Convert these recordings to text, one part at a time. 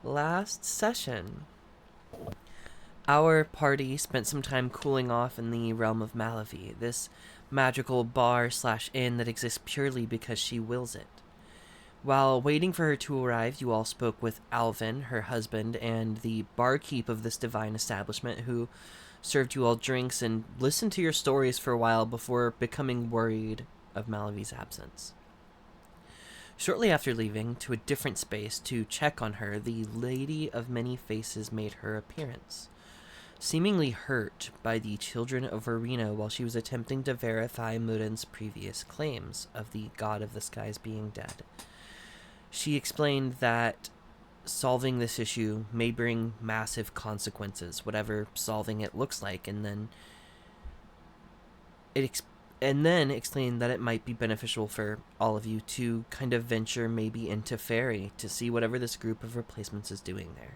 Last session, our party spent some time cooling off in the realm of Malavi, this magical bar/inn that exists purely because she wills it. While waiting for her to arrive, you all spoke with Alvin, her husband, and the barkeep of this divine establishment, who served you all drinks and listened to your stories for a while before becoming worried of Malavi's absence. Shortly after leaving to a different space to check on her, the Lady of Many Faces made her appearance. Seemingly hurt by the children of Arena while she was attempting to verify Muden's previous claims of the god of the skies being dead. She explained that solving this issue may bring massive consequences, whatever solving it looks like, and then explained that it might be beneficial for all of you to kind of venture maybe into Fairy to see whatever this group of replacements is doing there.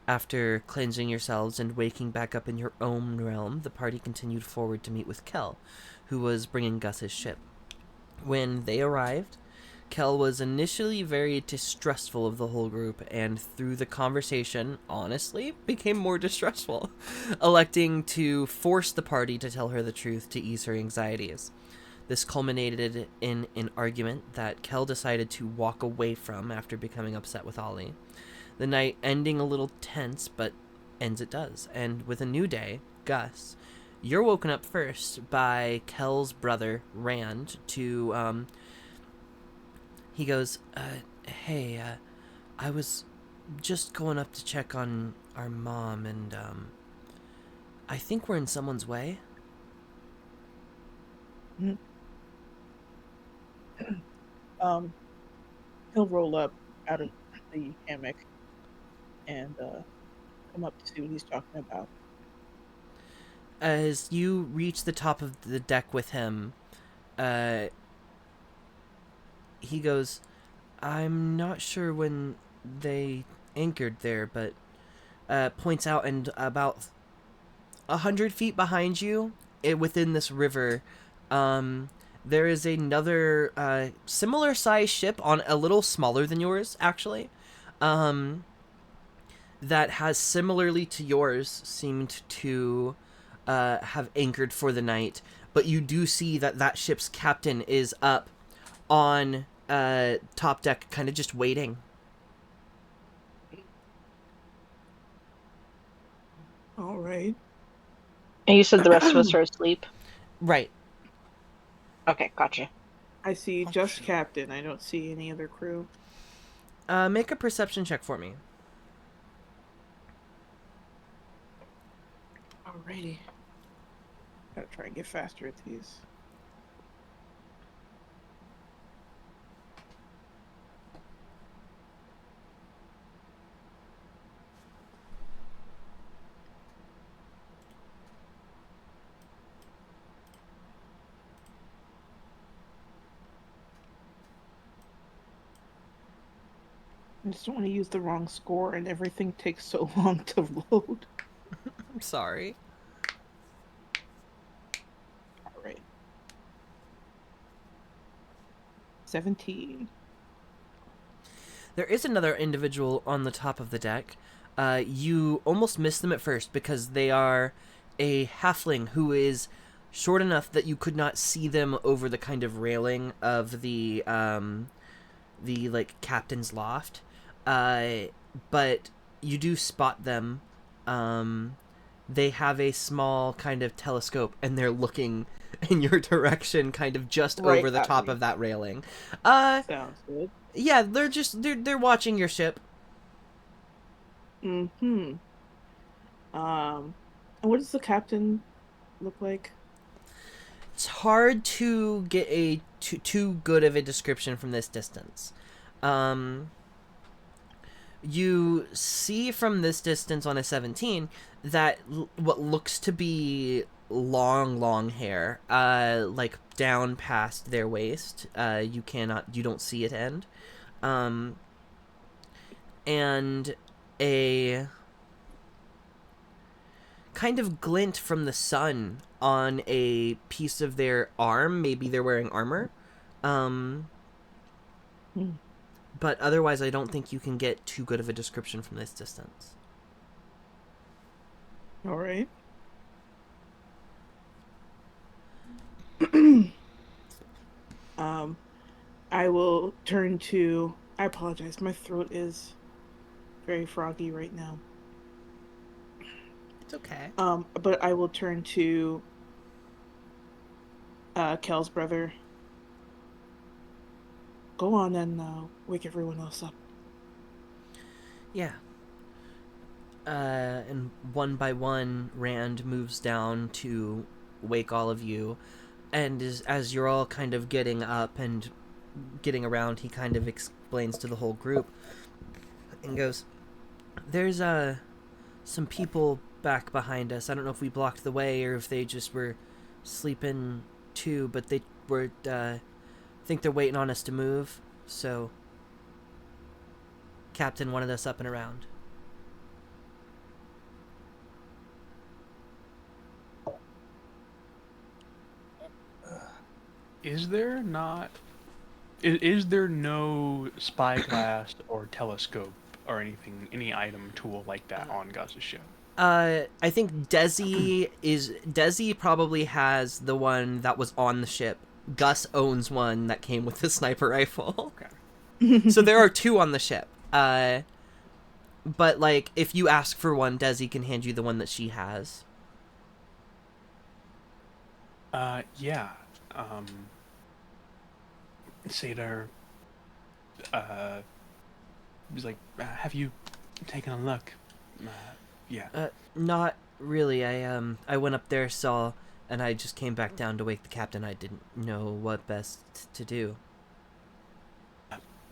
After cleansing yourselves and waking back up in your own realm, the party continued forward to meet with Kel, who was bringing Gus's ship. When they arrived, Kel was initially very distrustful of the whole group, and through the conversation, honestly, became more distrustful, electing to force the party to tell her the truth to ease her anxieties. This culminated in an argument that Kel decided to walk away from after becoming upset with Ollie. The night ending a little tense, but ends it does, and with a new day, Gus, you're woken up first by Kel's brother, Rand, to, he goes, hey, I was just going up to check on our mom, and, I think we're in someone's way. Mhm. He'll roll up out of the hammock and come up to see what he's talking about. As you reach the top of the deck with him, uh, he goes, I'm not sure when they anchored there, but points out, and about 100 feet behind you, within this river, there is another similar size ship on a little smaller than yours, actually, that has similarly to yours seemed to have anchored for the night. But you do see that that ship's captain is up on top deck, kind of just waiting. All right. And you said the rest of us are asleep? Right. Okay, gotcha. I see just captain. I don't see any other crew. Make a perception check for me. Alrighty. Gotta try and get faster at these. I just don't want to use the wrong score, and everything takes so long to load. I'm sorry. All right. 17. There is another individual on the top of the deck. You almost miss them at first because they are a halfling who is short enough that you could not see them over the kind of railing of the like captain's loft. But you do spot them. They have a small kind of telescope, and they're looking in your direction, kind of just Right over the at top me. of that railing. Sounds good. Yeah, they're watching your ship. Mm-hmm. And what does the captain look like? It's hard to get a too good of a description from this distance. Um, you see from this distance on a 17 that what looks to be long hair, like down past their waist. You don't see it end. And a kind of glint from the sun on a piece of their arm. Maybe they're wearing armor. Hmm. but otherwise I don't think you can get too good of a description from this distance. All right. um, I will turn to. I apologize. My throat is very froggy right now. It's okay. But I will turn to Kel's brother. Go on and wake everyone else up. Yeah. And one by one, Rand moves down to wake all of you. And as you're all kind of getting up and getting around, he kind of explains to the whole group and goes, "There's some people back behind us. I don't know if we blocked the way or if they just were sleeping too, but they were, think they're waiting on us to move. So, Captain wanted us up and around." Is there not? Is there no spyglass or telescope or anything, any item tool like that on Gus's ship? I think Desi probably has the one that was on the ship. Gus owns one that came with the sniper rifle. Okay. So there are two on the ship. But like if you ask for one, Desi can hand you the one that she has. Yeah. Sadar, was like, have you taken a look? Yeah. Not really. I went up there, saw, and I just came back down to wake the captain. I didn't know what best to do.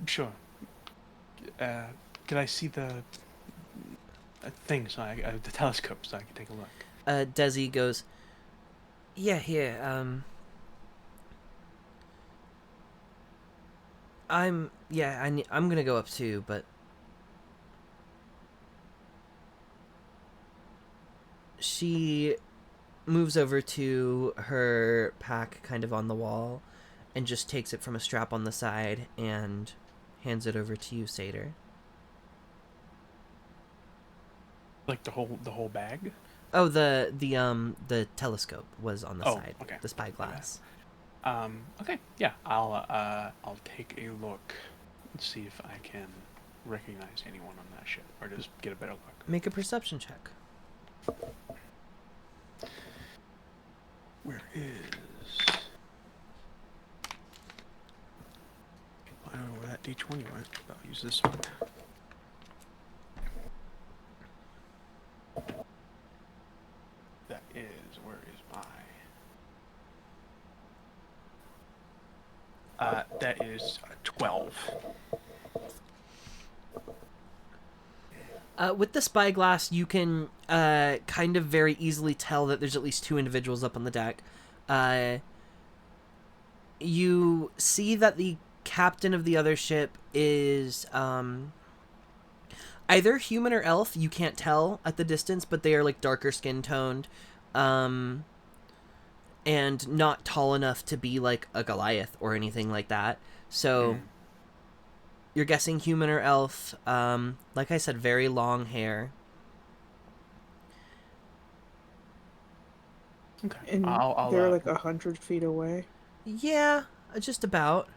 Sure. Could I see the thing, the telescope, so I can take a look? Desi goes, "Yeah, here. I'm gonna go up too, but." She moves over to her pack kind of on the wall and just takes it from a strap on the side and hands it over to you, Satyr. Like the whole bag? Oh, the telescope was on the side. Okay. The spyglass. Okay. Yeah, I'll take a look and see if I can recognize anyone on that ship, or just get a better look. Make a perception check. Where is? I don't know where that D20 went. I'll use this one. That is, where is my? That is 12. With the spyglass, you can kind of very easily tell that there's at least two individuals up on the deck. You see that the captain of the other ship is either human or elf. You can't tell at the distance, but they are like darker skin toned, and not tall enough to be like a Goliath or anything like that. So. You're guessing human or elf. Like I said, very long hair. Okay. And I'll they're like 100 feet away. Yeah, just about.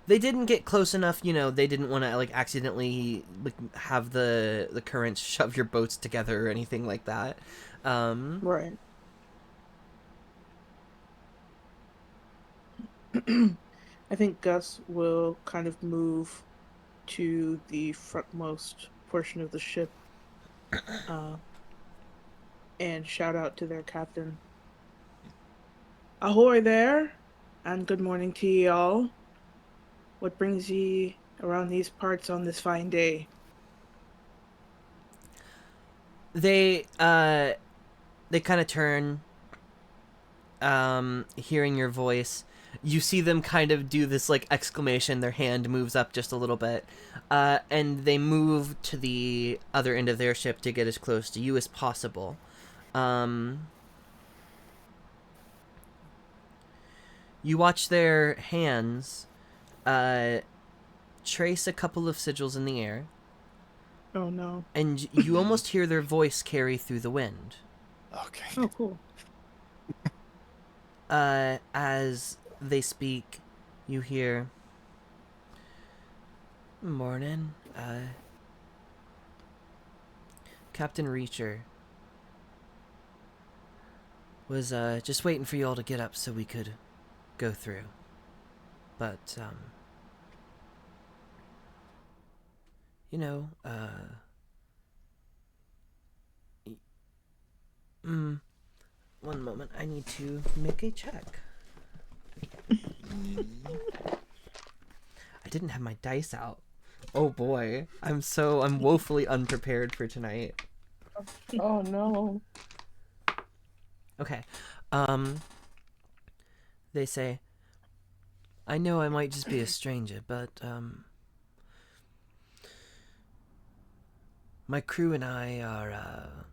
They didn't get close enough, you know. They didn't want to like accidentally like have the currents shove your boats together or anything like that. Right. I think Gus will kind of move to the frontmost portion of the ship and shout out to their captain. "Ahoy there, and good morning to ye all. What brings ye around these parts on this fine day?" They kind of turn, hearing your voice. You see them kind of do this like exclamation. Their hand moves up just a little bit, and they move to the other end of their ship to get as close to you as possible. You watch their hands trace a couple of sigils in the air, Oh no. and you almost hear their voice carry through the wind. Okay. Oh, cool. As they speak, you hear, "Morning, Captain Reacher was, just waiting for you all to get up so we could go through. But, you know, one moment, I need to make a check. I didn't have my dice out. Oh boy, I'm woefully unprepared for tonight. Oh no. Okay, they say, I know I might just be a stranger, but, my crew and I are,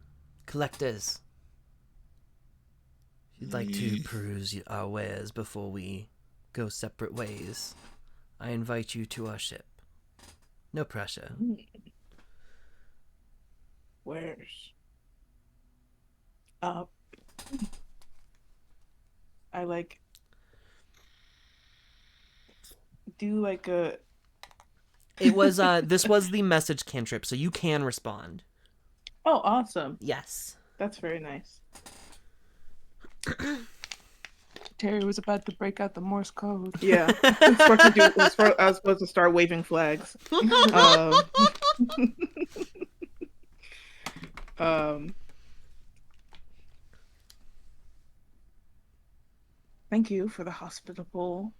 collectors. If you'd like to peruse our wares before we go separate ways, I invite you to our ship. No pressure. Where's? I like do like a. It was, this was the message cantrip, so you can respond. Oh, awesome. Yes. That's very nice. Terry was about to break out the Morse code. Yeah. I was supposed to start waving flags. Thank you for the hospitable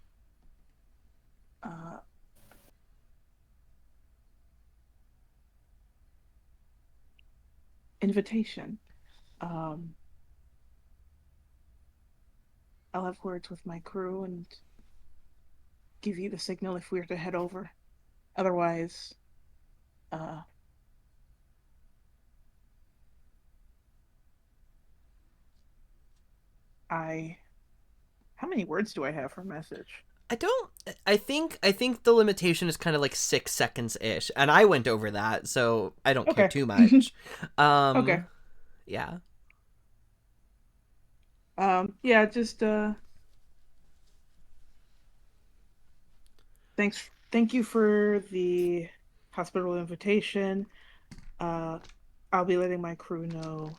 invitation. I'll have words with my crew and give you the signal if we're to head over. Otherwise, how many words do I have for message? I think the limitation is kind of like 6 seconds ish, and I went over that, so I don't care too much. Okay. Yeah. Yeah, just thank you for the hospital invitation. I'll be letting my crew know,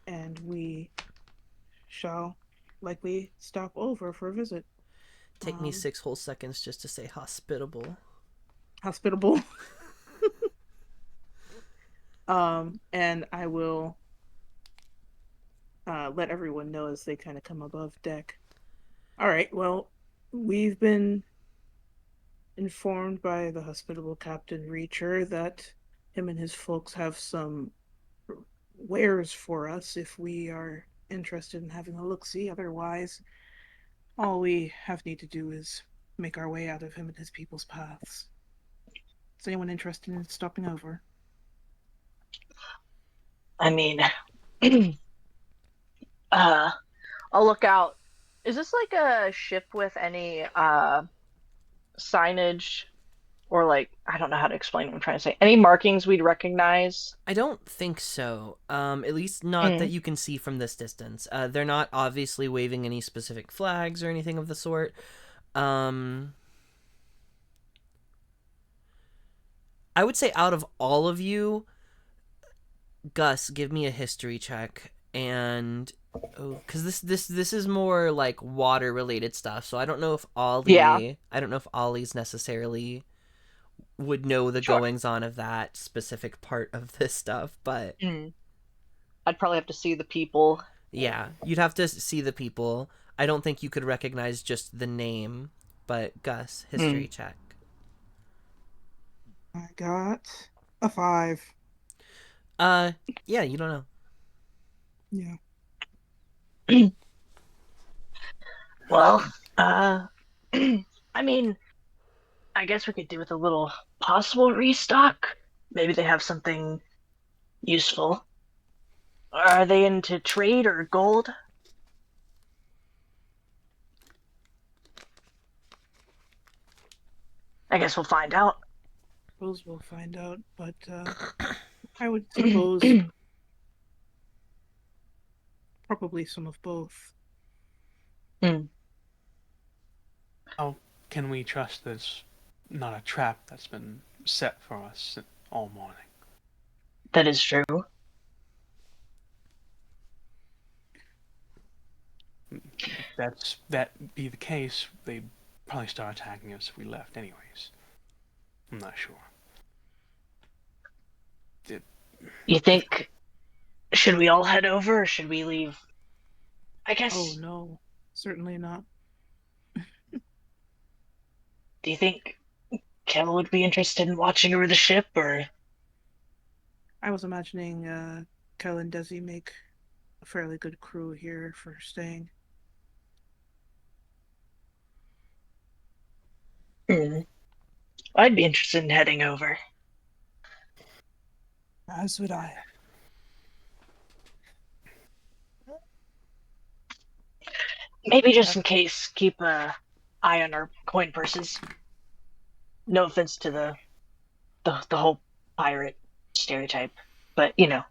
and we shall likely stop over for a visit. Take me 6 whole seconds just to say hospitable. Hospitable. And I will let everyone know as they kind of come above deck. All right, well, we've been informed by the hospitable Captain Reacher that him and his folks have some wares for us if we are interested in having a look-see. Otherwise, all we need to do is make our way out of him and his people's paths. Is anyone interested in stopping over? I mean, I'll look out. Is this like a ship with any signage or like, I don't know how to explain what I'm trying to say. Any markings we'd recognize? I don't think so. At least not that you can see from this distance. They're not obviously waving any specific flags or anything of the sort. I would say out of all of you, Gus, give me a history check, and because this is more like water related stuff, so I don't know if Ollie's necessarily would know the goings on of that specific part of this stuff, but I'd probably have to see the people. Yeah, you'd have to see the people. I don't think you could recognize just the name, but Gus, history check. I got a 5. Yeah, you don't know. Yeah. Well, I mean, I guess we could do with a little possible restock. Maybe they have something useful. Are they into trade or gold? I guess we'll find out. suppose we'll find out, but I would suppose probably some of both. How can we trust this not a trap that's been set for us all morning? That is true. If that be the case, they'd probably start attacking us if we left anyways. I'm not sure. You think, should we all head over or should we leave? I guess. Oh no, certainly not. Do you think Kel would be interested in watching over the ship, or? I was imagining Kel and Desi make a fairly good crew here for staying. I'd be interested in heading over. As would I. Maybe just in case, keep an eye on our coin purses. No offense to the whole pirate stereotype, but you know.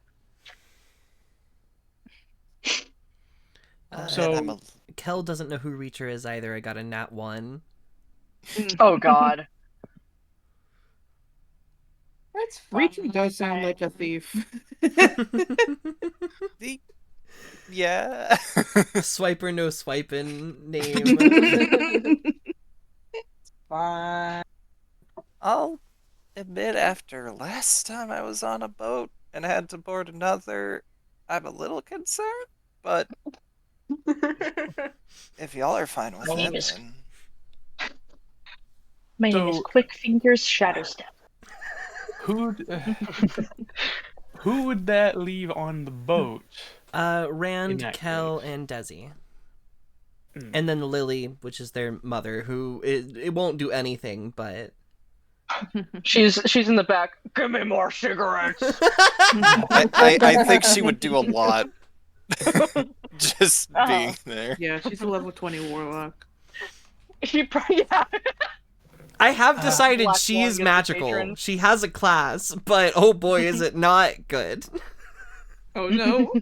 So Kel doesn't know who Reacher is either. I got a nat 1. Oh God. That's fine. Reaching does sound like a thief. Yeah. Swiper no swiping name. Fine. I'll admit, after last time I was on a boat and had to board another, I'm a little concerned, but if y'all are fine with My name it, is- then... My name is So- Quick Fingers Shadowstep. who would that leave on the boat? Rand, that Kel, case. and Desi. Hmm. And then Lily, which is their mother, who it won't do anything, but... She's in the back. Give me more cigarettes. I think she would do a lot. Just Oh. being there. Yeah, she's a level 20 warlock. She probably I have decided Black she Swan is gets a magical. patron. She has a class, but oh boy, is it not good. Oh no,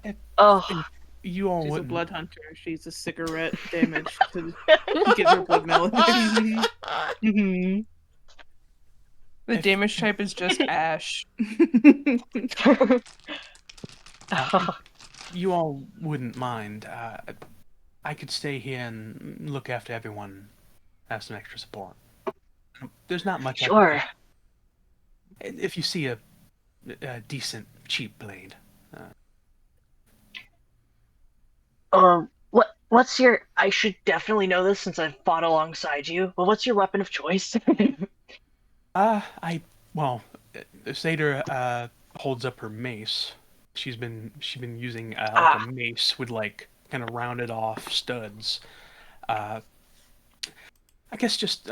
If Oh, you all she's a wouldn't, blood hunter. She's a cigarette damage to give her blood melody. The If- damage type is just ash. you all wouldn't mind, I could stay here and look after everyone, have some extra support. There's not much. I can sure. do. If you see a decent, cheap blade. What's your? I should definitely know this since I've fought alongside you. But what's your weapon of choice? Seder holds up her mace. She's been using like Ah. a mace with like kind of rounded off studs. I guess just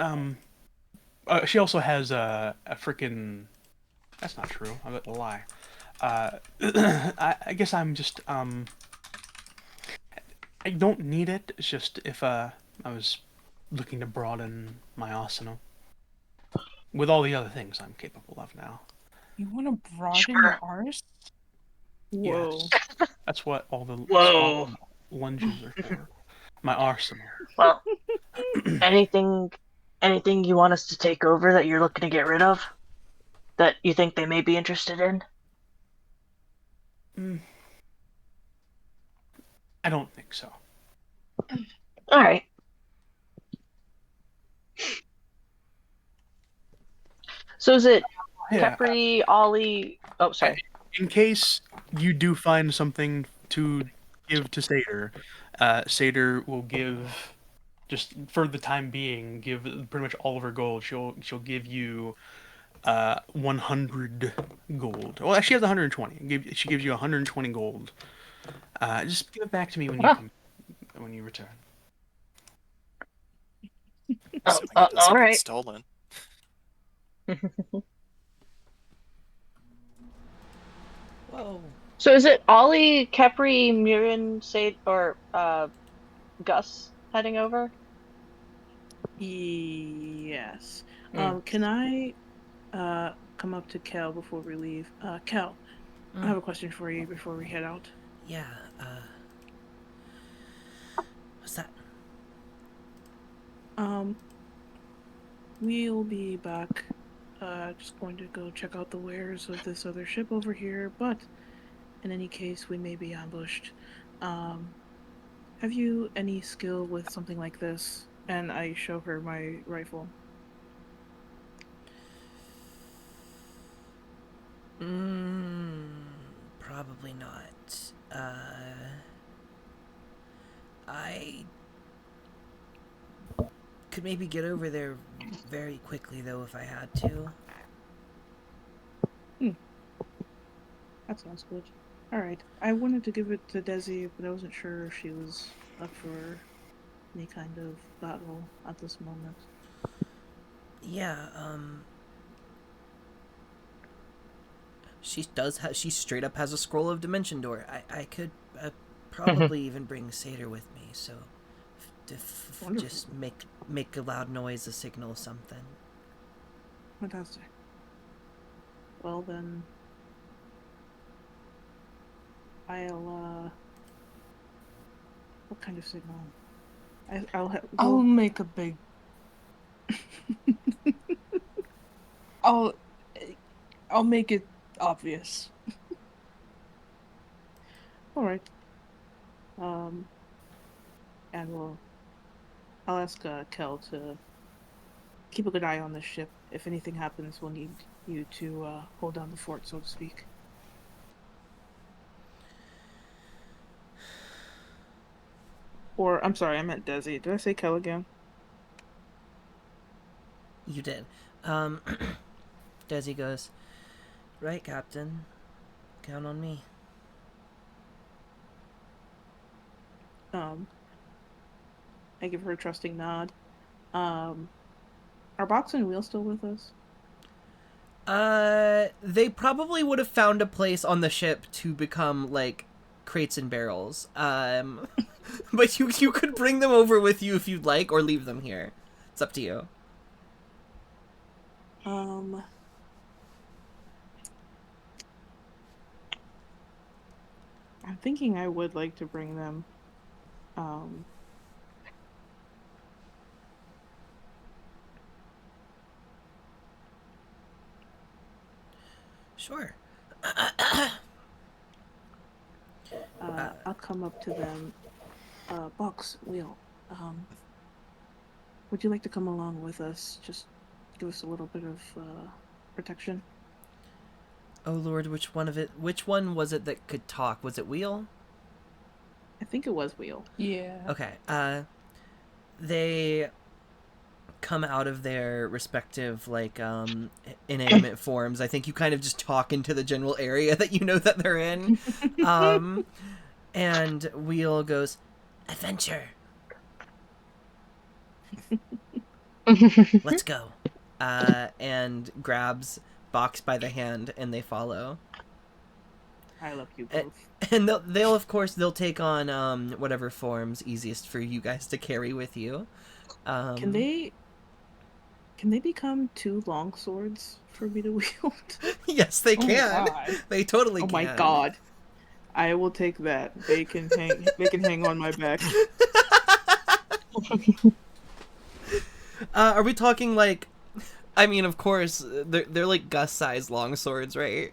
she also has a freaking. That's not true. I'm about to lie. I guess I'm just I don't need it. It's just if I was looking to broaden my arsenal with all the other things I'm capable of now. You want to broaden Sure. your arse? Whoa. Yes. That's what all the Whoa. small lunges are for. My arsenal. Well, anything you want us to take over that you're looking to get rid of? That you think they may be interested in? I don't think so. All right. So is it Yeah. Capri, Ollie? Oh, sorry. In case you do find something to give to Seder, Seder will give, just for the time being, give pretty much all of her gold. She'll give you 100 gold. Well, she has 120. She gives you 120 gold. Just give it back to me when you return. Assuming it doesn't all get right. stolen. Whoa. So is it Ollie, Capri, Murin, Sade, or Gus heading over? Yes. Can I come up to Kel before we leave? Kel, I have a question for you before we head out. Yeah, what's that? We'll be back. Just going to go check out the wares of this other ship over here, but in any case, we may be ambushed. Have you any skill with something like this? And I show her my rifle. Probably not. I could maybe get over there very quickly, though, if I had to. That sounds good. Alright. I wanted to give it to Desi, but I wasn't sure if she was up for any kind of battle at this moment. Yeah, she straight up has a scroll of Dimension Door. I could probably even bring Seder with me, so Wonderful. just make a loud noise, a signal, something. Fantastic. Well then, I'll what kind of signal? I'll make a big. I'll make it obvious. All right. And I'll ask Kel to keep a good eye on this ship. If anything happens, we'll need you to hold down the fort, so to speak. Or, I'm sorry, I meant Desi. Did I say Kel again? You did. Desi goes, right, Captain. Count on me. I give her a trusting nod. Are Box and Wheel still with us? They probably would have found a place on the ship to become, like, crates and barrels. But you could bring them over with you if you'd like, or leave them here. It's up to you. I'm thinking I would like to bring them. Sure. I'll come up to them. Box, Wheel, would you like to come along with us? Just give us a little bit of protection. Oh Lord, which one was it that could talk? Was it Wheel? I think it was Wheel. Yeah. Okay. They come out of their respective, like, inanimate forms. I think you kind of just talk into the general area that you know that they're in. And Wheel goes, adventure. Let's go. And grabs Box by the hand, and they follow. I love you both. And they'll of course take on whatever forms easiest for you guys to carry with you. Can they become two long swords for me to wield? Yes, they Oh my can. God. They totally Oh can. my god. I will take that. They can hang on my back. Are we talking like? I mean, of course, they're like Gus-sized long swords, right?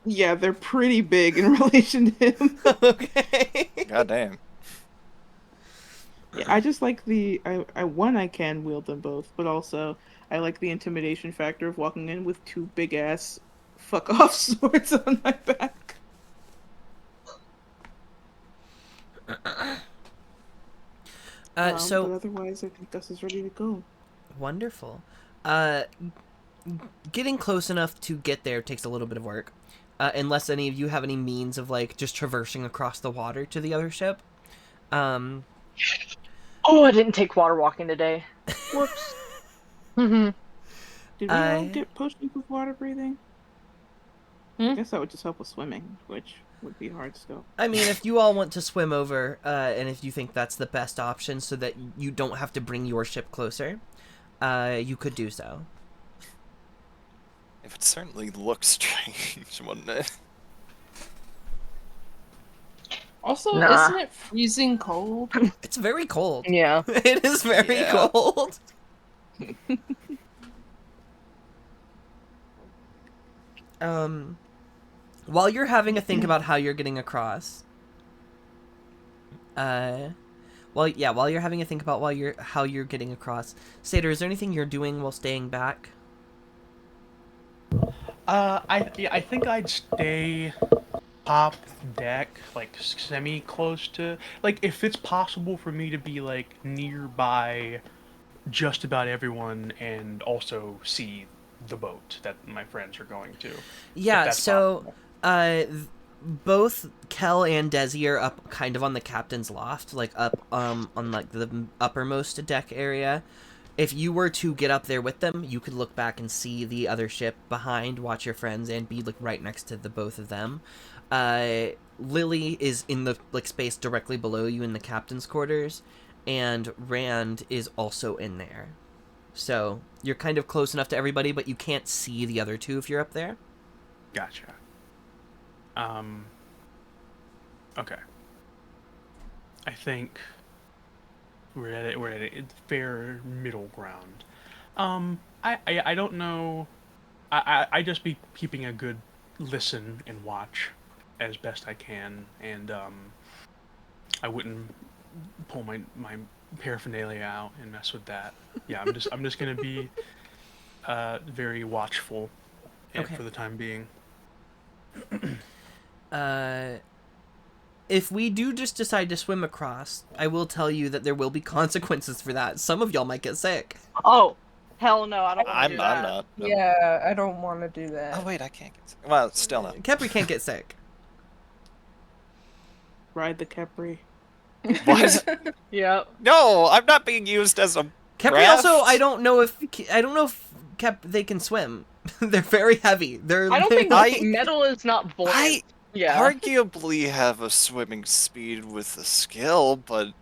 Yeah, they're pretty big in relation to him. Okay. God damn. Yeah, I just like I can wield them both, but also I like the intimidation factor of walking in with two big ass fuck off swords on my back. So but otherwise, I think Gus is ready to go. wonderful. Getting close enough to get there takes a little bit of work, unless any of you have any means of like just traversing across the water to the other ship. Oh, I didn't take water walking today. Whoops. Did we all I- get potions with water breathing? I guess that would just help with swimming, which would be hard still. I mean, if you all want to swim over, and if you think that's the best option so that you don't have to bring your ship closer, you could do so. It would certainly look strange, wouldn't it? Also, Nah. isn't it freezing cold? It's very cold. Yeah. It is very Yeah. cold. While you're having a think about how you're getting across, while you're having a think about how you're getting across, Seder, is there anything you're doing while staying back? I think I'd stay top deck, like semi close to, like, if it's possible for me to be like nearby just about everyone and also see the boat that my friends are going to. Yeah, that's so possible. both Kel and Desi are up kind of on the captain's loft, like up on like the uppermost deck area. If you were to get up there with them, you could look back and see the other ship behind, watch your friends, and be like right next to the both of them. Lily is in the like space directly below you in the captain's quarters, and Rand is also in there. So you're kind of close enough to everybody, but you can't see the other two if you're up there. Gotcha. Okay. I think we're at a fair middle ground. I don't know. I just be keeping a good listen and watch as best I can, and I wouldn't pull my paraphernalia out and mess with that. Yeah, I'm just gonna be very watchful Okay. for the time being. If we do just decide to swim across, I will tell you that there will be consequences for that. Some of y'all might get sick. Oh, hell no! I don't want to I'm do not. that. No. Yeah, I don't want to do that. Oh wait, I can't get. Well, still no. Kepri can't get sick. Ride the Capri. What? Yep. No, I'm not being used as a. Kepri Craft? also, I don't know if they can swim. They're very heavy. I don't think metal is not buoyant. I Yeah. arguably have a swimming speed with a skill, but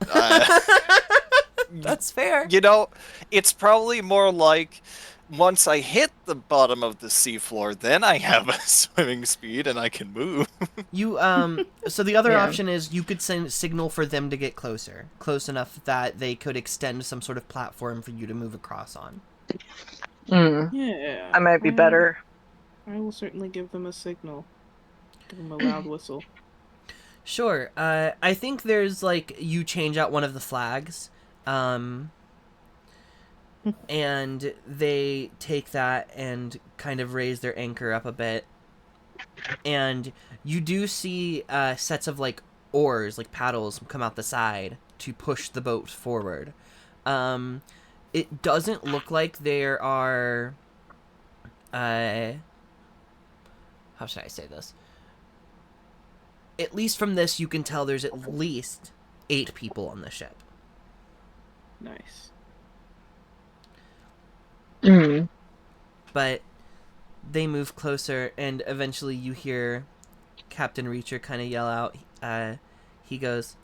That's fair. you know, it's probably more like once I hit the bottom of the seafloor, then I have a swimming speed and I can move. You so the other Yeah. option is you could signal for them to get close enough that they could extend some sort of platform for you to move across on. Yeah. I might be better. I will certainly give them a signal. Give them a loud whistle. Sure. I think there's like you change out one of the flags, and they take that and kind of raise their anchor up a bit, and you do see sets of like oars, like paddles, come out the side to push the boat forward. It doesn't look like there are. How should I say this? At least from this, you can tell there's at least 8 people on the ship. Nice. But they move closer, and eventually you hear Captain Reacher kind of yell out. He goes,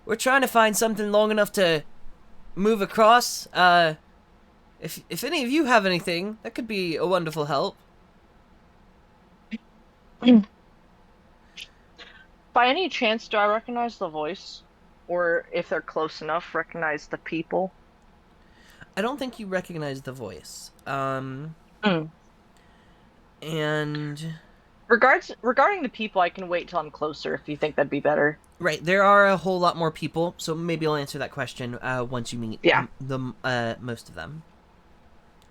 "We're trying to find something long enough to move across. If any of you have anything, that could be a wonderful help." By any chance, do I recognize the voice? Or if they're close enough, recognize the people? I don't think you recognize the voice. And Regarding the people, I can wait till I'm closer if you think that'd be better. right, there are a whole lot more people, so maybe I'll answer that question once you meet Yeah. most of them.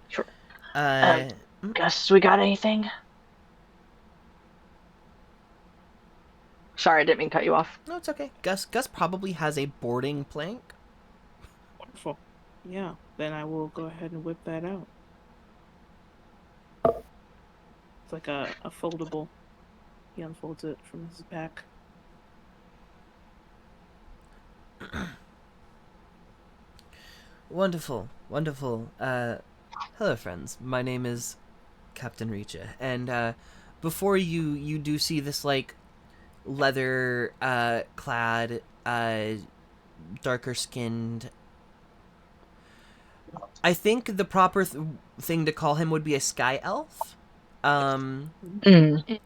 Sure. Uh, Gus, we got anything? Sorry, I didn't mean to cut you off. no, it's okay. Gus probably has a boarding plank. Wonderful. Yeah, then I will go ahead and whip that out. It's like a foldable. He unfolds it from his back. Wonderful. Hello, friends. My name is Captain Reacher, and before you do see this like leather clad darker skinned. I think the proper thing to call him would be a sky elf. Mm.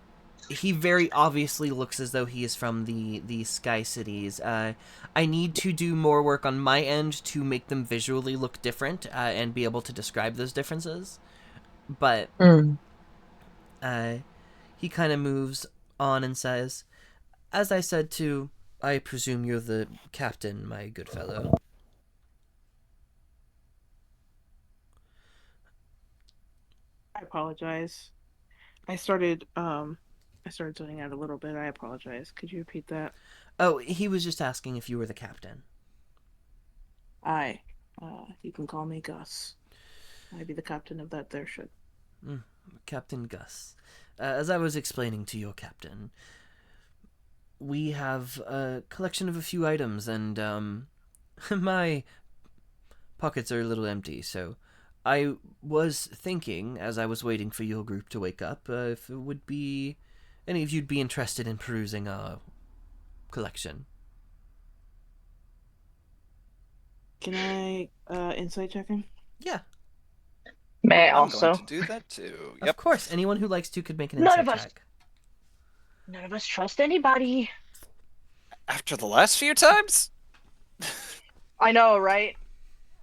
He very obviously looks as though he is from the Sky Cities. I need to do more work on my end to make them visually look different and be able to describe those differences. But Mm. he kind of moves on and says, "As I said to, I presume you're the captain, my good fellow." I apologize. I started zoning out a little bit. I apologize. Could you repeat that? Oh, he was just asking if you were the captain. Aye. You can call me Gus. I be the captain of that there ship. Captain Gus. As I was explaining to your captain, we have a collection of a few items, and my pockets are a little empty, so I was thinking, as I was waiting for your group to wake up, if it would be any of you'd be interested in perusing our collection. Can I insight check him? Yeah, May I I'm also? going to do that too. of Yep. course. Anyone who likes to could make an None insight of us. check. None of us trust anybody. After the last few times? I know, right?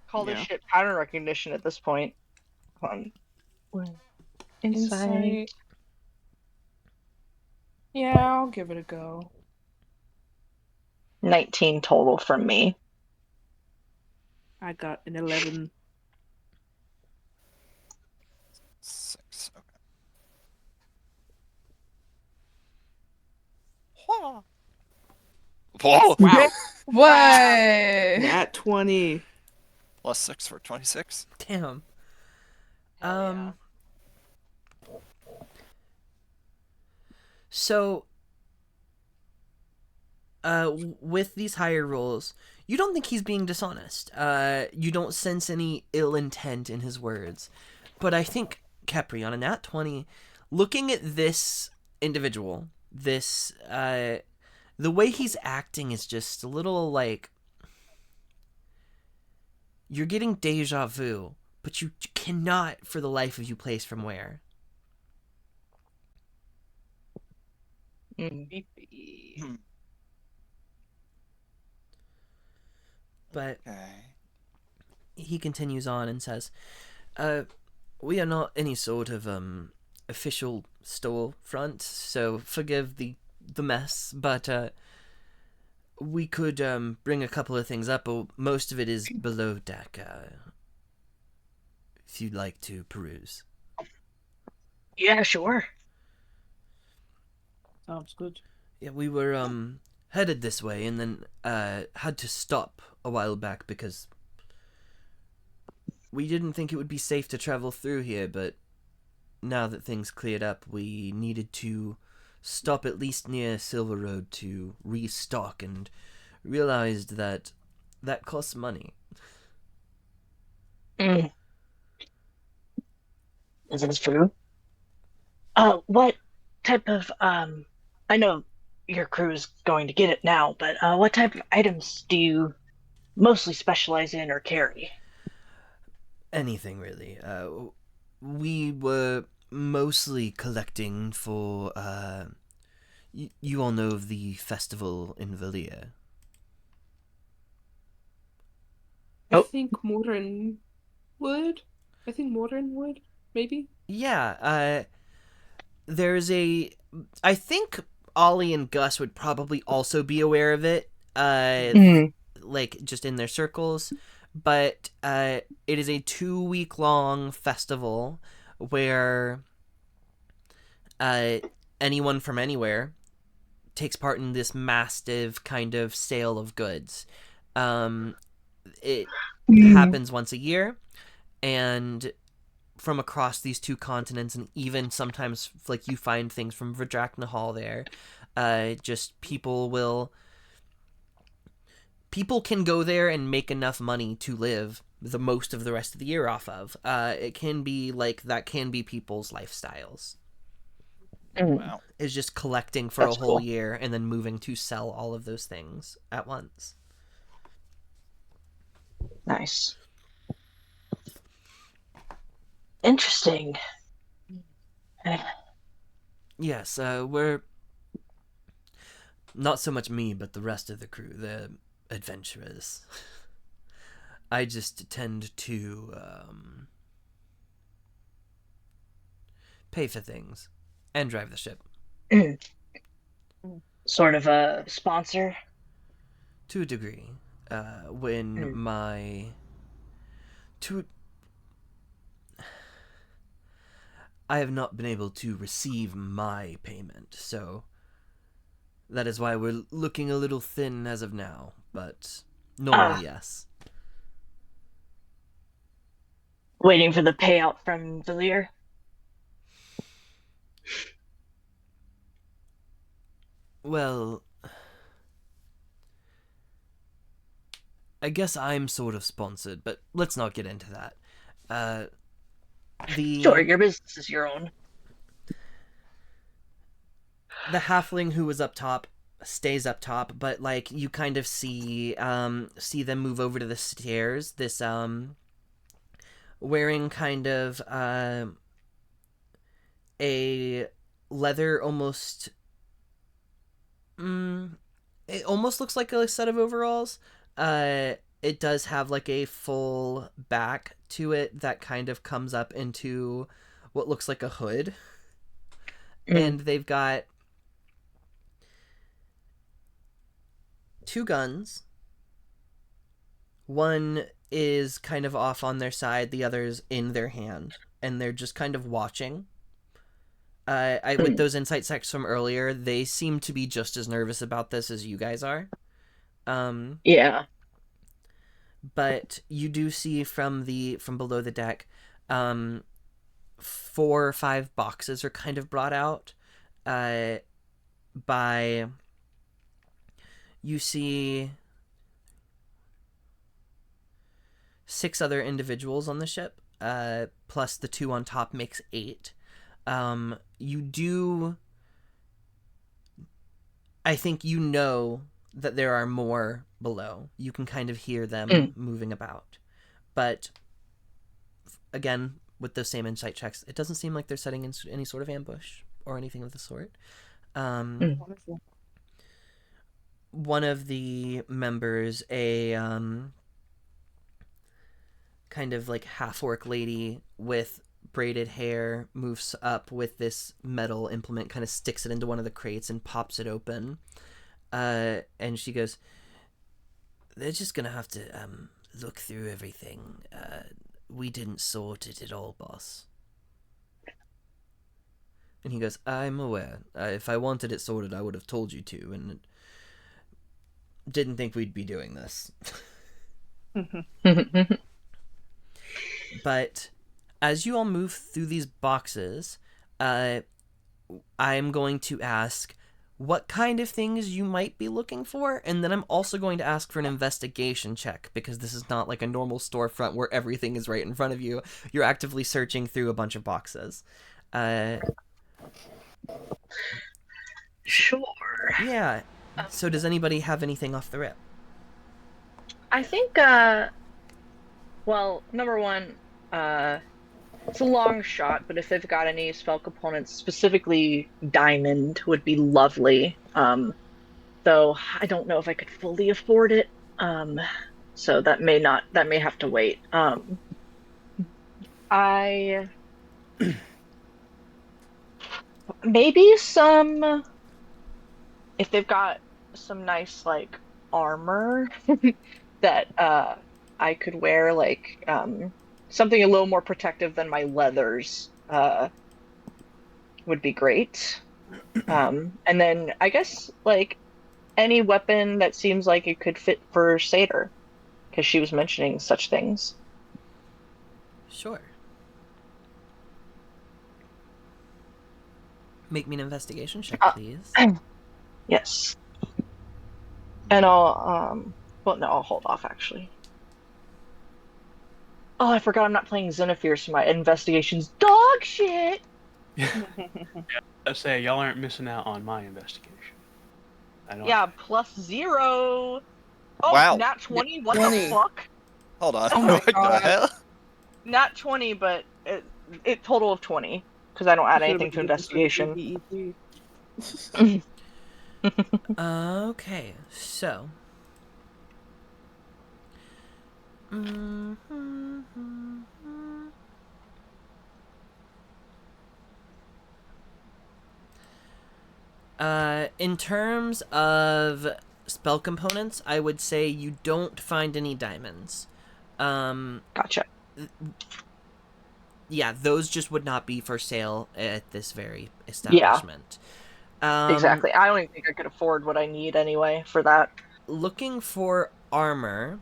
Call Yeah. this shit pattern recognition at this point. Come on. Insight. Yeah, I'll give it a go. 19 total from me. I got an 11. 6. Okay. Whoa. Whoa! Wow. What? Nat 20. Plus 6 for 26. Damn. Hell So, with these higher rolls, you don't think he's being dishonest. You don't sense any ill intent in his words. But I think, Capri, on a nat 20, looking at this individual, the way he's acting is just a little like, you're getting deja vu, but you cannot for the life of you place from where. Mm. Creepy. But Okay. he continues on and says, we are not any sort of official storefront, so forgive the mess, but we could bring a couple of things up, but most of it is below deck, if you'd like to peruse. Yeah, sure. Sounds good. Yeah, we were headed this way and then had to stop a while back because we didn't think it would be safe to travel through here, but now that things cleared up, we needed to stop at least near Silver Road to restock and realized that costs money. Mm. Is this true? What type of, I know your crew is going to get it now, but what type of items do you mostly specialize in or carry? Anything, really. We were mostly collecting for, you all know of the festival in Valia. I think modern wood. Maybe. Yeah, there's I think Ollie and Gus would probably also be aware of it, like, just in their circles, but it is a 2-week-long festival where anyone from anywhere takes part in this massive kind of sale of goods. It happens once a year, and from across these 2 continents, and even sometimes like you find things from Verdrachna Hall there, just people can go there and make enough money to live the most of the rest of the year off of. It can be like, that can be people's lifestyles. Wow. Is just collecting for That's a whole cool. year and then moving to sell all of those things at once. Nice. Interesting. Yes, we're not so much me, but the rest of the crew, the adventurers. I just tend to pay for things and drive the ship. Sort of a sponsor. To a degree. When my... I have not been able to receive my payment, so that is why we're looking a little thin as of now, but normally, yes. Waiting for the payout from Villiers. Well, I guess I'm sort of sponsored, but let's not get into that. Sure, your business is your own. The halfling who was up top stays up top, but like you kind of see them move over to the stairs. This wearing kind of a leather almost. It almost looks like a set of overalls. It does have like a full back to it that kind of comes up into what looks like a hood. And they've got 2 guns. One is kind of off on their side, the other's in their hand, and they're just kind of watching. With those insight checks from earlier, they seem to be just as nervous about this as you guys are. Yeah. But you do see from below the deck, 4 or 5 boxes are kind of brought out. You see 6 other individuals on the ship, plus the 2 on top makes 8. I think you know that there are more below. You can kind of hear them moving about. But, again, with those same insight checks, it doesn't seem like they're setting in any sort of ambush or anything of the sort. Wonderful. One of the members, a kind of like half-orc lady with braided hair, moves up with this metal implement, kind of sticks it into one of the crates and pops it open. And she goes, "They're just gonna have to look through everything. We didn't sort it at all, boss." And he goes, "I'm aware. If I wanted it sorted, I would have told you to, and didn't think we'd be doing this." But as you all move through these boxes, I'm going to ask what kind of things you might be looking for, and then I'm also going to ask for an investigation check, because this is not like a normal storefront where everything is right in front of you. You're actively searching through a bunch of boxes. Sure. Yeah. So does anybody have anything off the rip? I think, well, number one, it's a long shot, but if they've got any spell components, specifically diamond, would be lovely. Though I don't know if I could fully afford it. So that may have to wait. I maybe some, if they've got some nice like armor that I could wear, like something a little more protective than my leathers would be great. And then I guess like any weapon that seems like it could fit for Satyr, because she was mentioning such things. Sure. Make me an investigation check, please. Yes. And I'll well, no, I'll hold off actually. Oh, I forgot I'm not playing Xenophir, so my investigation's dog shit. I say y'all aren't missing out on my investigation. I don't. Yeah, +0. Oh, Wow. nat 20. What 20. the fuck? Hold on. Oh my What the God. hell? Not 20, but it total of 20 because I don't add Should've anything to been looking for investigation. DBE3. Okay, so. In terms of spell components, I would say you don't find any diamonds. Gotcha. Yeah, those just would not be for sale at this very Yeah, establishment. exactly. I don't even think I could afford what I need anyway for that. Looking for armor,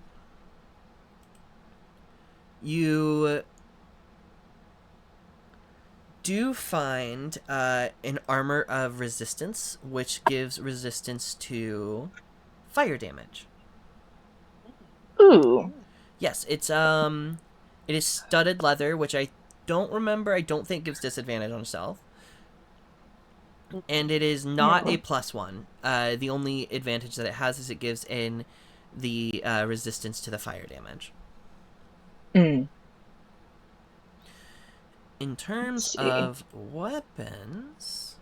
you do find an armor of resistance, which gives resistance to fire damage. Ooh. Yes, it is studded leather, which I don't remember. I don't think gives disadvantage on stealth. And it is not a +1. The only advantage that it has is it gives in the resistance to the fire damage. Mm. In terms See. of weapons,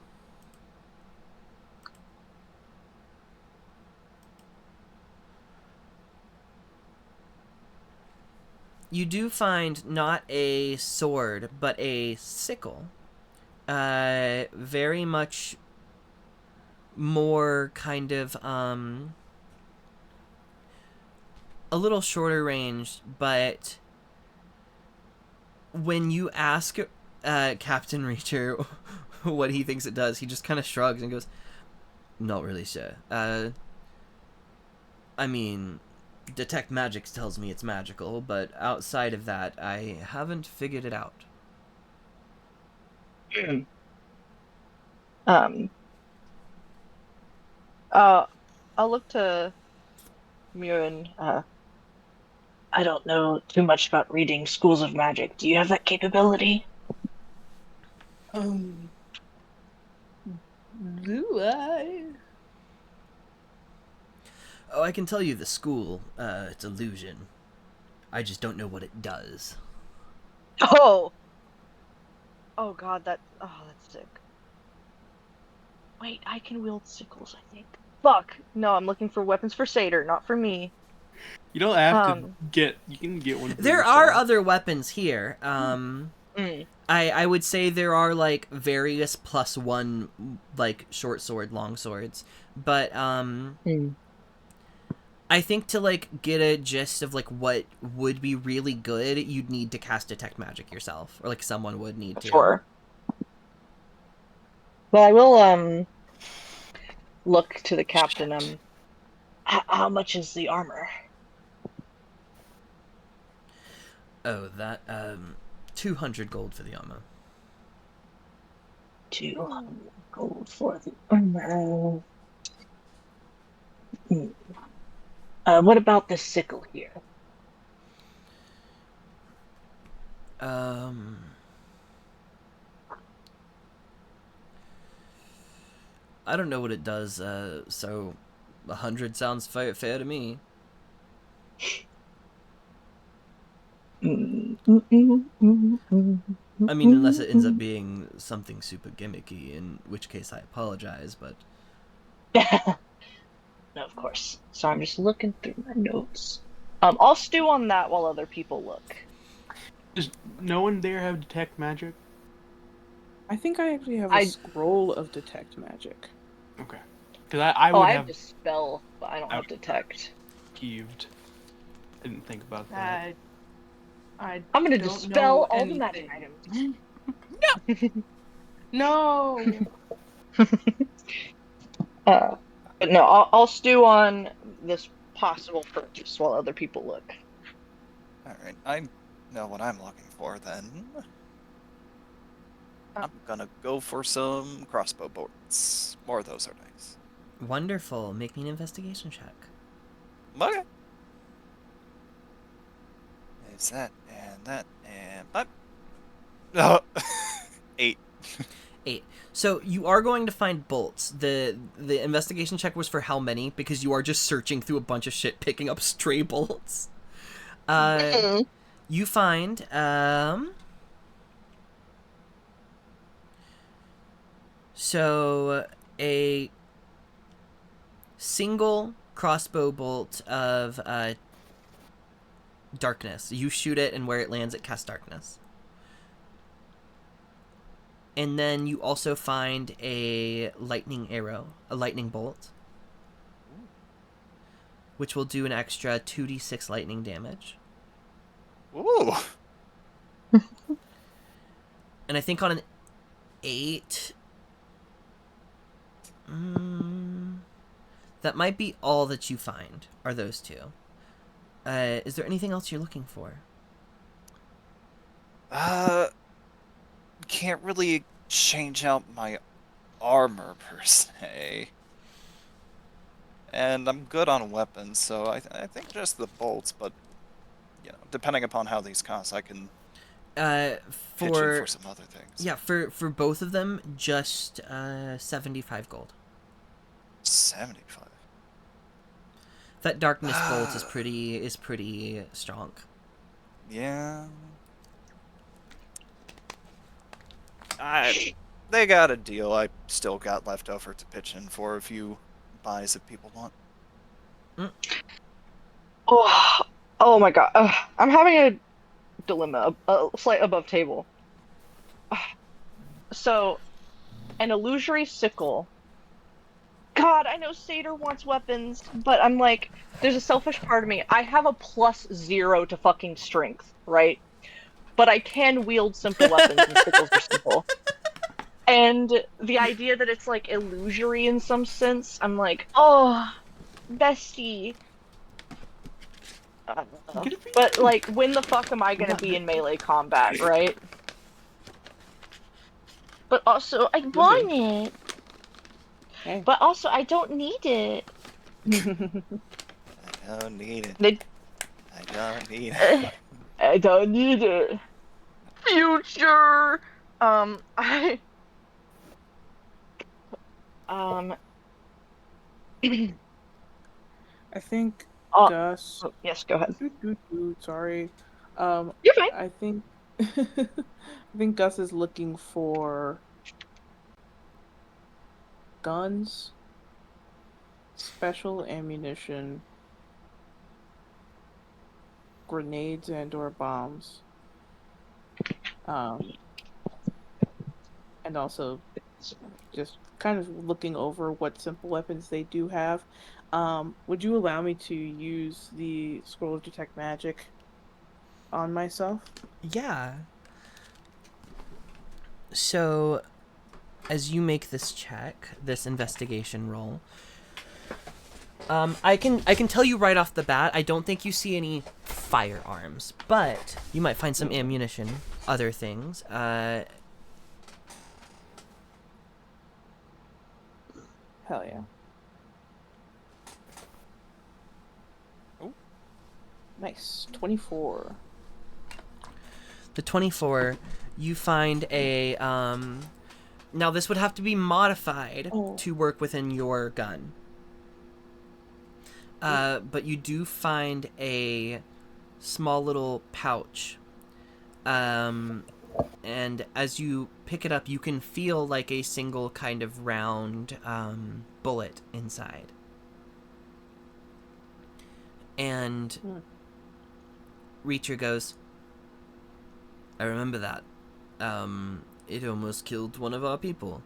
you do find not a sword, but a sickle. Very much more kind of, a little shorter range, but when you ask Captain Reacher what he thinks it does, he just kind of shrugs and goes, "Not really sure. I mean, detect magic tells me it's magical, but outside of that, I haven't figured it out." Um. I'll look to Murin. I don't know too much about reading schools of magic. Do you have that capability? Do I? Oh, I can tell you the school, it's illusion. I just don't know what it does. Oh. Oh God, that's sick. Wait, I can wield sickles, I think. Fuck. No, I'm looking for weapons for Satyr, not for me. You don't have to Um. get. You can get one. For There are yourself. other weapons here. Mm. I would say there are like various +1 like short sword, long swords, but I think to like get a gist of like what would be really good, you'd need to cast detect magic yourself, or like someone would need to. Sure. Well, I will look to the captain. How much is the armor? Oh, that 200 gold for the armor. 200 gold for the armor. What about the sickle here? I don't know what it does, so 100 sounds fair to me. I mean, unless it ends up being something super gimmicky, in which case I apologize, but... No, of course. So I'm just looking through my notes. I'll stew on that while other people look. Does no one there have detect magic? I think I actually have a scroll of detect magic. Okay. Because I would I have have dispel, but I don't have detect. peeved. Didn't think about that. I'm gonna don't dispel know all the magic anything. items. No. But no, I'll stew on this possible purchase while other people look. Alright, I know what I'm looking for then. I'm gonna go for some crossbow bolts. More of those are nice. Wonderful. Make me an investigation check. Okay. Is that and that and but oh. 8. 8. So you are going to find bolts. The investigation check was for how many, because you are just searching through a bunch of shit, picking up stray bolts. You find so a single crossbow bolt of darkness. You shoot it, and where it lands, it casts darkness. And then you also find a lightning arrow, a lightning bolt, which will do an extra 2d6 lightning damage. Ooh. And I think on an 8, that might be all that you find, are those two. Is there anything else you're looking for? Can't really change out my armor per se. And I'm good on weapons, so I think just the bolts, but depending upon how these cost, I can pitch in for some other things. Yeah, for both of them, just 75 gold. 75. That darkness bolt is pretty strong. Yeah. They got a deal. I still got left over to pitch in for a few buys if people want. Oh my god. I'm having a dilemma, a slight above table. So, an illusory sickle. God, I know Satyr wants weapons, but I'm like, there's a selfish part of me. I have a +0 to fucking strength, right? But I can wield simple weapons, and sickles are simple. And the idea that it's like illusory in some sense, I'm like, oh, bestie. But like, when the fuck am I gonna be in melee combat, right? But also, I want it. Okay. But also, I don't need it. I don't need it. They- I don't need it. I don't need it. Future. I think Oh. Gus. Yes, go ahead. Sorry. You're fine. I think I think Gus is looking for guns, special ammunition, grenades and/or bombs. And also just kind of looking over what simple weapons they do have. Would you allow me to use the Scroll of Detect Magic on myself? Yeah. So, as you make this check, this investigation roll, I can tell you right off the bat, I don't think you see any firearms, but you might find some ammunition, other things. Hell yeah. Oh. Nice. 24. The 24, you find a, now this would have to be modified to work within your gun. But you do find a small little pouch. And as you pick it up, you can feel like a single kind of round bullet inside. And Reacher goes, I remember that. It almost killed one of our people.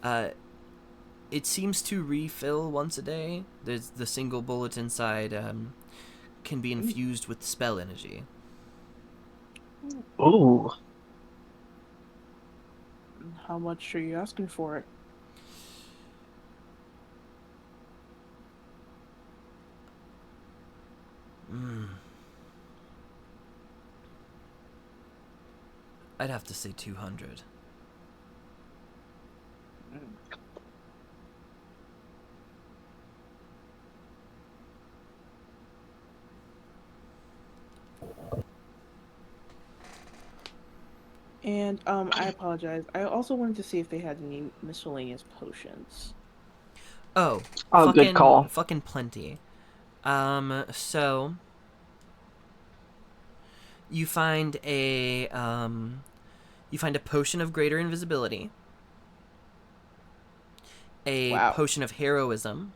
It seems to refill once a day. There's the single bullet inside can be infused with spell energy. Ooh. How much are you asking for it? I'd have to say 200. And I apologize. I also wanted to see if they had any miscellaneous potions. Oh, good call. Fucking plenty. So You find a potion of greater invisibility, a Wow. potion of heroism,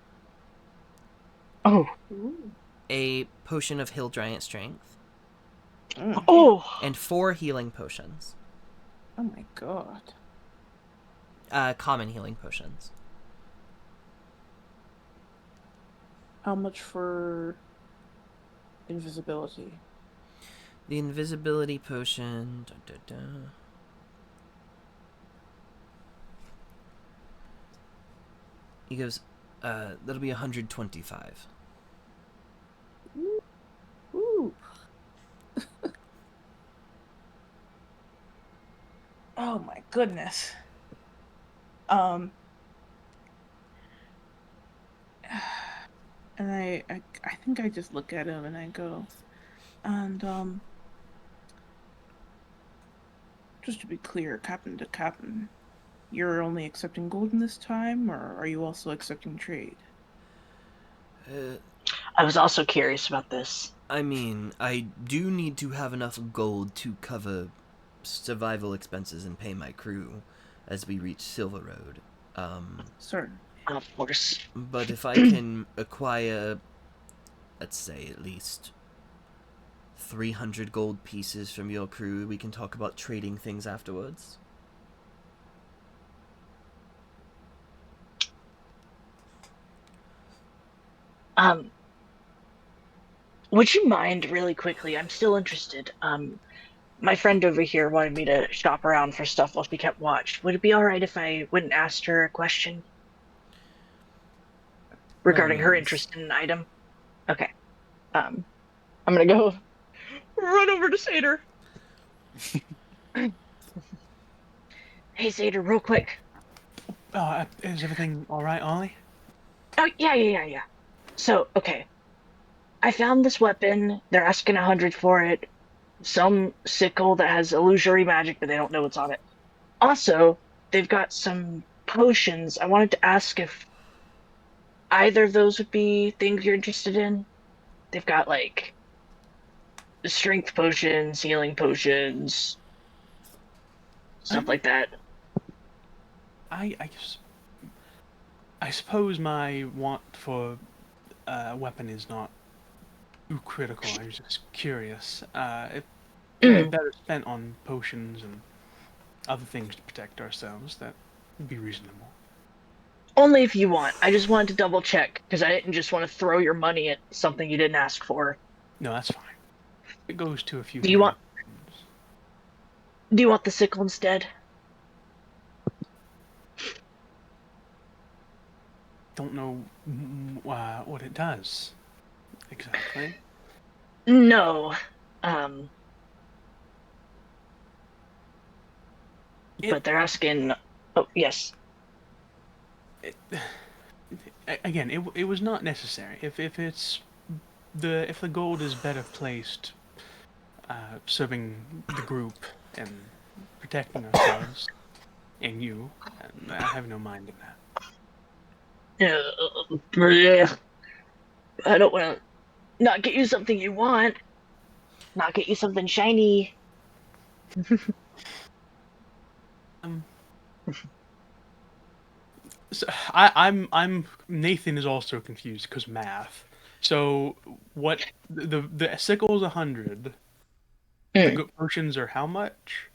Oh, Ooh. a potion of hill giant strength, Mm. oh, and 4 healing potions. Oh my god. Common healing potions. How much for invisibility? The invisibility potion. He goes, that'll be 125. Ooh. Oh my goodness. Um. And I think I just look at him and I go, and just to be clear, captain to captain, you're only accepting golden this time, or are you also accepting trade? I was also curious about this. I mean, I do need to have enough gold to cover survival expenses and pay my crew as we reach Silver Road. Certain. Of course. But if I can acquire, let's say, at least 300 gold pieces from your crew, we can talk about trading things afterwards. Um, would you mind really quickly? I'm still interested. My friend over here wanted me to shop around for stuff while she kept watch. Would it be all right if I went and asked her a question regarding her means. interest in an item? Okay. I'm gonna go run over to Seder. Hey, Seder, real quick. Is everything all right, Ollie? Oh, yeah. So, okay. I found this weapon. They're asking 100 for it. Some sickle that has illusory magic, but they don't know what's on it. Also, they've got some potions. I wanted to ask if either of those would be things you're interested in. They've got like strength potions, healing potions, stuff like that. I suppose my want for weapon is not too critical. I was just curious. If they're better spent on potions and other things to protect ourselves, that would be reasonable. Only if you want. I just wanted to double check because I didn't just want to throw your money at something you didn't ask for. No, that's fine. It goes to a few. Do you want- things. Do you want the sickle instead? Don't know what it does exactly. No. But they're asking. Oh, yes. Again, it was not necessary. If the gold is better placed, serving the group and protecting ourselves and you, I have no mind in that. Yeah. I don't want to not get you something you want. Not get you something shiny. So I'm Nathan is also confused because math. So what the sickle is 100. The potions are how much?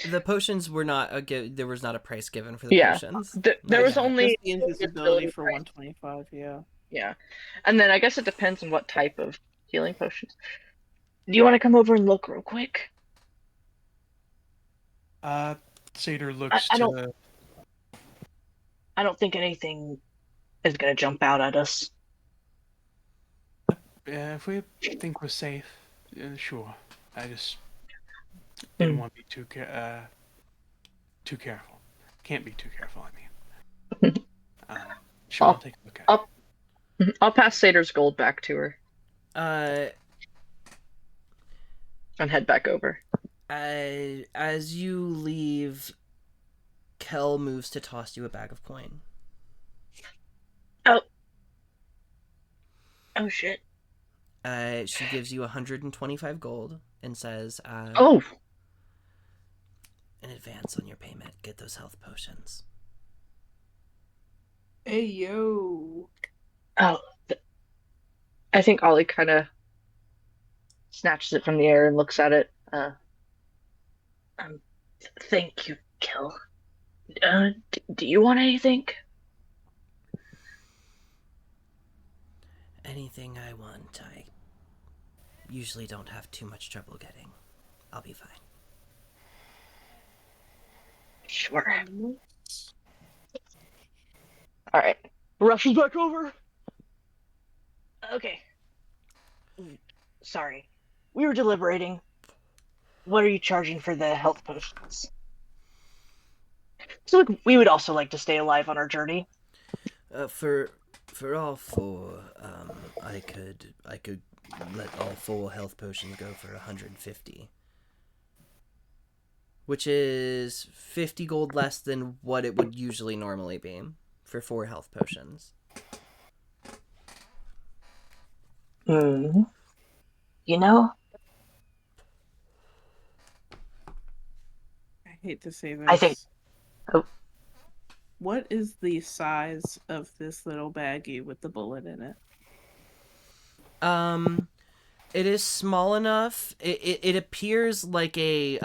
The potions were not there was not a price given for the Yeah. potions. There was Yeah. only Just the invisibility for price. 125, yeah. Yeah. And then I guess it depends on what type of healing potions. Do you want to come over and look real quick? Seder looks I to. don't think anything is going to jump out at us. If we think we're safe, sure. I just didn't want to be too careful. Can't be too careful. I mean, sure. I'll take a look at it. I'll pass Seder's gold back to her Uh, and head back over. as you leave, Kel moves to toss you a bag of coin. Oh shit. She gives you 125 gold and says, Oh, in advance on your payment, get those health potions. Hey yo. oh. I think Ollie kind of snatches it from the air and looks at it. Um, thank you, Kill. Do you want anything? Anything I want, I usually don't have too much trouble getting. I'll be fine. Sure. All right. Rushes back over. Okay. Sorry. We were deliberating. What are you charging for the health potions? So we would also like to stay alive on our journey. For all four, I could let all four health potions go for 150, which is 50 gold less than what it would usually normally be for 4 health potions. Hmm. You know, I hate to say this. I think. Oh, What is the size of this little baggie with the bullet in it? It is small enough. It appears like a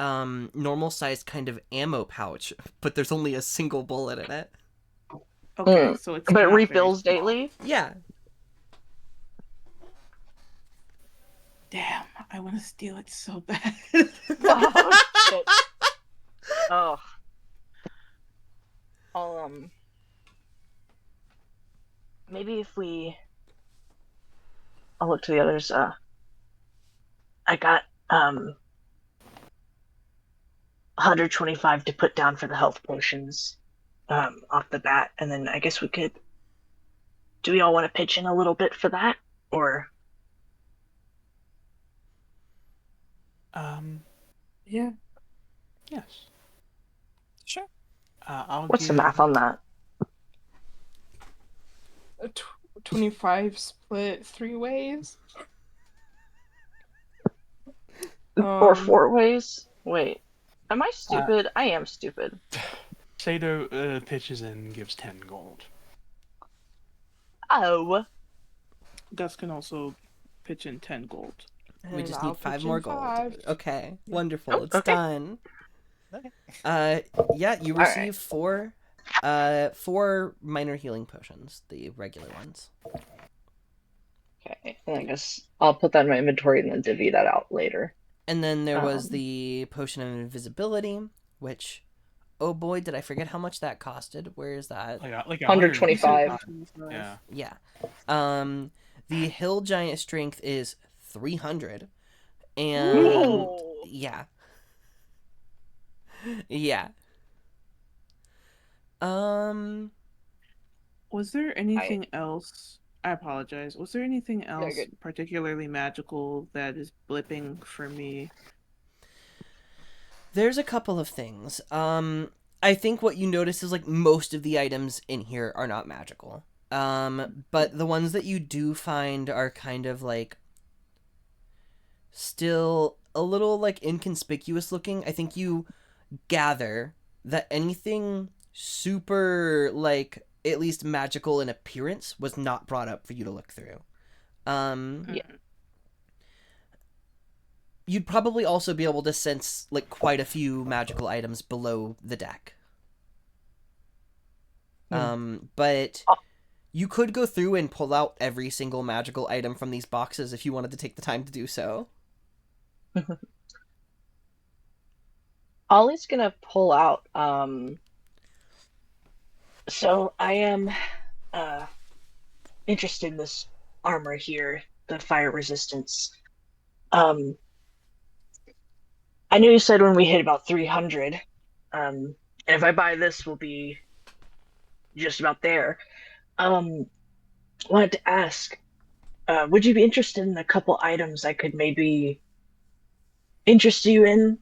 normal sized kind of ammo pouch, but there's only a single bullet in it. Okay, so it's but it not very refills small. daily. Yeah. Damn, I want to steal it so bad. Oh, shit. Oh. I'll, maybe if I'll look to the others. I got 125 to put down for the health potions off the bat, and then I guess we could. Do we all want to pitch in a little bit for that, or? Yeah. Yes. Sure. I'll What's the give- math on that? 25 split 3 ways. Or 4 ways? Wait, am I stupid? I am stupid. Sato pitches in and gives 10 gold. Oh, Gus can also pitch in 10 gold. We And just I'll need 5 pitch more in gold. 5. Okay, wonderful. Oh, It's okay. done. Okay. Yeah, you All right. receive 4 minor healing potions, the regular ones. okay. I guess I'll put that in my inventory and then divvy that out later. And then there was Um. the potion of invisibility, which, oh boy, did I forget how much that costed. Where is that? Like 125. Yeah. Yeah. The hill giant strength is 300. And Ooh. yeah. Yeah. Um Was there anything else? I apologize. Was there anything else good. particularly magical that is blipping for me? There's a couple of things. I think what you notice is like most of the items in here are not magical. But the ones that you do find are kind of like still a little like inconspicuous looking. I think you gather that anything super like at least magical in appearance was not brought up for you to look through. Yeah. You'd probably also be able to sense like quite a few magical items below the deck. But you could go through and pull out every single magical item from these boxes if you wanted to take the time to do so. Ollie's gonna pull out. So I am interested in this armor here, the fire resistance. I know you said when we hit about 300, and if I buy this, we'll be just about there. Wanted to ask, would you be interested in a couple items I could maybe interest you in,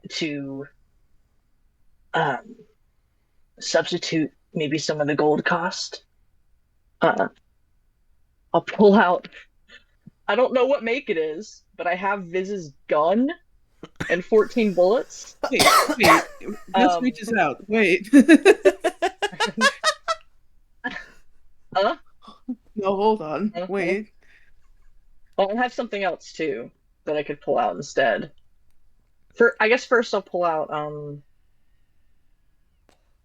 to substitute maybe some of the gold cost? I'll pull out I don't know what make it is, but I have Viz's gun and 14 bullets. Wait, wait. Gus Um, reaches out. Wait. uh, No, hold on. uh, Wait. well, I have something else too that I could pull out instead. I guess first I'll pull out.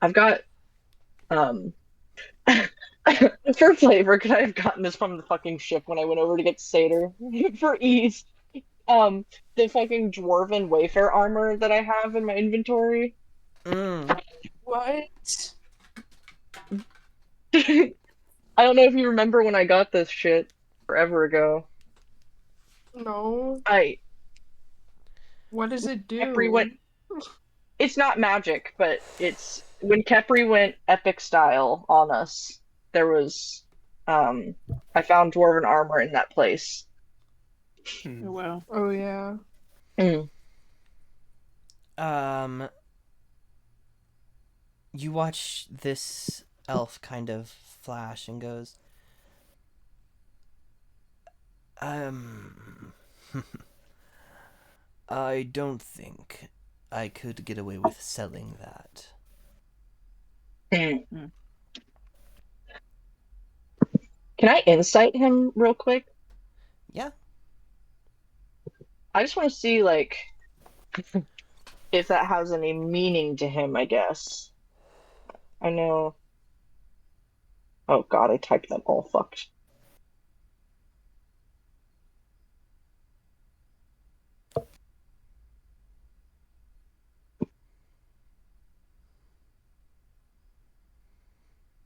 I've got um. For flavor, could I have gotten this from the fucking ship when I went over to get Seder for ease? The fucking dwarven Wayfair armor that I have in my inventory. Mm. What? I don't know if you remember when I got this shit forever ago. No. I What does it do? Kepri went. It's not magic, but it's when Kepri went epic style on us. There was, I found dwarven armor in that place. Oh, wow. Oh yeah. Mm. You watch this elf kind of flash and goes, I don't think I could get away with selling that. Mm. Can I insight him real quick? Yeah. I just want to see, like, if that has any meaning to him, I guess. I know. Oh god, I typed that all fucked.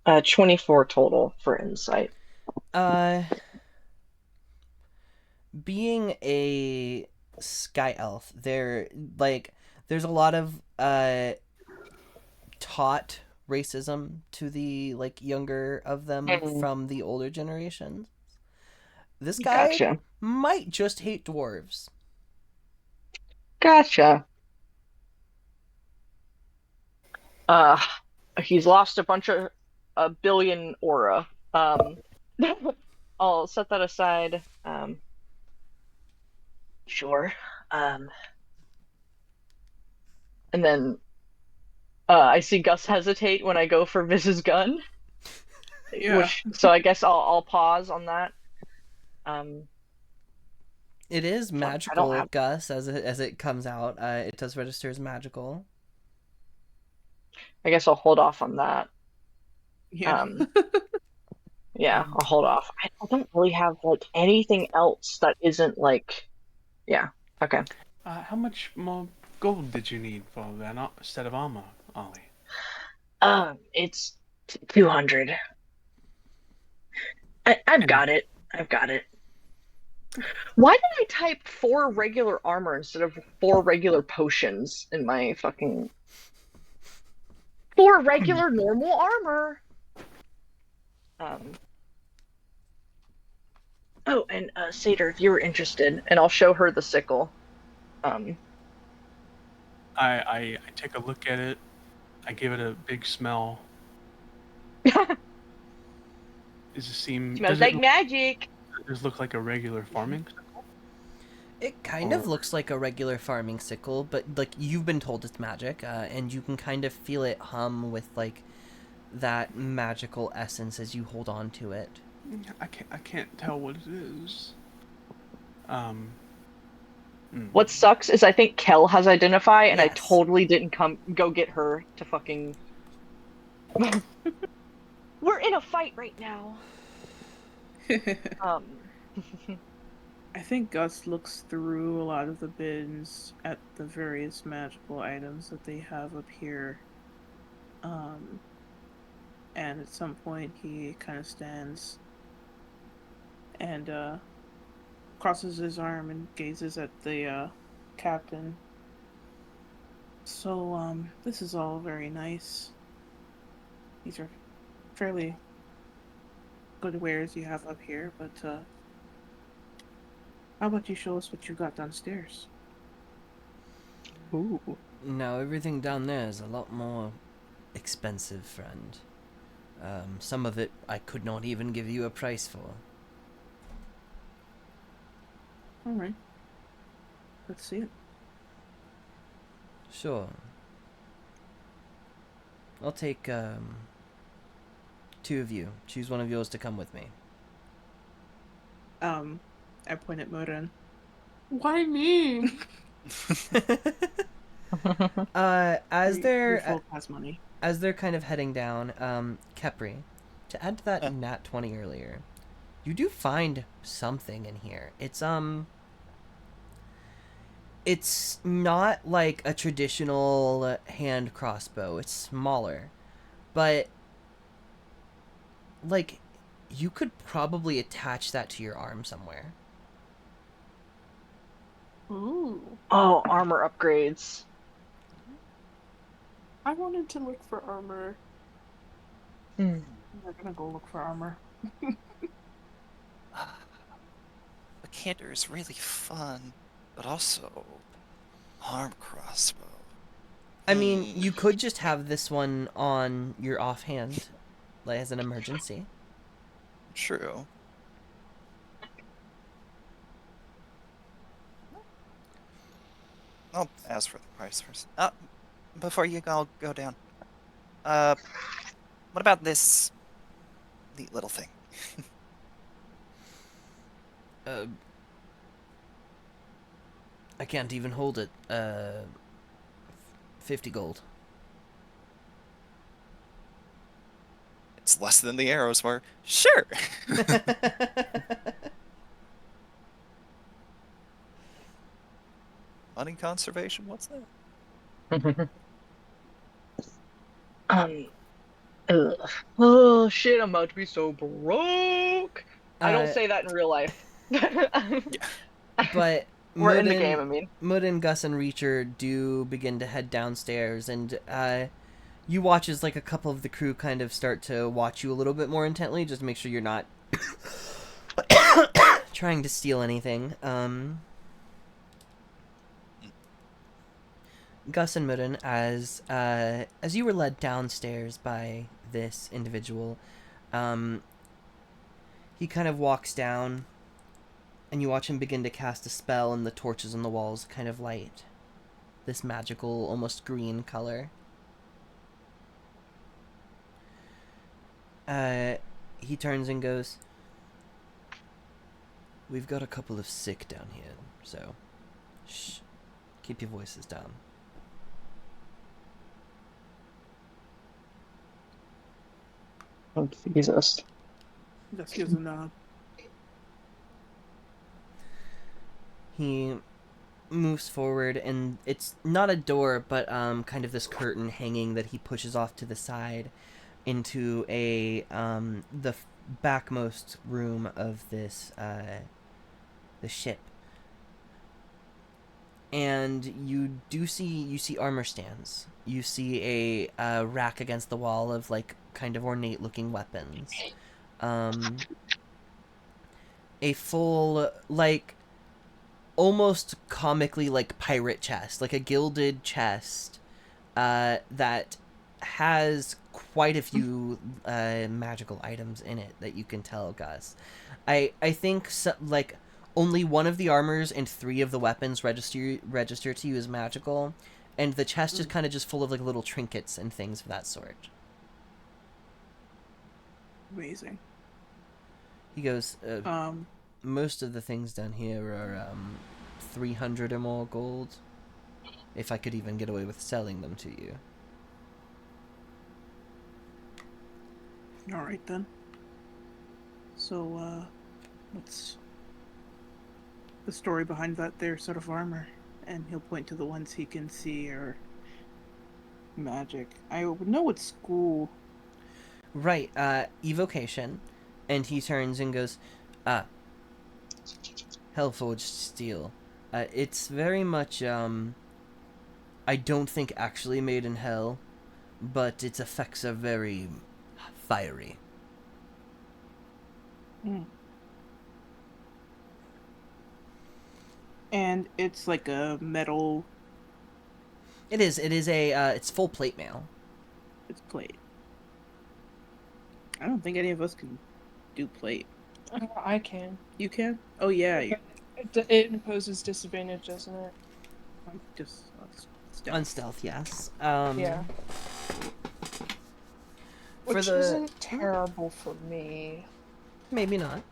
Uh, 24 total for insight. Being a sky elf, there's a lot of taught racism to the younger of them from the older generations. This guy Gotcha. might just hate dwarves. Gotcha. He's lost a billion aura. I'll set that aside. Sure. And then I see Gus hesitate when I go for Viz's gun. Yeah. So I guess I'll pause on that. It is I don't magical, have- Gus, as it comes out. It does register as magical. I guess I'll hold off on that. Yeah. Yeah, I'll hold off. I don't really have anything else that isn't yeah. Okay. How much more gold did you need for that set of armor, Ollie? It's 200. I've got it. I've got it. Why did I type 4 regular armor instead of 4 regular potions in my fucking 4 regular normal armor? Oh, and Seder, if you were interested, and I'll show her the sickle. I take a look at it. I give it a big smell. Smells like magic. Does it look like a regular farming? It kind of looks like a regular farming sickle, but you've been told it's magic, and you can kind of feel it hum with that magical essence as you hold on to it. I can't tell what it is. What sucks is I think Kel has identify, and I Yes. totally didn't go get her to fucking. We're in a fight right now. I think Gus looks through a lot of the bins at the various magical items that they have up here. And at some point he kind of stands and crosses his arm and gazes at the captain. So, this is all very nice. These are fairly good wares you have up here, but how about you show us what you got downstairs? Ooh. No, everything down there is a lot more expensive, friend. Some of it I could not even give you a price for. All right. Let's see it. Sure. I'll take, two of you. Choose one of yours to come with me. I point at Moden. Why me? As Your they're folk has money. as they're kind of heading down, Kepri, to add to that Yeah. nat 20 earlier, you do find something in here. It's not like a traditional hand crossbow. It's smaller, but like you could probably attach that to your arm somewhere. Ooh. Oh, armor upgrades. I wanted to look for armor. Hmm. We're gonna go look for armor. The canter is really fun, but also arm crossbow. I mean, you could just have this one on your offhand, like as an emergency. True. I'll ask for the price first. Before you all go down. What about this neat little thing? Uh, I can't even hold it. 50 gold. It's less than the arrows were. Sure. Money conservation? What's that? Ugh. Oh shit! I'm about to be so broke. I don't Uh, say that in real life. But We're in the game. I mean, Mudden, Gus, and Reacher do begin to head downstairs, and you watch as like a couple of the crew kind of start to watch you a little bit more intently, just to make sure you're not trying to steal anything. Gus and Mudden, as you were led downstairs by this individual, he kind of walks down, and you watch him begin to cast a spell, and the torches on the walls kind of light this magical, almost green color. He turns and goes, "We've got a couple of sick down here, so shh, keep your voices down." oh Jesus. Just gives a nod. He moves forward, and it's not a door, but kind of this curtain hanging that he pushes off to the side into the backmost room of this the ship. And you see armor stands. You see a rack against the wall of like kind of ornate looking weapons. A full, like, almost comically like pirate chest, like a gilded chest that has quite a few magical items in it that you can tell, Gus. I think like only one of the armors and 3 of the weapons register to you as magical, and the chest is kind of just full of like little trinkets and things of that sort. Amazing. He goes, most of the things down here are 300 or more gold, if I could even get away with selling them to you. All right then. So, what's the story behind that there set of armor? And he'll point to the ones he can see are magic. I would know what school. Right, evocation, and he turns and goes, Hellforged steel. It's very much, I don't think actually made in hell, but its effects are very fiery. And it's like a metal. It is it's full plate mail. It's plate. I don't think any of us can do plate. I can. You can? Oh yeah. It imposes disadvantage, doesn't it? Just On stealth, yes. Yeah. For Which the isn't terrible for me. maybe not.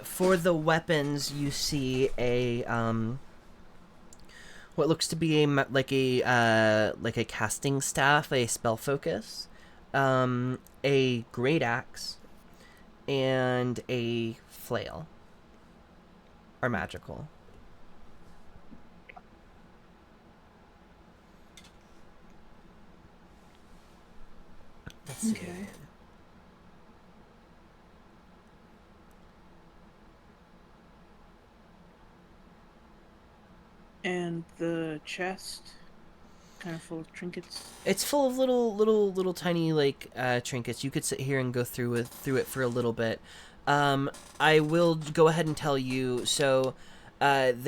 For the weapons, you see a what looks to be like a casting staff, a spell focus, a great axe, and a flail. Are magical. Let's see. Okay. And the chest, kind of full of trinkets. It's full of little tiny like trinkets. You could sit here and go through it for a little bit. I will go ahead and tell you. So, let's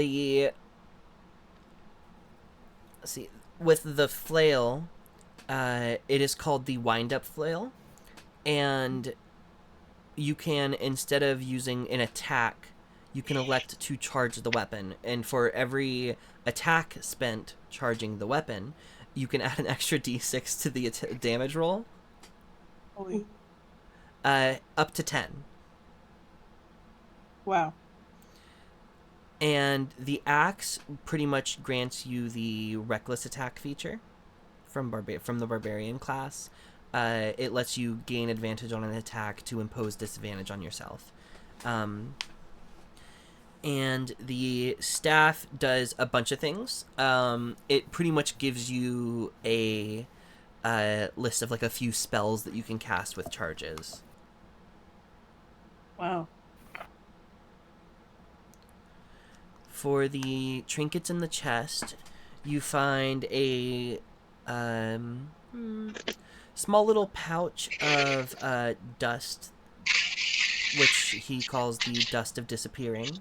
see, with the flail, it is called the wind-up flail, and you can, instead of using an attack, you can elect to charge the weapon, and for every attack spent charging the weapon, you can add an extra d6 to the damage roll, Holy. up to 10. Wow. And the axe pretty much grants you the reckless attack feature from the barbarian class. It lets you gain advantage on an attack to impose disadvantage on yourself. And the staff does a bunch of things. It pretty much gives you a list of like a few spells that you can cast with charges. Wow. For the trinkets in the chest, you find a small little pouch of dust, which he calls the dust of disappearing.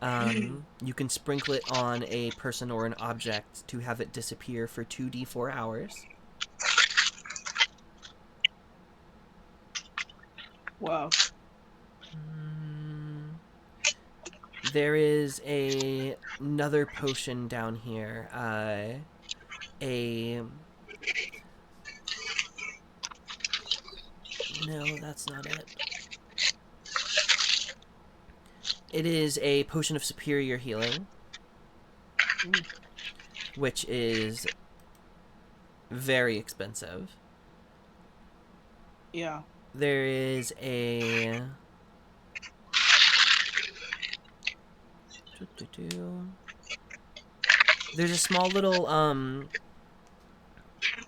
You can sprinkle it on a person or an object to have it disappear for 2d4 hours. Wow. There is another potion down here. No, that's not it. It is a potion of superior healing, which is very expensive. Yeah. There is a... There's a small little,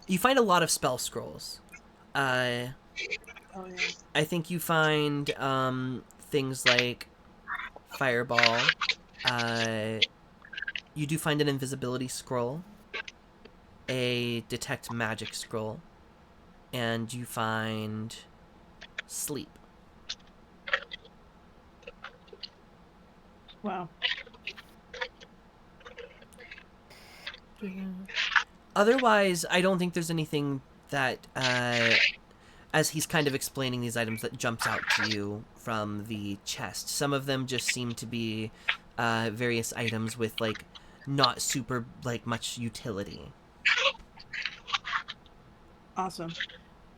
you find a lot of spell scrolls. Oh, yeah. I think you find, things like Fireball. You do find an invisibility scroll, a detect magic scroll, and you find sleep. Wow. Otherwise, I don't think there's anything that, as he's kind of explaining these items, that jumps out to you from the chest. Some of them just seem to be various items with, like, not super, like, much utility. Awesome.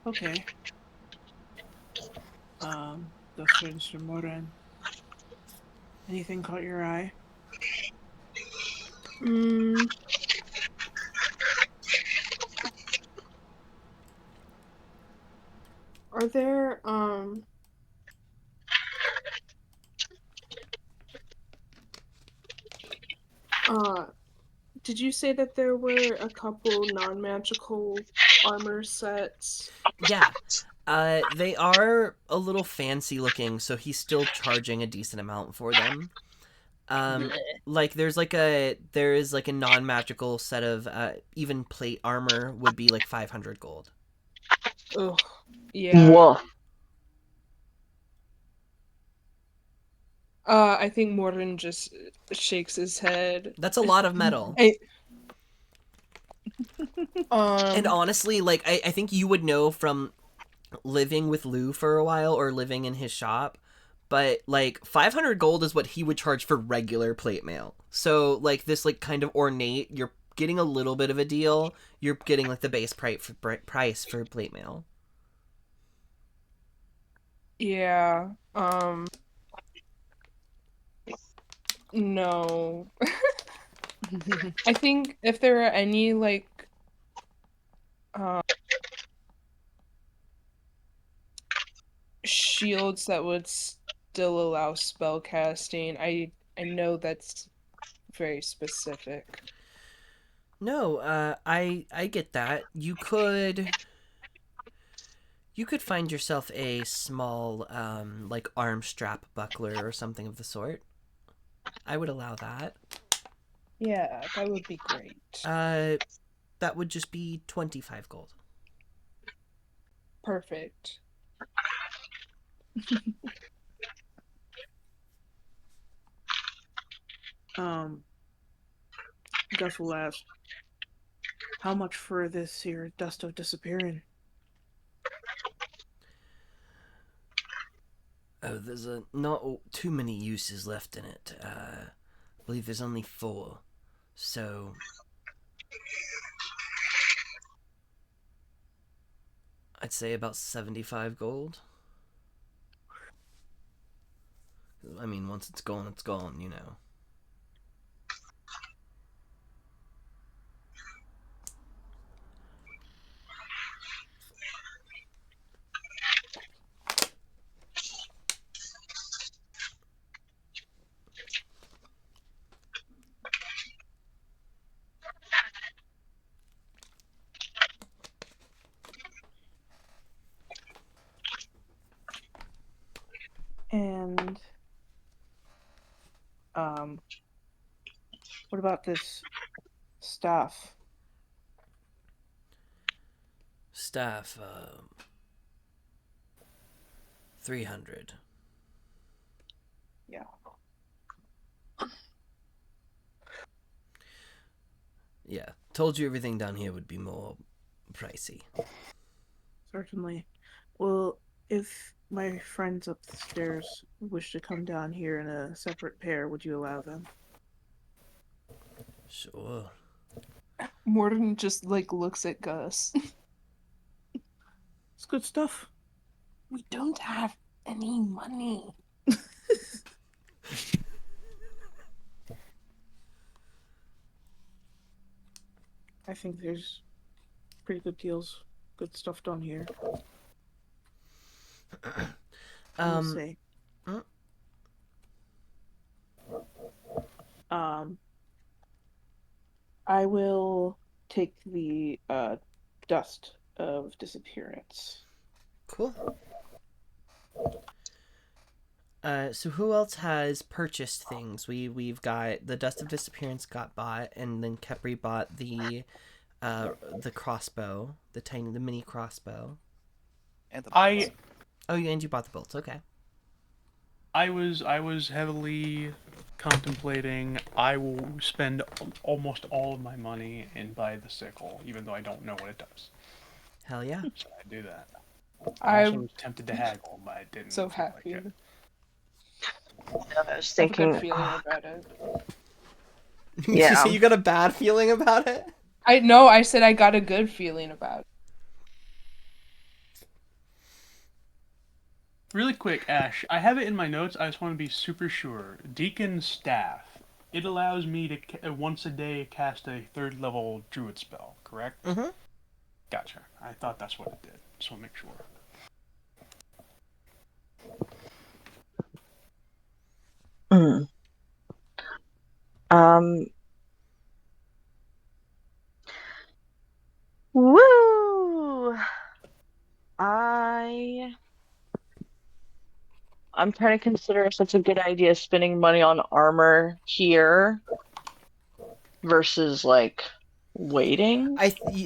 Okay. That's for Mr. Moran. Anything caught your eye? Are there did you say that there were a couple non-magical armor sets? Yeah. They are a little fancy looking, so he's still charging a decent amount for them. Like there is like a non-magical set of even plate armor would be like 500 gold. Ugh. Yeah. Woof. I think Morton just shakes his head. That's a lot of metal. And honestly, like I think you would know from living with Lou for a while or living in his shop, but like 500 gold is what he would charge for regular plate mail. So like this like kind of ornate, you're getting a little bit of a deal. You're getting like the base price for plate mail. Yeah. No. I think if there are any like shields that would still allow spell casting, I know that's very specific. No, I get that. You could find yourself a small like arm strap buckler or something of the sort. I would allow that. Yeah, that would be great. That would just be 25 gold. Perfect. Gus will ask, how much for this here dust of disappearing? Oh, there's not too many uses left in it. I believe there's only 4. So I'd say about 75 gold. I mean, once it's gone, it's gone, you know. And what about this staff? Staff, 300. Yeah. Yeah, told you everything down here would be more pricey. Certainly. Well, if my friends up the stairs wish to come down here in a separate pair, would you allow them? Sure. Morden just like looks at Gus. It's good stuff. We don't have any money. I think there's pretty good deals, good stuff done here. I'll say. mm. I will take the dust of disappearance. Cool. So who else has purchased things? We've got the Dust of Disappearance got bought, and then Kepri bought the crossbow, the mini crossbow. And the I bolts. Oh, and you bought the bolts. Okay. I was heavily contemplating. I will spend almost all of my money and buy the sickle, even though I don't know what it does. Hell yeah. So I do that. I also I'm was tempted to haggle, but I didn't. so feel like happy. it. I was I have a thinking, good feeling about it. Yeah. You say you got a bad feeling about it? I said I got a good feeling about it. Really quick, Ash, I have it in my notes. I just want to be super sure. Deacon staff. It allows me to once a day cast a 3rd level druid spell, correct? Mm-hmm. Gotcha. I thought that's what it did. Just want to make sure. mm. Woo! I'm trying to consider if it's a good idea spending money on armor here versus like waiting.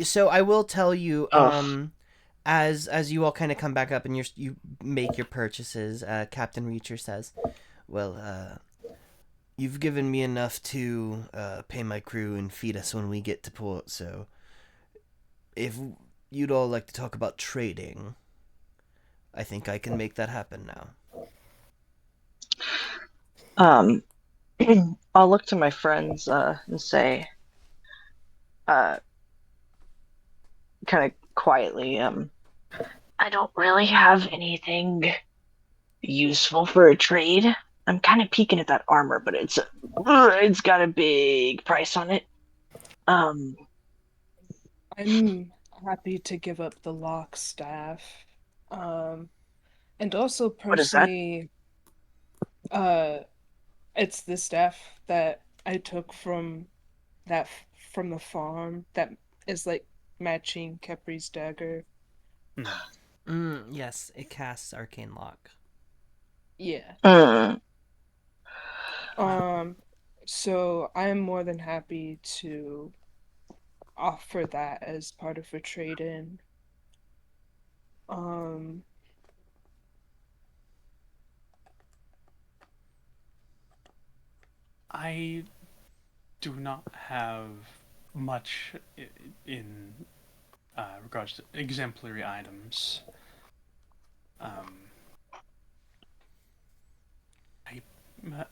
So I will tell you, Ugh. as you all kind of come back up and you make your purchases, Captain Reacher says, "Well, you've given me enough to pay my crew and feed us when we get to port. So, if you'd all like to talk about trading, I think I can make that happen now." Um, I'll look to my friends and say, kind of quietly, I don't really have anything useful for a trade. I'm kind of peeking at that armor, but it's got a big price on it. Um, I'm happy to give up the lock staff. And also what is that? personally, uh, it's the staff that I took from the farm that is like matching Kepri's dagger. Yes, it casts Arcane Lock. Yeah. Mm. So I'm more than happy to offer that as part of a trade-in. Um, I do not have much in regards to exemplary items. I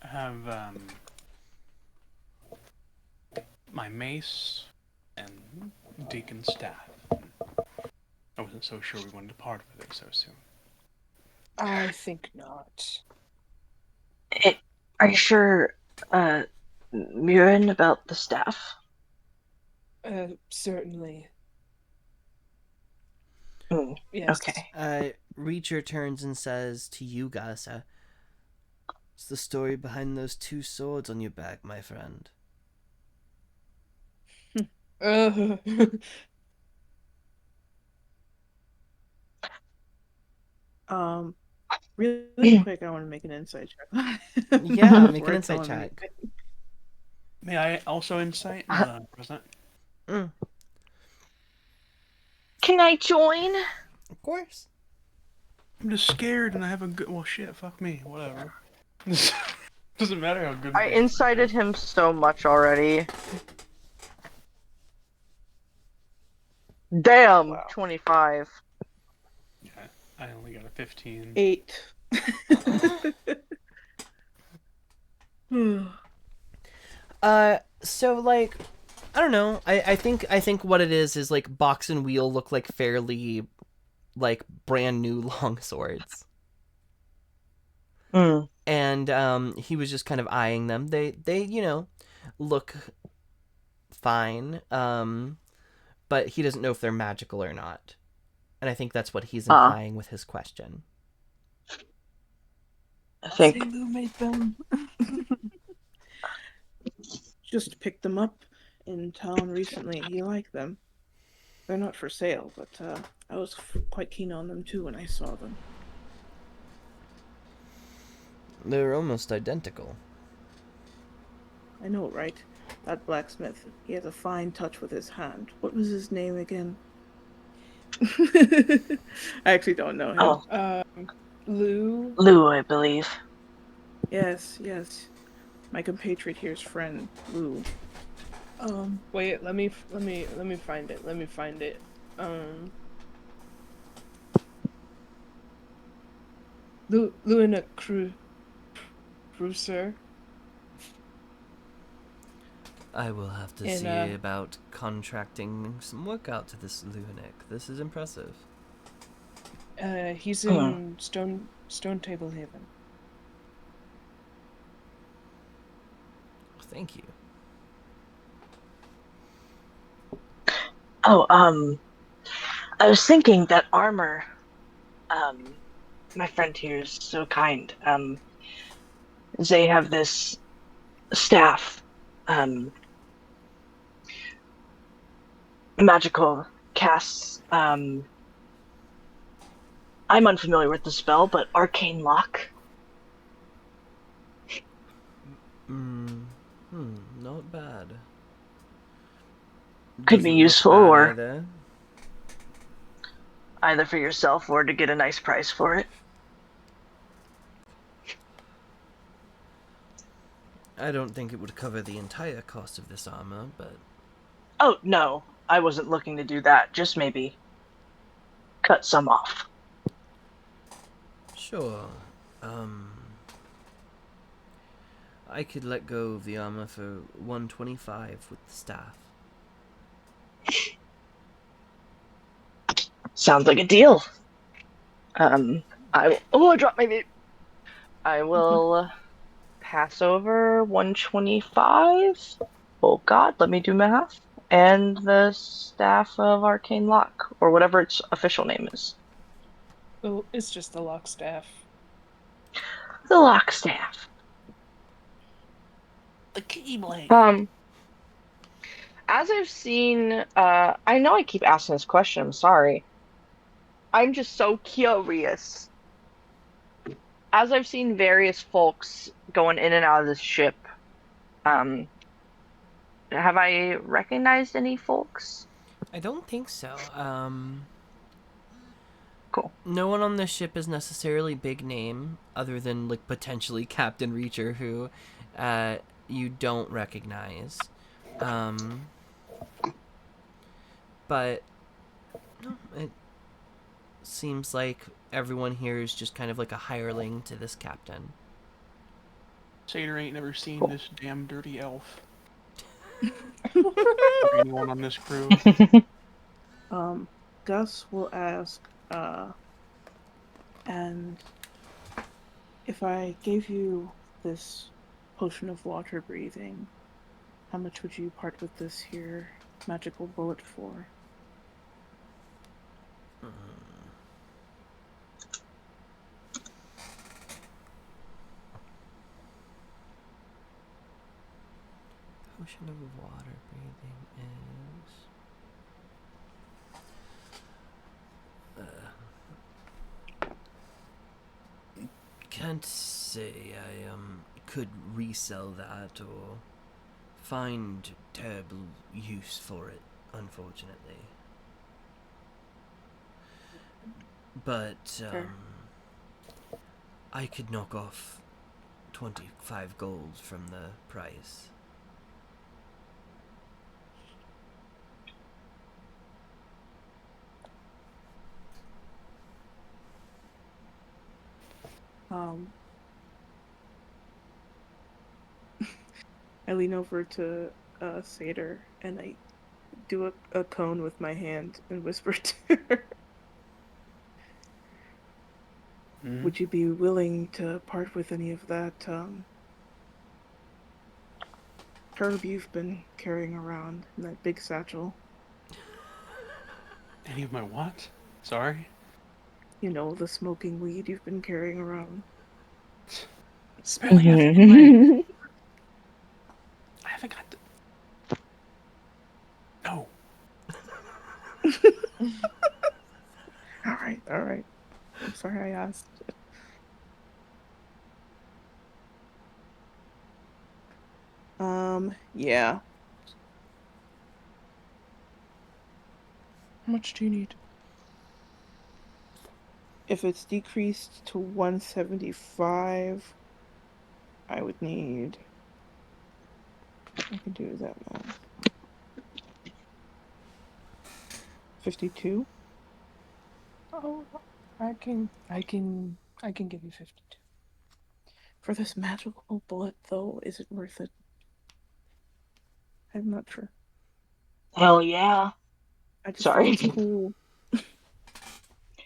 have my mace and Deacon staff. I wasn't so sure we wanted to part with it so soon. I think not. Are you sure, Murin, about the staff? Certainly. Mm, Yes. okay. Reacher turns and says to you, Gasa, "What's the story behind those 2 swords on your back, my friend?" Uh, Really quick, I want to make an insight check. Yeah, make Before an I insight tell him check. anything. May I also insight, President? Can I join? Of course. I'm just scared and I have a good. Well, shit, fuck me, whatever. Doesn't matter how good. I incited him so much already. Damn, Wow. 25. Yeah, I only got a 15. 8. So like, I don't know. I think what it is like Box and Wheel look like fairly, like, brand new long swords. Mm. And he was just kind of eyeing them. They look fine. But he doesn't know if they're magical or not. And I think that's what he's implying with his question. I think. Say Lou made them. Just picked them up in town recently. He liked them. They're not for sale, but I was quite keen on them too when I saw them. They're almost identical. I know, right? That blacksmith, he has a fine touch with his hand. What was his name again? I actually don't know him. Oh, Lou. Lou, I believe. Yes. My compatriot here's friend, Lou. Wait, let me find it. Let me find it. Lou in a cruiser. I will have to And, see about contracting some work out to this lunatic. This is impressive. He's in Stone Table Haven. Thank you. Oh, I was thinking that armor, my friend here is so kind. They have this staff, magical casts. I'm unfamiliar with the spell, but arcane lock. Not bad. Could be Doesn't look useful, bad or either. either for yourself or to get a nice price for it. I don't think it would cover the entire cost of this armor, but Oh, no, I wasn't looking to do that. Just maybe cut some off. sure. I could let go of the armor for 125 with the staff. Sounds like a deal. I dropped my vape. I will pass over 125. Oh God, let me do math. And the staff of Arcane Lock, or whatever its official name is. Oh, it's just the lock staff. The Lock Staff. The Keyblade. As I've seen, I know I keep asking this question, I'm sorry. I'm just so curious. As I've seen various folks going in and out of this ship, um, have I recognized any folks? I don't think so. Cool. No one on this ship is necessarily big name, other than like potentially Captain Reacher, who you don't recognize. But no, it seems like everyone here is just kind of like a hireling to this captain. Satyr ain't never seen Cool. this damn dirty elf. Or anyone on this crew. Gus will ask, and if I gave you this potion of water breathing, how much would you part with this here magical bullet for? Potion of water breathing is. Can't say I could resell that or find terrible use for it, unfortunately. But Fair. I could knock off 25 gold from the price. I lean over to Satyr and I do a cone with my hand and whisper to her. Mhm. Would you be willing to part with any of that herb you've been carrying around in that big satchel? Any of my what? Sorry? You know, the smoking weed you've been carrying around. Spilling everything. I haven't got to... No. All right. I'm sorry I asked. Yeah. How much do you need? If it's decreased to 175, I would need. I can do that math. 52. Oh, I can give you 52. For this magical bullet, though, is it worth it? I'm not sure. Hell yeah. I just Sorry. think it's cool.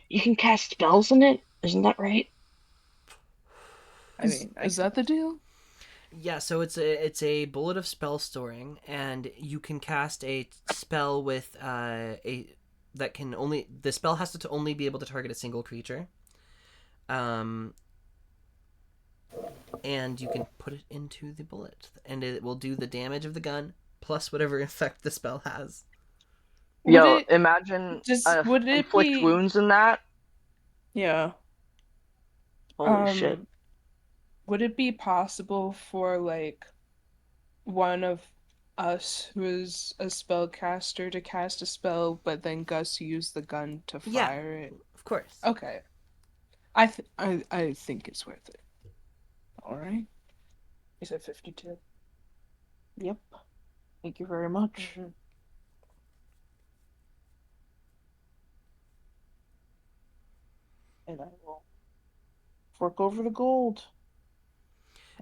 You can cast spells in it? Isn't that right? I mean, Is that the deal? Yeah, so it's a bullet of spell storing, and you can cast a spell with a that can only the spell has to only be able to target a single creature. And you can put it into the bullet, and it will do the damage of the gun plus whatever effect the spell has. Imagine Would it inflict be wounds in that. Yeah. Holy shit. would it be possible for like one of us who is a spellcaster to cast a spell, but then Gus use the gun to Yeah. fire it? Of course. Okay. I think it's worth it. All right. You said 52. Yep. Thank you very much. Mhm. And I will fork over the gold.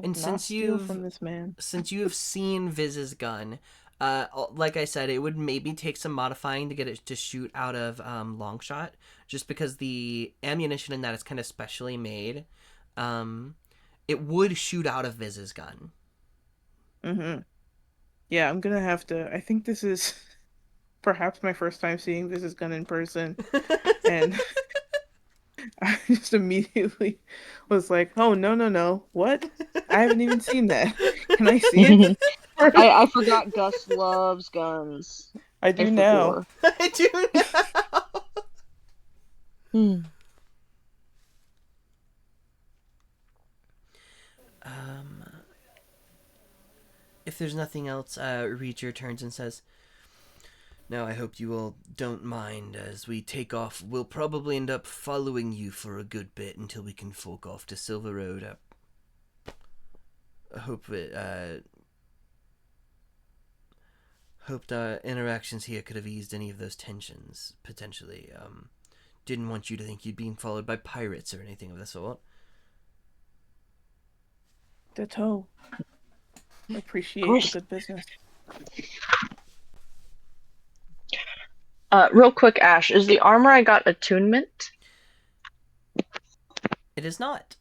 I And will not since steal you've from this man. since you have seen Viz's gun, like I said, it would maybe take some modifying to get it to shoot out of long shot, just because the ammunition in that is kind of specially made. It would shoot out of Viz's gun. Mm-hmm. Yeah, I'm gonna have to. I think this is perhaps my first time seeing Viz's gun in person, and I just immediately was like, "Oh no, no, no! What? I haven't even seen that. Can I see it?" I forgot Gus loves guns. I I do now. forgot. I do now. Hmm. If there's nothing else, Reacher turns and says, "Now I hope you all don't mind as we take off. We'll probably end up following you for a good bit until we can fork off to Silver Road. I hope hoped our interactions here could have eased any of those tensions, potentially. Didn't want you to think you'd being followed by pirates or anything of the sort." Ditto. Appreciate the course. good business. Real quick, Ash, is the armor I got attunement? It is not.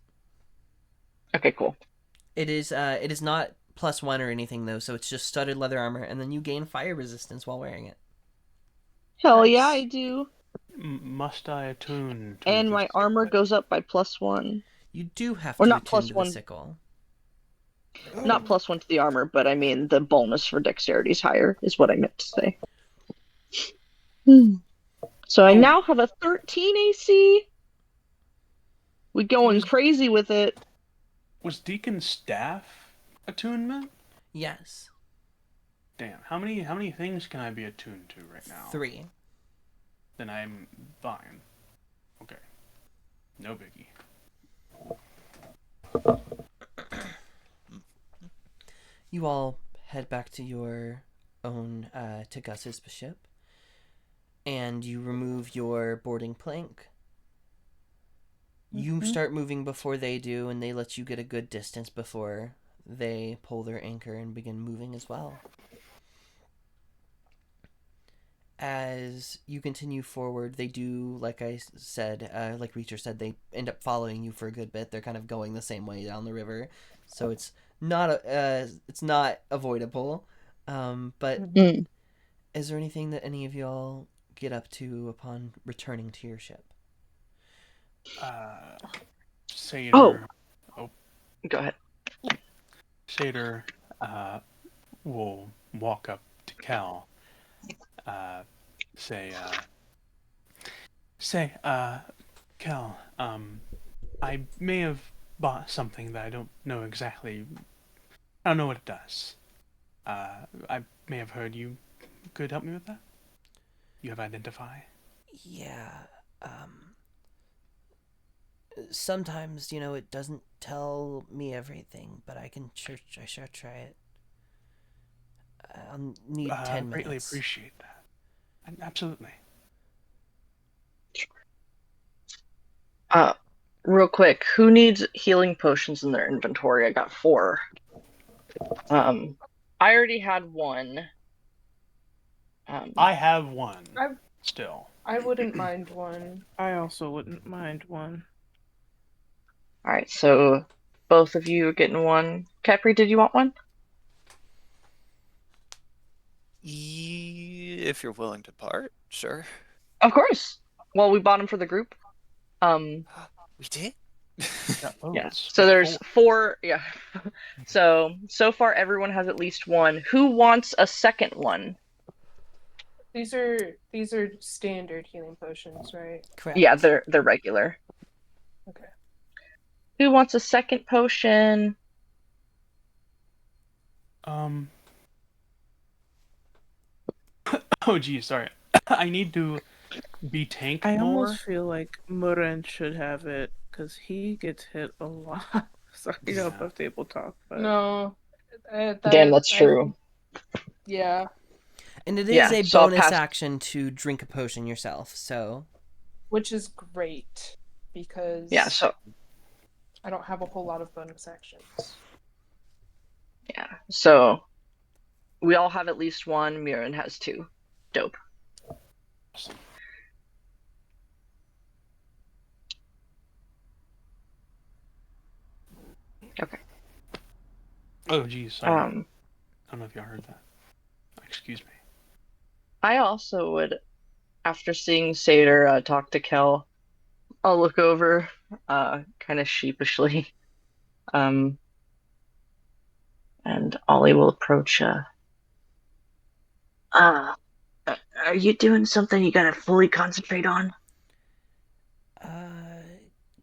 Okay, cool. It is not +1 or anything though, so it's just studded leather armor, and then you gain fire resistance while wearing it. Hell Nice. yeah, I do. Must I attune to And my this? armor goes up by +1. You do have Or to not attune to the +1. sickle. Not +1 to the armor, but I mean the bonus for dexterity is higher, is what I meant to say. So I now have a 13 AC. We going crazy with it. Was Deacon Staff attunement? Yes. Damn, how many things can I be attuned to right now? 3. Then I'm fine. Okay. No biggie. You all head back to your own, to Gus's ship, and you remove your boarding plank. You start moving before they do, and they let you get a good distance before they pull their anchor and begin moving as well. As you continue forward, they do, like I said, like Reacher said, they end up following you for a good bit. They're kind of going the same way down the river, so it's not avoidable. But is there anything that any of y'all get up to upon returning to your ship? Satyr. Go ahead. Satyr will walk up to Cal. Cal, I may have bought something that I don't know exactly. I don't know what it does. I may have heard you could help me with that. You have identify. Yeah, sometimes, it doesn't tell me everything, but I sure try it. I'll need 10 Greatly minutes. appreciate that. Absolutely. Real quick, who needs healing potions in their inventory? I got 4. I already had 1. I have one. Still. I wouldn't mind one. I also wouldn't mind one. Alright, so both of you are getting 1. Capri, did you want one? If you're willing to part, sure. Of course. Well, we bought them for the group. We did? Yeah. So there's 4. Yeah. So far everyone has at least 1. Who wants a second one? These are standard healing potions, right? Correct. Yeah, they're regular. Okay. Who wants a second potion? Oh, geez, sorry. I need to be tank I more. almost feel like Muren should have it because he gets hit a lot. Sorry about tabletop. But... No. Damn, that's true. Yeah. And it is Yeah, a so I'll bonus pass- action to drink a potion yourself, so... Which is great because Yeah, so I don't have a whole lot of bonus actions. Yeah. So we all have at least one. Mirren has two. Dope. Okay. Oh, geez, sorry. I Um, don't know if y'all heard that. Excuse me. I also would, after seeing Seder talk to Kel, I'll look over, kind of sheepishly, um, and Ollie will approach. Uh, are you doing something you gotta fully concentrate on?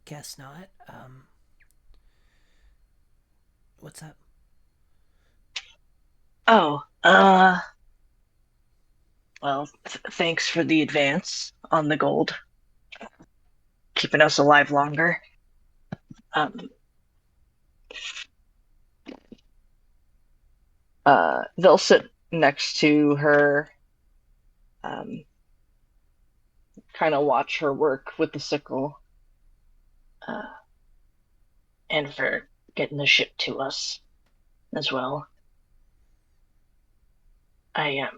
Guess not. What's up? Oh, well, thanks for the advance on the gold, keeping us alive longer. Um, they'll sit next to her, um, kind of watch her work with the sickle, uh, and for getting the ship to us as well. I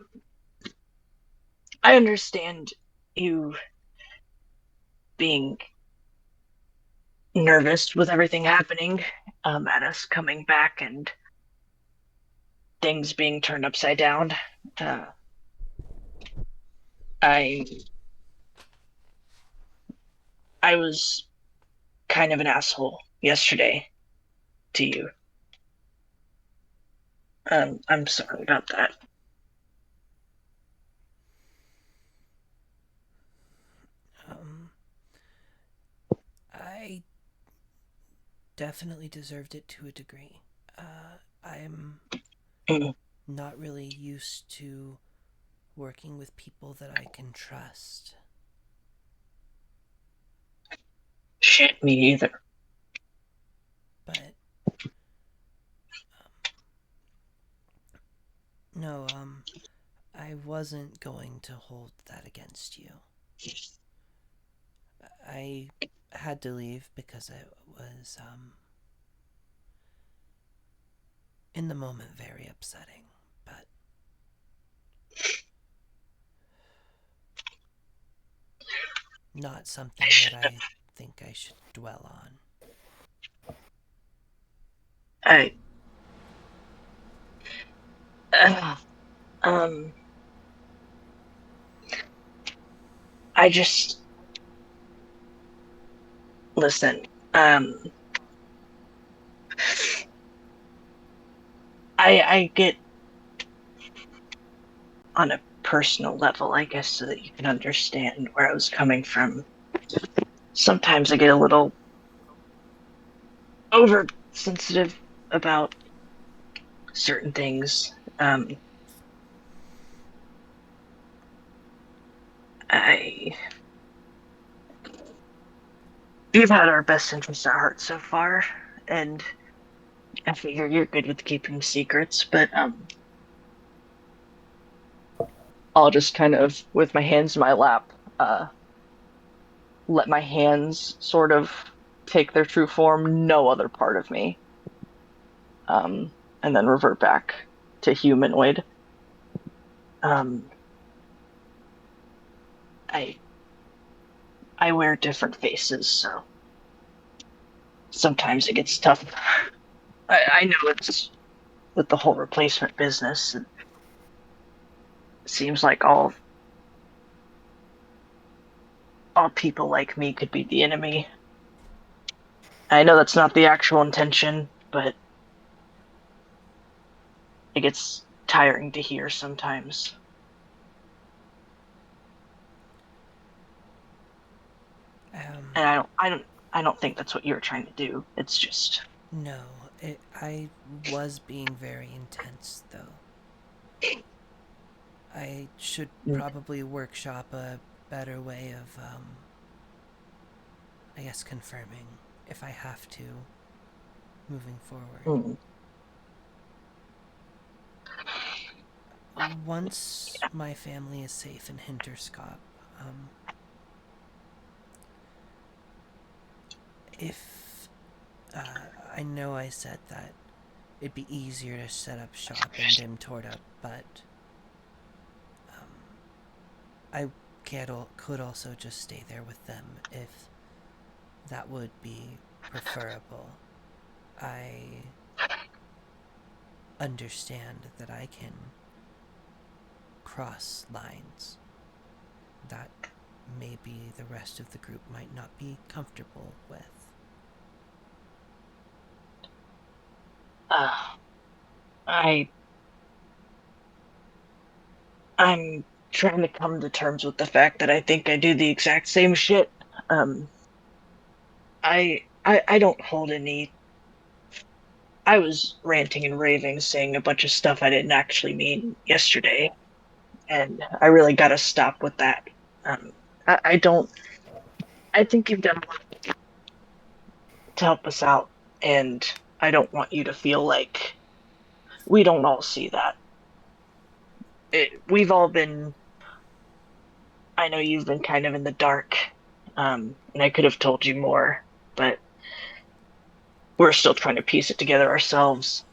I understand you being nervous with everything happening, at us coming back and things being turned upside down. Uh, I I was kind of an asshole yesterday to you. I'm sorry about that. Um, I definitely deserved it to a degree. I'm Mm, not really used to working with people that I can trust. Shit, me either. But no, I wasn't going to hold that against you. I had to leave because it was in the moment very upsetting, but not something that I think I should dwell on. I uh, um I just listen. Um, I get on a personal level, I guess, so that you can understand where I was coming from. Sometimes I get a little oversensitive about certain things. I You've had our best interests at heart so far, and I figure you're good with keeping secrets, but I'll just kind of, with my hands in my lap, let my hands sort of take their true form, no other part of me, and then revert back to humanoid. Um, I I wear different faces, so sometimes it gets tough. I know it's with the whole replacement business. It seems like all people like me could be the enemy. I know that's not the actual intention, but it gets tiring to hear sometimes. Um, And I don't think that's what you're trying to do. It's just no, I was being very intense, though. I should probably workshop a better way of, I guess, confirming if I have to moving forward. mm, Once my family is safe in Hinterskop, um, if I know I said that it'd be easier to set up shop in Dim Torta, but I could also just stay there with them if that would be preferable. I understand that I can cross lines that maybe the rest of the group might not be comfortable with. I I'm trying to come to terms with the fact that I think I do the exact same shit. Um, I don't hold any. I was ranting and raving, saying a bunch of stuff I didn't actually mean yesterday, and I really got to stop with that. Um, I don't. I think you've done a lot to help us out, and I don't want you to feel like we don't all see that. We've all been. I know you've been kind of in the dark, and I could have told you more, but we're still trying to piece it together ourselves.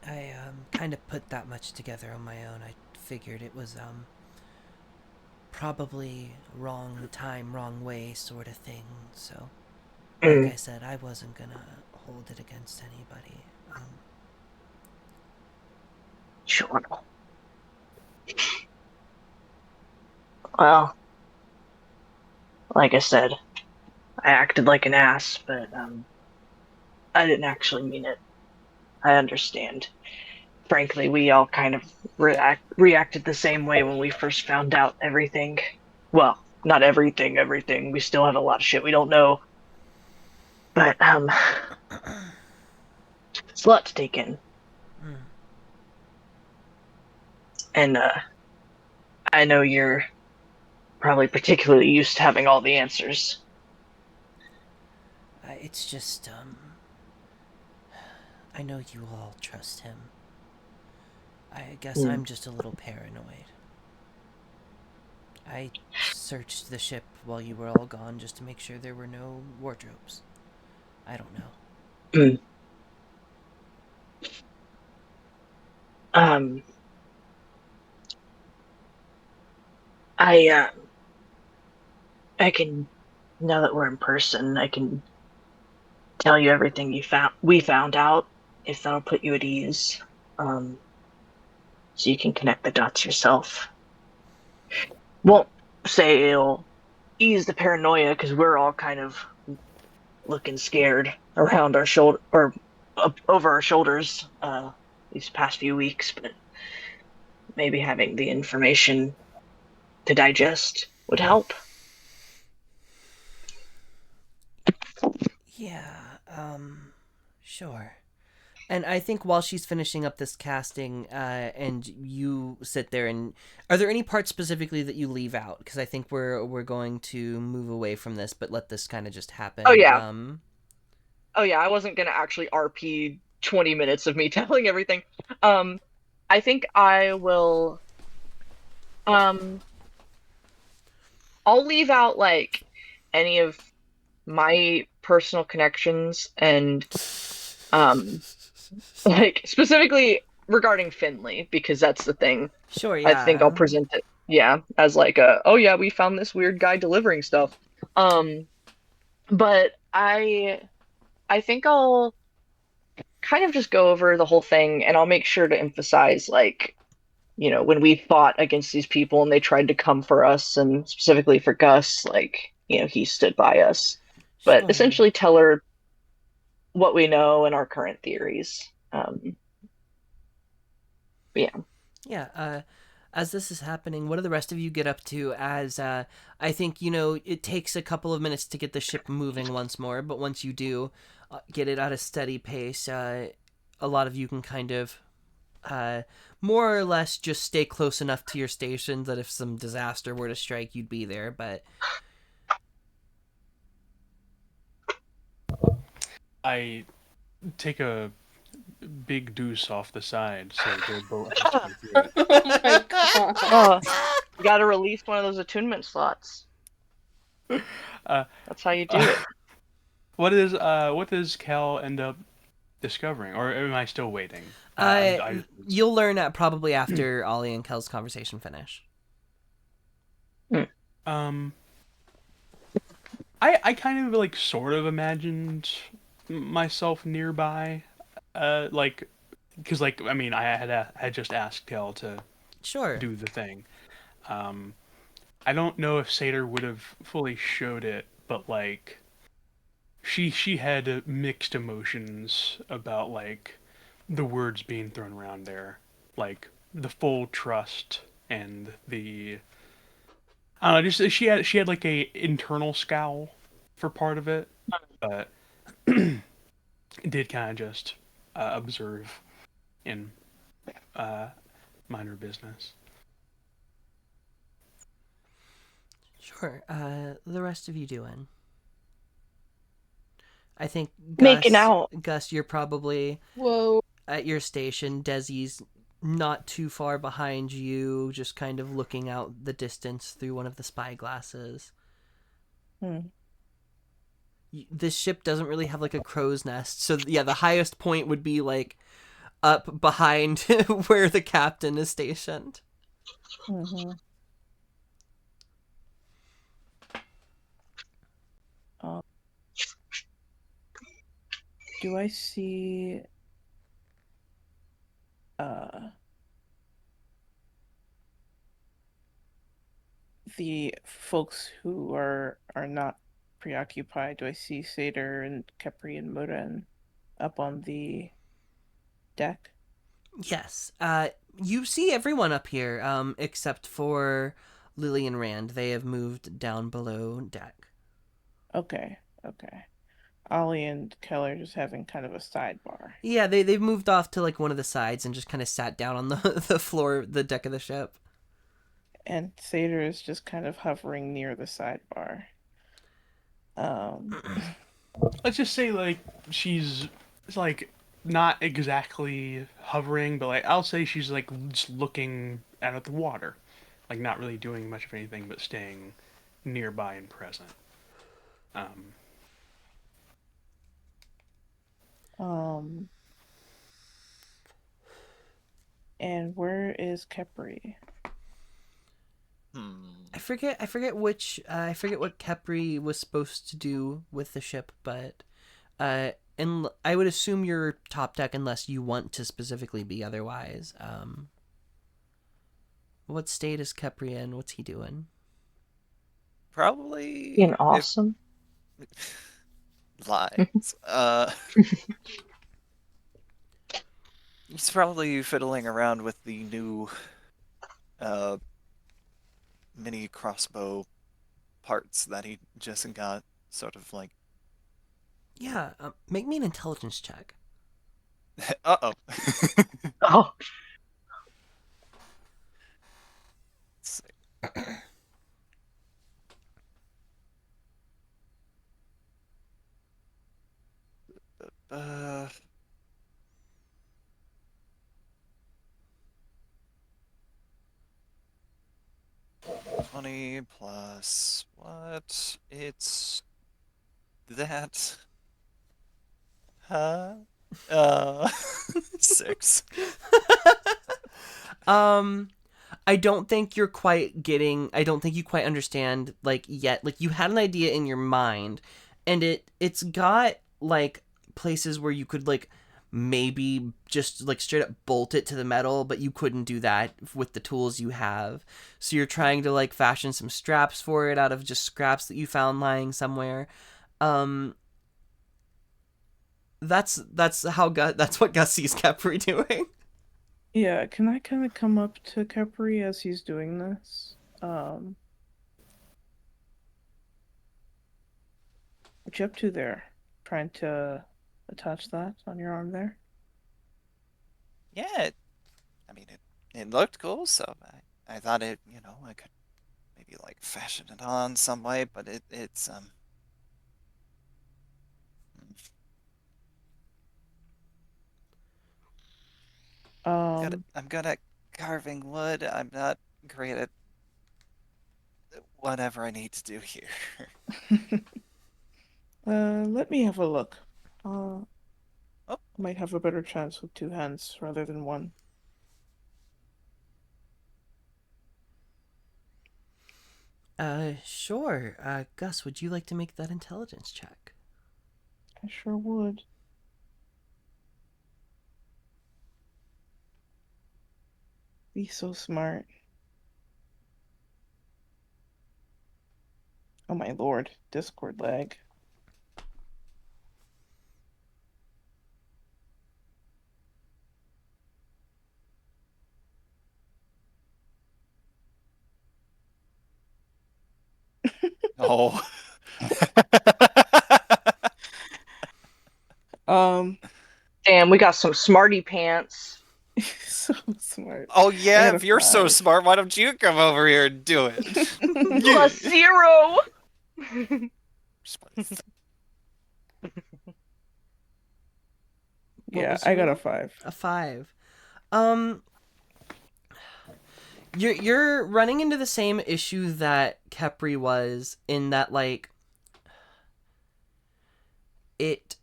I kind of put that much together on my own. I figured it was probably wrong time, wrong way sort of thing. So, like I said, I wasn't gonna hold it against anybody. Sure. Well, like I said, I acted like an ass, but I didn't actually mean it. I understand. Frankly, we all kind of reacted the same way when we first found out everything. Well, not everything. We still have a lot of shit we don't know. But it's a lot to take in. And I know you're probably particularly used to having all the answers. It's just, I know you all trust him. I guess I'm just a little paranoid. I searched the ship while you were all gone just to make sure there were no wardrobes. I don't know. I can, now that we're in person, I can tell you everything we found out, if that'll put you at ease. So you can connect the dots yourself. Won't say it'll ease the paranoia, because we're all kind of looking scared around our shoulder, or over our shoulders, these past few weeks, but maybe having the information to digest would help. Yeah, sure. And I think while she's finishing up this casting, and you sit there, and are there any parts specifically that you leave out? Because I think we're going to move away from this, but let this kind of just happen. Oh yeah. I wasn't gonna actually RP 20 minutes of me telling everything. I think I will. I'll leave out like any of my personal connections and like specifically regarding Finley, because that's the thing. Sure, yeah. I think I'll present it, as like we found this weird guy delivering stuff. But I think I'll kind of just go over the whole thing, and I'll make sure to emphasize, like, when we fought against these people and they tried to come for us, and specifically for Gus, like, he stood by us. But Sure. essentially tell her what we know and our current theories. Yeah. Yeah, as this is happening, what do the rest of you get up to as, I think, it takes a couple of minutes to get the ship moving once more, but once you do get it at a steady pace, a lot of you can kind of, more or less just stay close enough to your stations that if some disaster were to strike, you'd be there, but... I take a big deuce off the side, so they're both. Oh my god. You gotta release one of those attunement slots. That's how you do it. what does Cal end up discovering, or am I still waiting? You'll learn probably after Ollie and Kel's conversation finish. Um, I kind of like sort of imagined myself nearby, like, because like I mean I had just asked Kel to Sure. do the thing. I don't know if Seder would have fully showed it, but like she had mixed emotions about like the words being thrown around there, like the full trust and the I don't know, just she had like a internal scowl for part of it, but did kind of just observe in minor business. Sure. The rest of you doing? I think Making out. Gus, you're probably Whoa. at your station. Desi's not too far behind you, just kind of looking out the distance through one of the spy glasses. This ship doesn't really have like a crow's nest, so yeah, the highest point would be like up behind where the captain is stationed. Mm-hmm. Do I see the folks who are not preoccupied? Do I see Seder and Capri and Muren up on the deck? Yes. You see everyone up here, except for Lily and Rand. They have moved down below deck. Okay. Ollie and Keller just having kind of a sidebar. Yeah, they've moved off to like one of the sides and just kind of sat down on the floor, the deck of the ship. And Seder is just kind of hovering near the sidebar. Let's just say like she's like not exactly hovering, but like I'll say she's like just looking out at the water, like not really doing much of anything but staying nearby and present. And where is Capri? I forget which I forget what Kepri was supposed to do with the ship, but and I would assume you're top deck unless you want to specifically be otherwise. What state is Kepri in? What's he doing? Probably Being awesome. Lies. He's probably fiddling around with the new mini crossbow parts that he just got, sort of like. Yeah, make me an intelligence check. Uh-oh. Oh, Let's see. 20 plus what? It's that. Huh? 6. I don't think you're quite getting. I don't think you quite understand like yet. Like you had an idea in your mind, and it's got like places where you could like maybe just like straight up bolt it to the metal, but you couldn't do that with the tools you have. So you're trying to like fashion some straps for it out of just scraps that you found lying somewhere. That's what Gussie's Capri doing. Yeah, can I kind of come up to Capri as he's doing this? What you up to there? Trying to attach that on your arm there? Yeah, I mean, it looked cool, so I thought I could maybe like fashion it on some way, but it's I'm good at carving wood. I'm not great at whatever I need to do here. Let me have a look. Oh, Might have a better chance with two hands rather than one. Sure. Gus, would you like to make that intelligence check? I sure would. Be so smart. Oh my lord, Discord lag. oh. Um, Damn, we got some smarty pants. so smart. Oh I yeah, got a if you're so 5. smart, why don't you come over here and do it? +0. What Yeah, was I your got a roll? 5. A 5. Um, you're running into the same issue that Kepri was in that, like, it.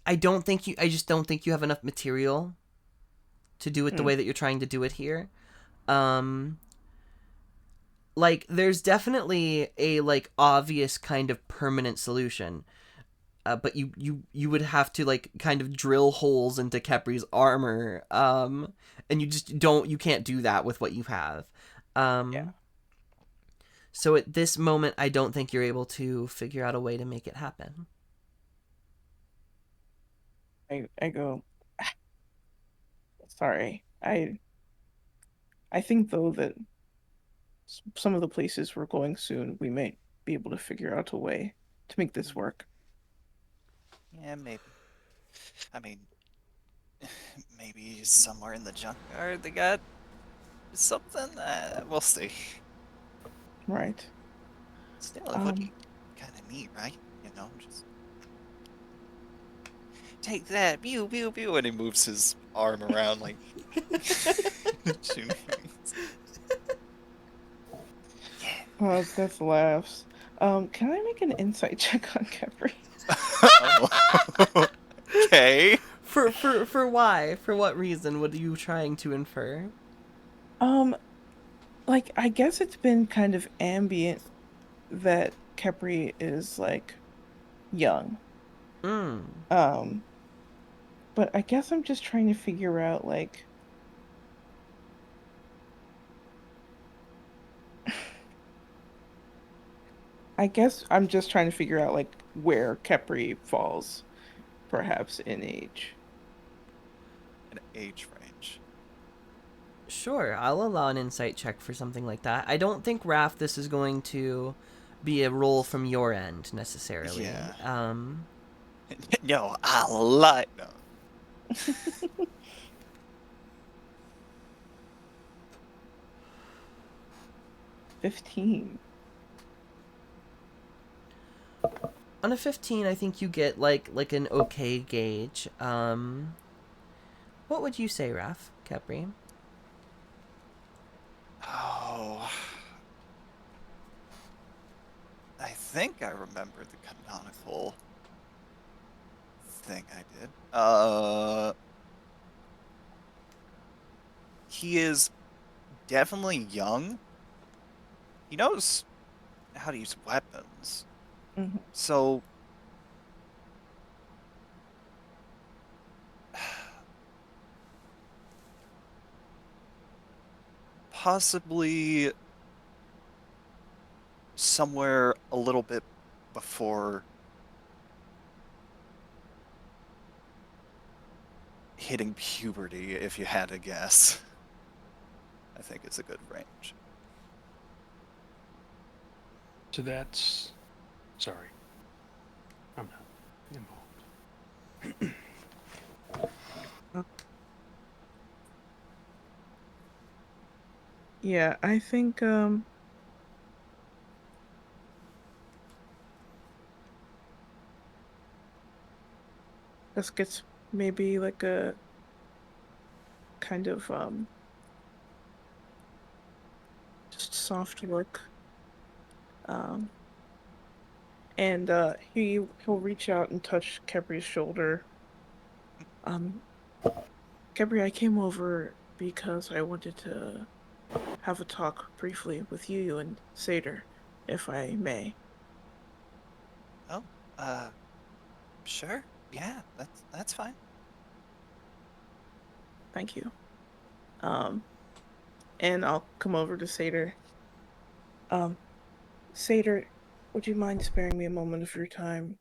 I just don't think you have enough material to do it the way that you're trying to do it here. Um, like, there's definitely a, like, obvious kind of permanent solution. But you would have to, like, kind of drill holes into Kepri's armor, and you can't do that with what you have. Yeah. So at this moment, I don't think you're able to figure out a way to make it happen. I go, sorry. I think though that some of the places we're going soon, we might be able to figure out a way to make this work. Yeah, maybe. I mean, maybe somewhere in the junkyard they got something. We'll see. Right. Still, it would be kind of neat, right? You know, just take that, pew pew pew, and he moves his arm around like shooting. Oh, that's laughs. Can I make an insight check on Kepri? Oh. Okay. For why? For what reason? What are you trying to infer? Like I guess it's been kind of ambient that Kepri is like young. Mm. But I guess I'm just trying to figure out like I guess I'm just trying to figure out like where Kepri falls perhaps in age. An age range. Sure, I'll allow an insight check for something like that. I don't think, Raph, this is going to be a roll from your end necessarily. Yeah. No, I'll lie. No. 15. On a 15, I think you get like an okay gauge. What would you say, Raph, Capri? Oh. I think I remember the canonical thing I did. He is definitely young. He knows how to use weapons. Mhm. So possibly somewhere a little bit before hitting puberty, if you had to guess. I think it's a good range. So that's. Sorry. I'm not involved. Yeah, I think this gets maybe like a kind of just soft look. Um And he'll reach out and touch Kepri's shoulder. Kepri, I came over because I wanted to have a talk briefly with you and Seder, if I may. Oh, sure. Yeah, that's fine. Thank you. Um, and I'll come over to Seder. Um, Seder, would you mind sparing me a moment of your time?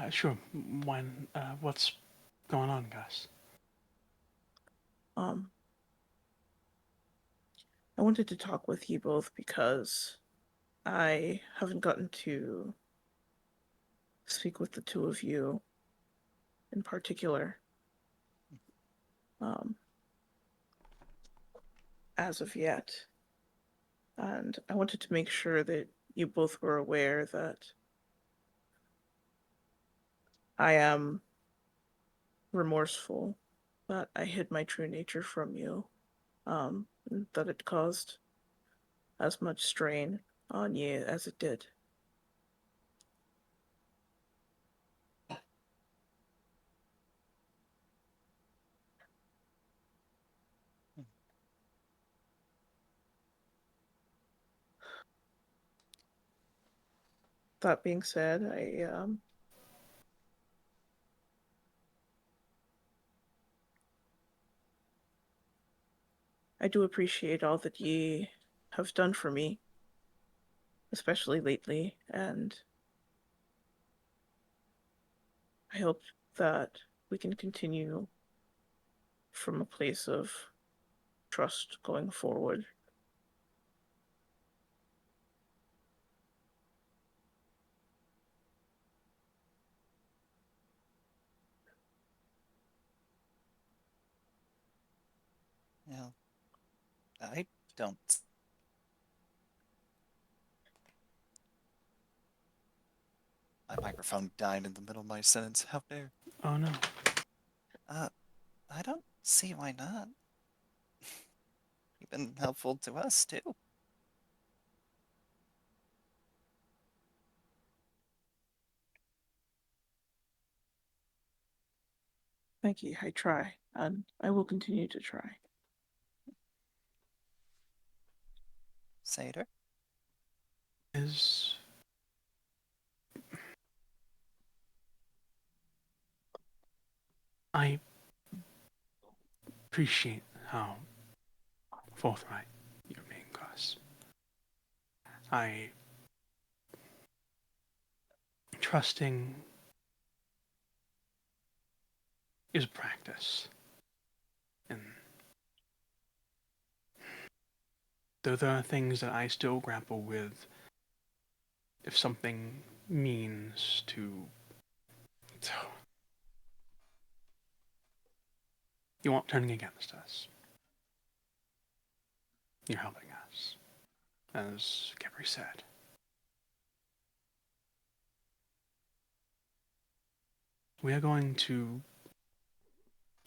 Sure. When, what's going on, Gus? Um, I wanted to talk with you both because I haven't gotten to speak with the two of you in particular. Um, as of yet. And I wanted to make sure that you both were aware that I am remorseful that I hid my true nature from you, and that it caused as much strain on you as it did. That being said, I do appreciate all that ye have done for me, especially lately, and I hope that we can continue from a place of trust going forward. Well, I don't. My microphone died in the middle of my sentence. How dare? Oh no. Uh, I don't see why not. You've been helpful to us too. Thank you. I try, and I will continue to try. Seder? Is I appreciate how forthright you're being, Gus. I trusting is practice. And though there are things that I still grapple with, if something means to. So, you aren't turning against us. You're helping us, as Kepri said. We are going to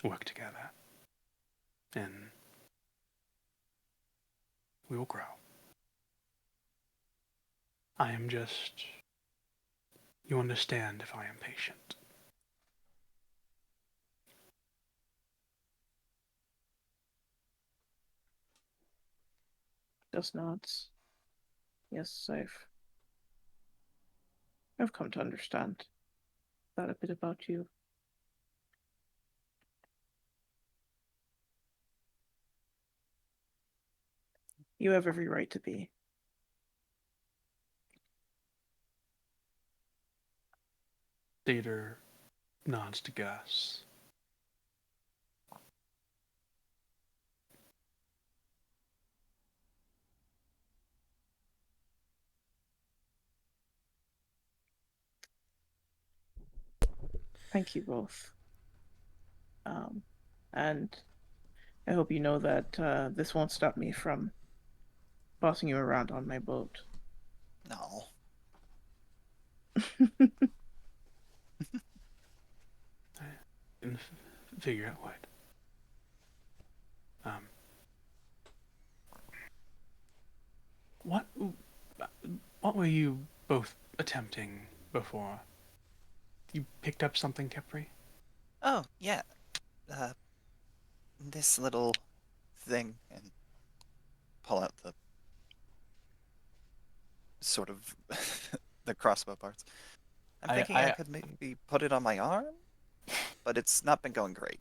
work together, and we will grow. I am just. You understand if I am patient. Just nods. Yes, I've come to understand that a bit about you. You have every right to be. Theater nods to Gus. Thank you both. And I hope you know that this won't stop me from bossing you around on my boat. No. I didn't figure out what. What What were you both attempting before? You picked up something, Kepri? Oh, yeah. Uh, this little thing, and pull out the sort of the crossbow parts. I'm thinking I could maybe put it on my arm, but it's not been going great.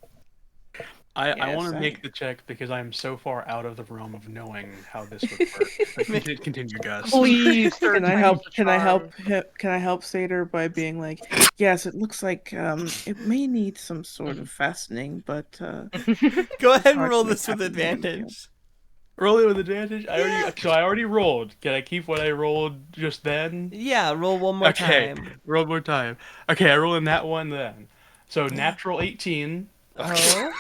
I Yeah, want to same. make the check because I am so far out of the realm of knowing how this would work. But continue, Gus. Please, third Can I time's help? the Can I help? charm. Can I help Satyr by being like, yes, it looks like it may need some sort of fastening, but Go ahead and hard roll to make this with happen here. advantage. Roll it with advantage. So I already rolled. Can I keep what I rolled just then? Yeah, roll one more Okay, time. roll more time. Okay, I roll in that one then. So natural 18. Oh.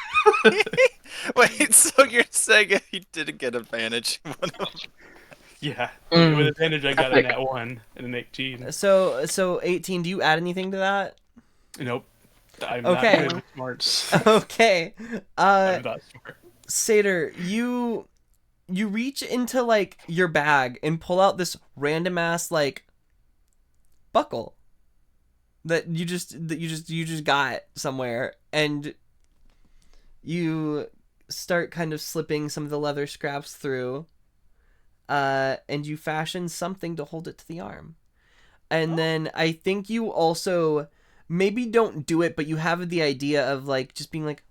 Wait, so you're saying he didn't get advantage? Yeah, Mm. with advantage I got a Epic. nat 1 and an 18. So 18, do you add anything to that? Nope. I'm Okay. not good with smarts. Okay. I'm not smart. Satyr, you reach into like your bag and pull out this random ass like buckle that you just got somewhere, and you start kind of slipping some of the leather scraps through, and you fashion something to hold it to the arm. And then I think you also maybe don't do it, but you have the idea of like just being like,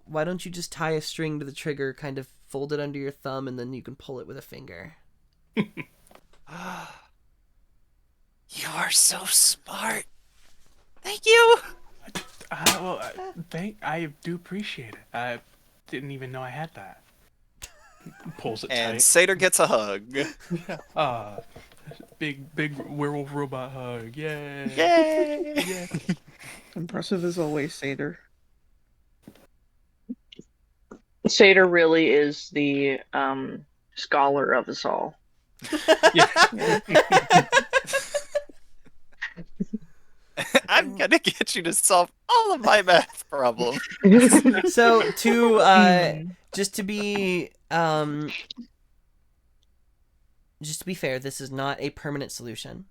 why don't you just tie a string to the trigger, kind of fold it under your thumb, and then you can pull it with a finger. You're so smart. Thank you. I do appreciate it. I didn't even know I had that. Pulls it And tight. Satyr gets a hug. Big werewolf robot hug. Yay! Yay! Impressive as always, Satyr. Satyr really is the scholar of us all. I'm gonna get you to solve all of my math problems. So to just to be fair, this is not a permanent solution.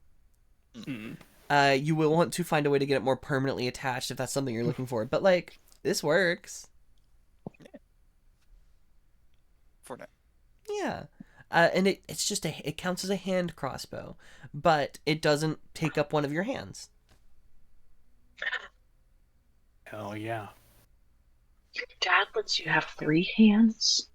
Mm. You will want to find a way to get it more permanently attached if that's something you're looking for. But like, this works. For now. Yeah. And it's just it counts as a hand crossbow, but it doesn't take up one of your hands. Hell yeah. Your dad lets you have 3 hands?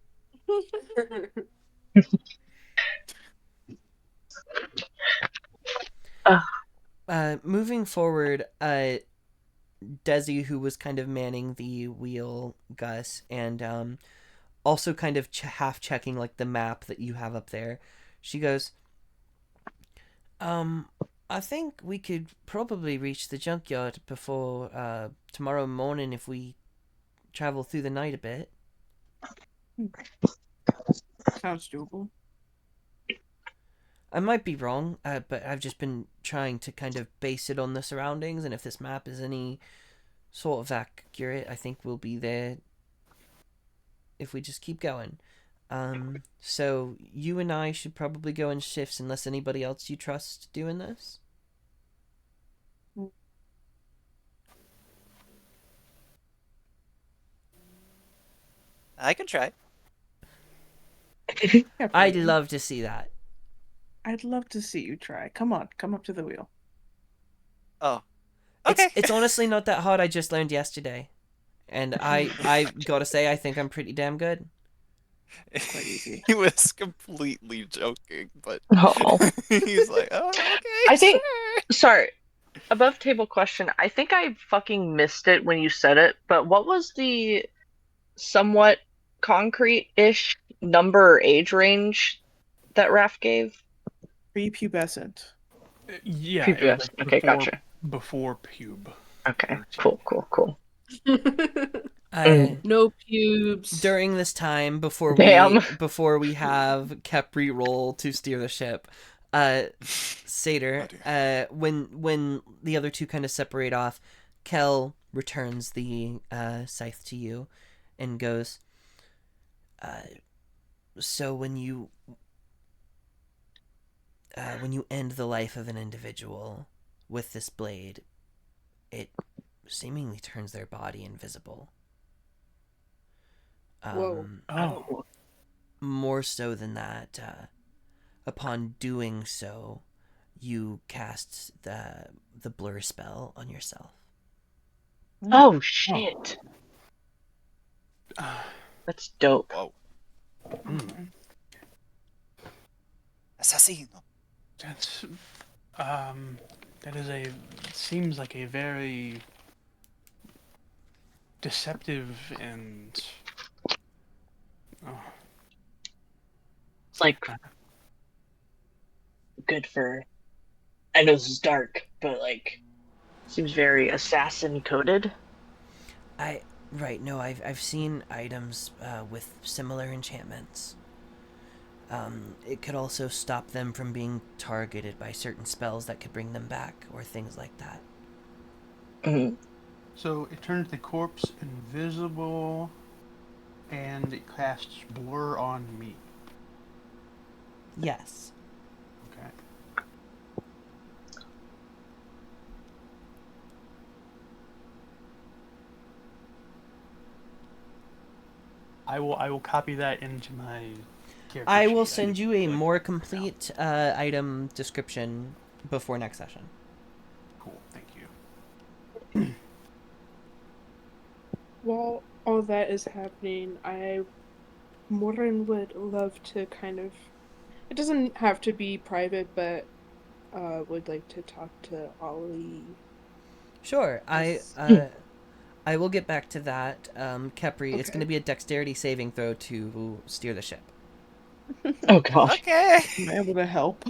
Moving forward, Desi, who was kind of manning the wheel, Gus, and also kind of half checking like the map that you have up there, she goes, I think we could probably reach the junkyard before tomorrow morning if we travel through the night a bit. Sounds doable. I might be wrong, but I've just been trying to kind of base it on the surroundings, and if this map is any sort of accurate, I think we'll be there if we just keep going. So you and I should probably go in shifts unless anybody else you trust doing this. I can try. I'd love to see that. I'd love to see you try. Come on, come up to the wheel. Oh. Okay. It's honestly not that hard. I just learned yesterday. And I gotta say, I think I'm pretty damn good. Quite easy. He was completely joking, but Oh. he's like, oh, okay. I think- sure." Sorry. Above table question. I think I fucking missed it when you said it, but what was the somewhat concrete-ish number or age range that Raph gave? Prepubescent. Yeah. Prepubescent. it was Okay, gotcha. Before pube. Okay. 13. Cool. No pubes. During this time, before Damn. we have Kepri roll to steer the ship, Satyr, when the other two kind of separate off, Kel returns the scythe to you, and goes, so when you when you end the life of an individual with this blade, it seemingly turns their body invisible. Whoa. Oh. More so than that, upon doing so, you cast the blur spell on yourself. Oh shit. That's dope. Whoa. Mm. Assassino. That's that is a seems like a very deceptive and It's like good for. I know this is dark, but like seems very assassin coded. I've seen items with similar enchantments. It could also stop them from being targeted by certain spells that could bring them back, or things like that. Mm. so it turns the corpse invisible and it casts blur on me. Yes. Okay. I will copy that into my character I will sheet. send you a more complete item description before next session. Cool, thank you. While all that is happening, Morin would love to kind of. It doesn't have to be private, but would like to talk to Ollie. Sure, Yes. I will get back to that. Kepri, it's Okay. going to be a dexterity saving throw to steer the ship. Oh gosh. Okay. Am I able to help?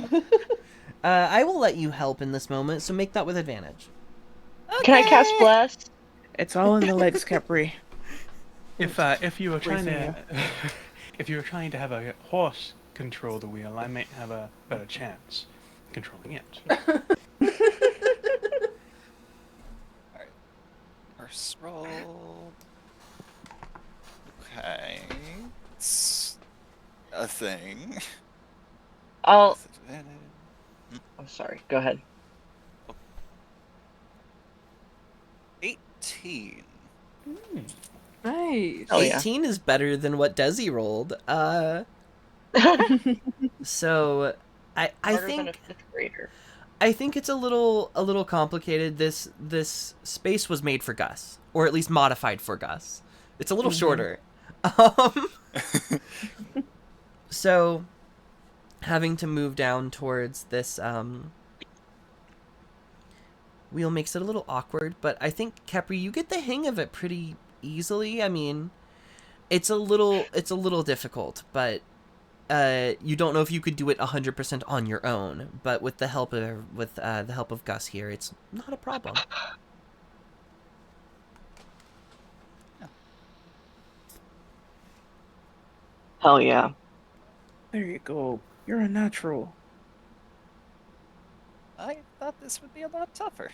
I will let you help in this moment, so make that with advantage. Can I cast Okay. bless? It's all in the legs, Capri. If you were trying Bracing to if you were trying to have a horse control the wheel, I might have a better chance controlling it. First roll. Okay. It's a thing. I'll. With advantage. I'm sorry. Go ahead. 18. Nice. Oh, yeah. 18 is better than what Desi rolled. So I Harder than a think fifth grader. I think it's a little complicated. This space was made for Gus, or at least modified for Gus. It's a little shorter. So having to move down towards this wheel makes it a little awkward, but I think Kepri, you get the hang of it pretty easily. I mean, it's a little difficult, but you don't know if you could do it 100% on your own. But with the help of Gus here, it's not a problem. Hell yeah. There you go. You're a natural. I thought this would be a lot tougher.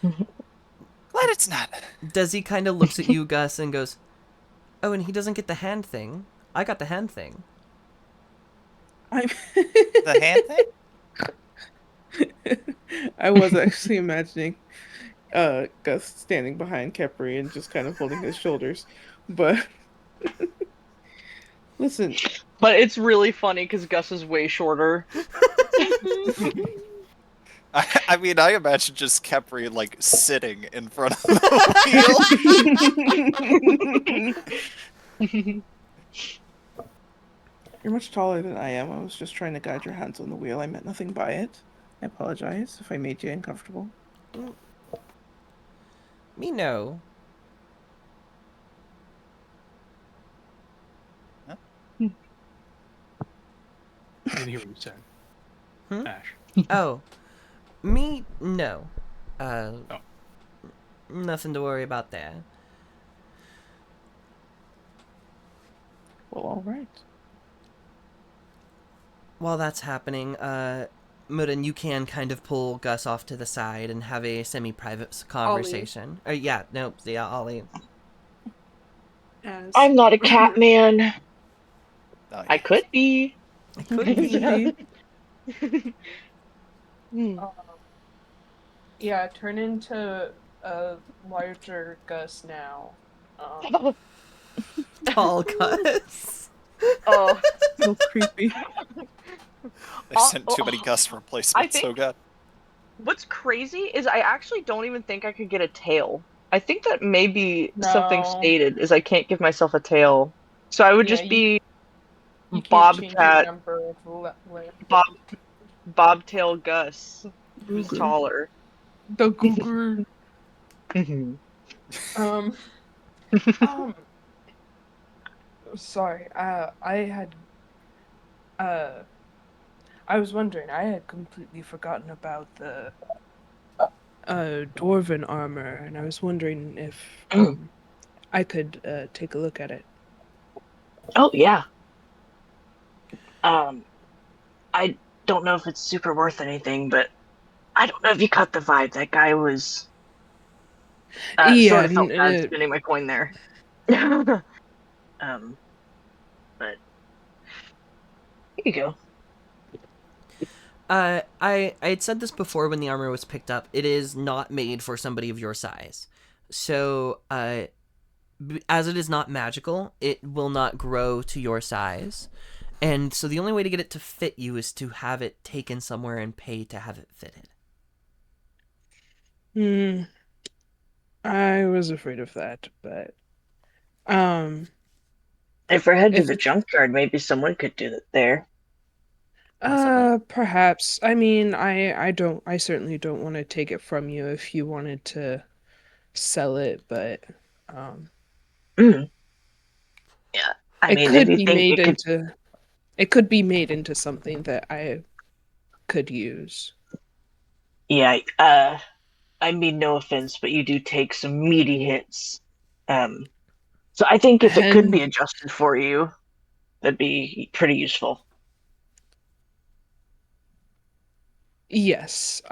Glad it's not. Desi kind of looks at you, Gus, and goes, "Oh, and he doesn't get the hand thing. I got the hand thing." I'm. The hand thing? I was actually imagining Gus standing behind Kepri and just kind of holding his shoulders. But listen, But it's really funny because Gus is way shorter. I mean, I imagine just Kepri, like, sitting in front of the wheel. you're much taller than I am. I was just trying to guide your hands on the wheel. I meant nothing by it. I apologize if I made you uncomfortable. Me no. I didn't hear what you said. Hmm? Ash. Oh, me no. Oh. Nothing to worry about there. Well, all right. While that's happening, Murin, you can kind of pull Gus off to the side and have a semi-private conversation. Yeah, Ollie. As I'm not a cat man. No, I could be. Could be. Hmm. Yeah, turn into a larger Gus now. Um, Tall Gus. Oh, So creepy. They oh, sent too many oh, Gus I replacements. think Oh god. what's crazy is I actually don't even think I could get a tail. I think that may be something no. stated is I can't give myself a tail. So I would Yeah, just be you can't change your Bobcat, number of limbs. Bob, Bobtail Gus, who's Googer. taller. The Googer. Um, um, sorry. Uh, I was wondering. I had completely forgotten about the dwarven armor, and I was wondering if I could take a look at it. Oh yeah. Um, I don't know if it's super worth anything, but I don't know if you caught the vibe. That guy was sort Yeah, of felt bad spending my coin there. um, but here you go. I had said this before when the armor was picked up. It is not made for somebody of your size. So, as it is not magical, it will not grow to your size. And so the only way to get it to fit you is to have it taken somewhere and pay to have it fitted. Hmm. I was afraid of that, but um, If we're headed to if the junkyard, maybe someone could do it there. Possibly. perhaps. I mean, I certainly don't want to take it from you if you wanted to sell it, but um, Mm, yeah. I it mean, if could you be think made it could, into it could be made into something that I could use. yeah. I mean, no offense, but you do take some meaty hits. Um, so I think if it could And be adjusted for you, that'd be pretty useful. yes,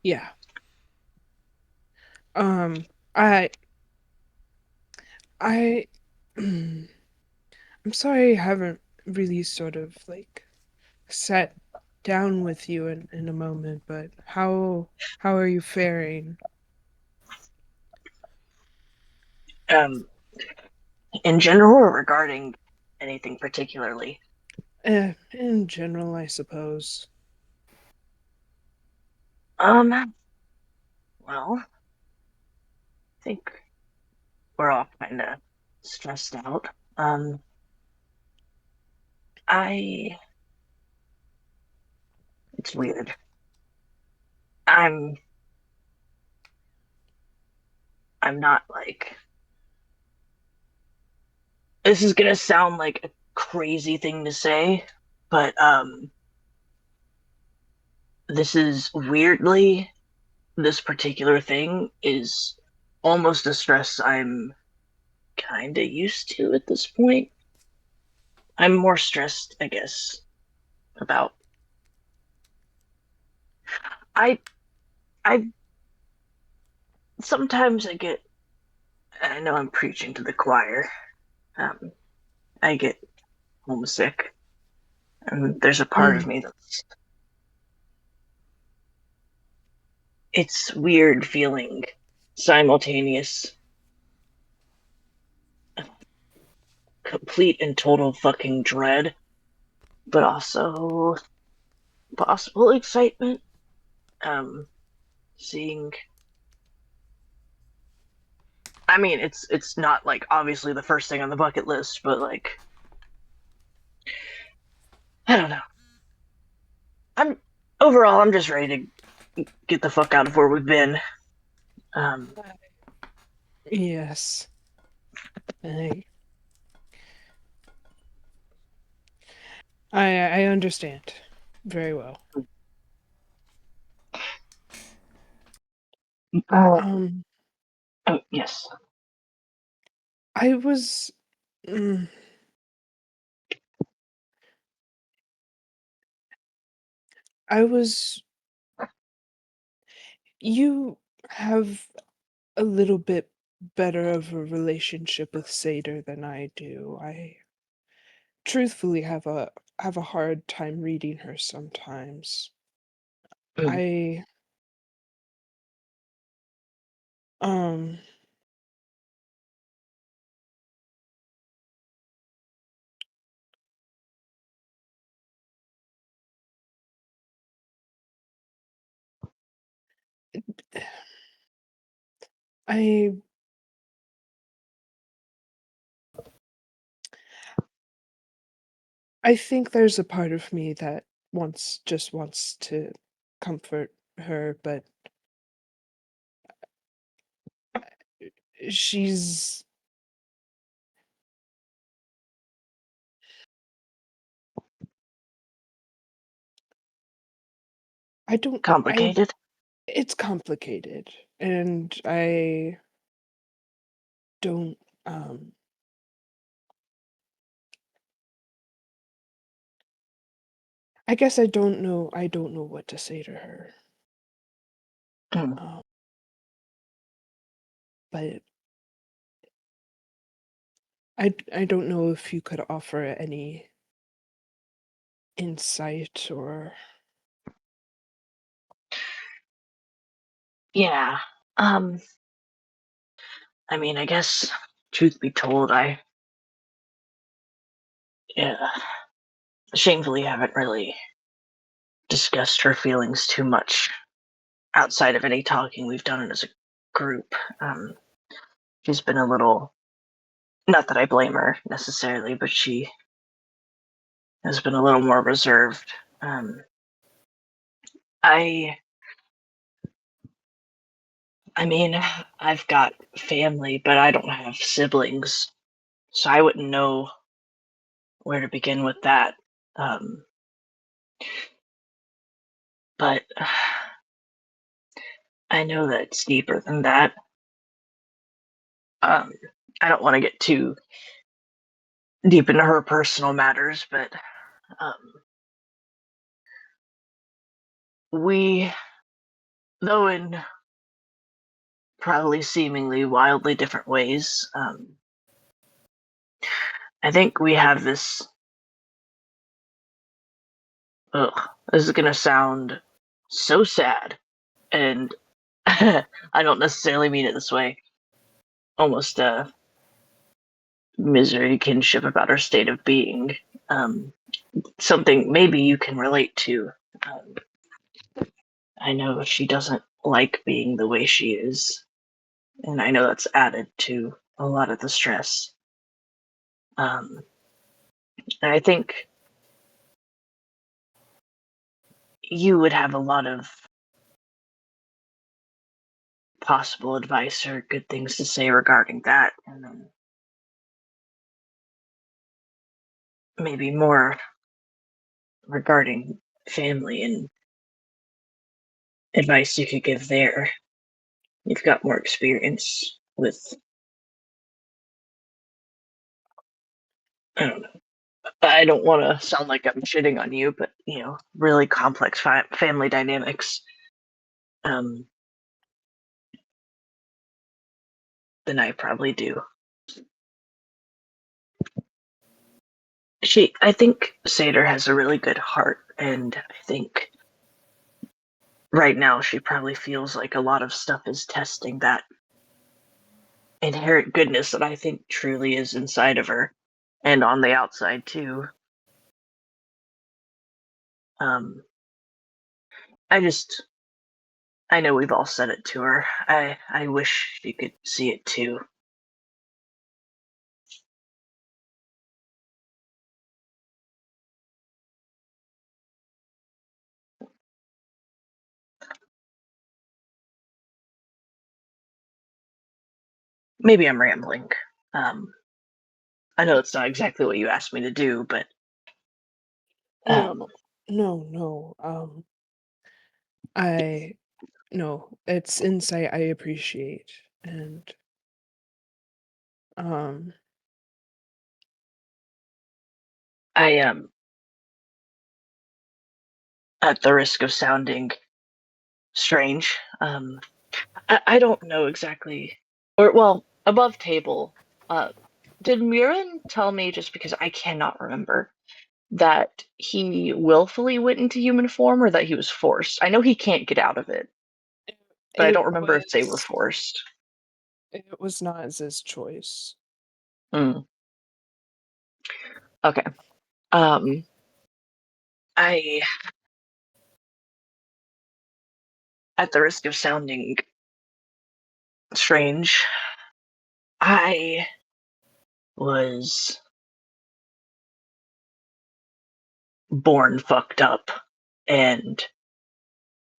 yeah. Um, I I I'm sorry I haven't really sort of like sat down with you in a moment, but how are you faring? Um, in general, or regarding anything particularly. In general, I suppose. Well, I think we're all kind of stressed out. Um, I it's weird. I'm I'm not like this is gonna sound like a crazy thing to say, but this is weirdly this particular thing is almost a stress I'm kind of used to at this point. I'm more stressed, I guess, about I I sometimes I get I know I'm preaching to the choir. Um, I get homesick, and there's a part of Mm, me that's it's weird feeling simultaneous complete and total fucking dread, but also possible excitement. Um, seeing. I mean, it's not like obviously the first thing on the bucket list, but like I don't know. I'm overall I'm just ready to get the fuck out of where we've been. Um, yes. I I understand very well. uh, Um, oh yes. I was mm, I was you have a little bit better of a relationship with Seder than I do. I truthfully have a hard time reading her sometimes. Mm. I um I I think there's a part of me that wants to comfort her, but she's I don't I Complicated? it's complicated, and I don't I guess I don't know what to say to her. Mm. Um, but I don't know if you could offer any insight or Yeah. Um, I mean, I guess, truth be told, I yeah, shamefully haven't really discussed her feelings too much outside of any talking we've done as a group. Um, she's been a little, not that I blame her necessarily, but she has been a little more reserved. Um, I, I mean, I've got family, but I don't have siblings, so I wouldn't know where to begin with that. Um, but I know that it's deeper than that. Um, I don't want to get too deep into her personal matters, but um, we, though in probably seemingly wildly different ways, I think we have this. Ugh, this is gonna sound so sad, and I don't necessarily mean it this way. Almost a misery kinship about our state of being. Um, Something maybe you can relate to. Um, I know she doesn't like being the way she is, and I know that's added to a lot of the stress. Um, and I think you would have a lot of possible advice or good things to say regarding that, and then maybe more regarding family and advice you could give there. You've got more experience with, I don't know. I don't want to sound like I'm shitting on you, but really complex family dynamics um, than I probably do. I think Sater has a really good heart, and I think right now she probably feels like a lot of stuff is testing that inherent goodness that I think truly is inside of her, and on the outside too. Um, I just, I know we've all said it to her. I wish she could see it too. Maybe I'm rambling. Um, I know it's not exactly what you asked me to do, but no, um, no. I no, it's insight I appreciate, and um, I am at the risk of sounding strange. I don't know exactly, or well, above table. Uh, Did Mirren tell me, just because I cannot remember, that he willfully went into human form or that he was forced? I know he can't get out of it, but I It don't remember if they were was forced. it was not his choice. Mm. Okay. Um, I, at the risk of sounding strange, I was born fucked up, and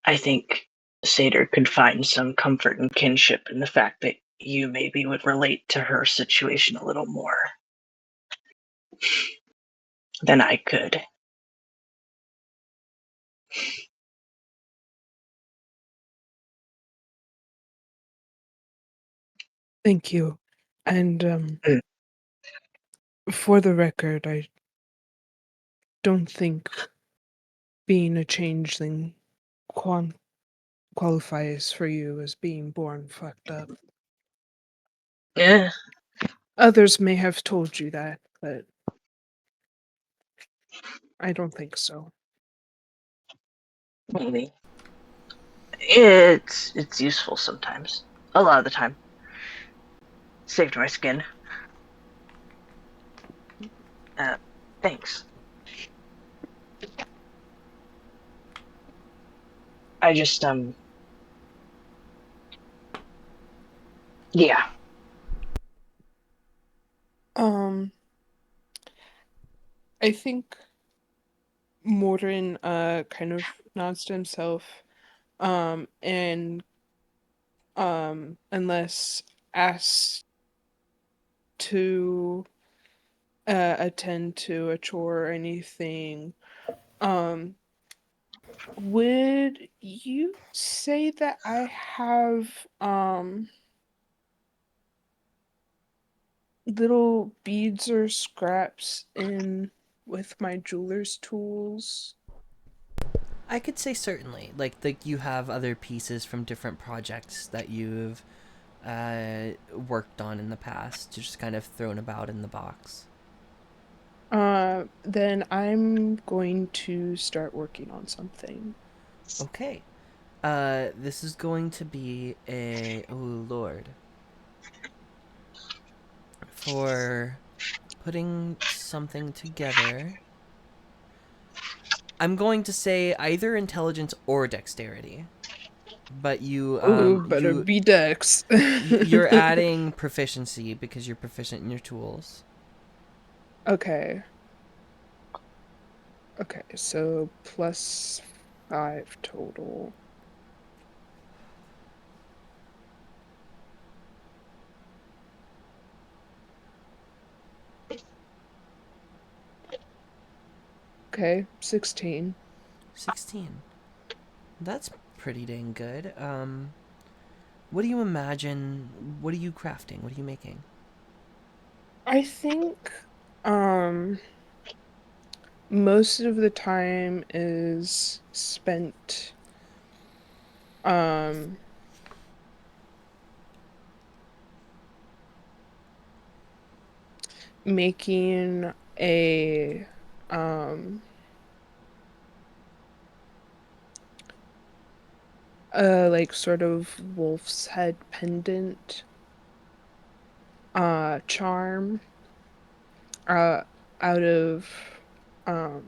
I think Satyr could find some comfort and kinship in the fact that you maybe would relate to her situation a little more than I could. Thank you. And Mm. for the record, I don't think being a changeling qualifies for you as being born fucked up. Yeah, Others may have told you that, but I don't think so. maybe. It's useful sometimes. A lot of the time. Saved my skin. Thanks. I just yeah. Um, I think Mordrin kind of nods to himself, and unless asked to attend to a chore or anything, um, would you say that I have little beads or scraps in with my jeweler's tools? I could say certainly. Like you have other pieces from different projects that you've worked on in the past, just kind of thrown about in the box. Then I'm going to start working on something. Okay. This is going to be a oh lord for putting something together. I'm going to say either intelligence or dexterity, but Oh, better be Dex. you're adding proficiency because you're proficient in your tools. Okay. Okay, so +5 total. Okay, 16. 16. That's pretty dang good. What do you imagine? What are you crafting? What are you making? I think um most of the time is spent um making a um like sort of wolf's head pendant charm uh out of um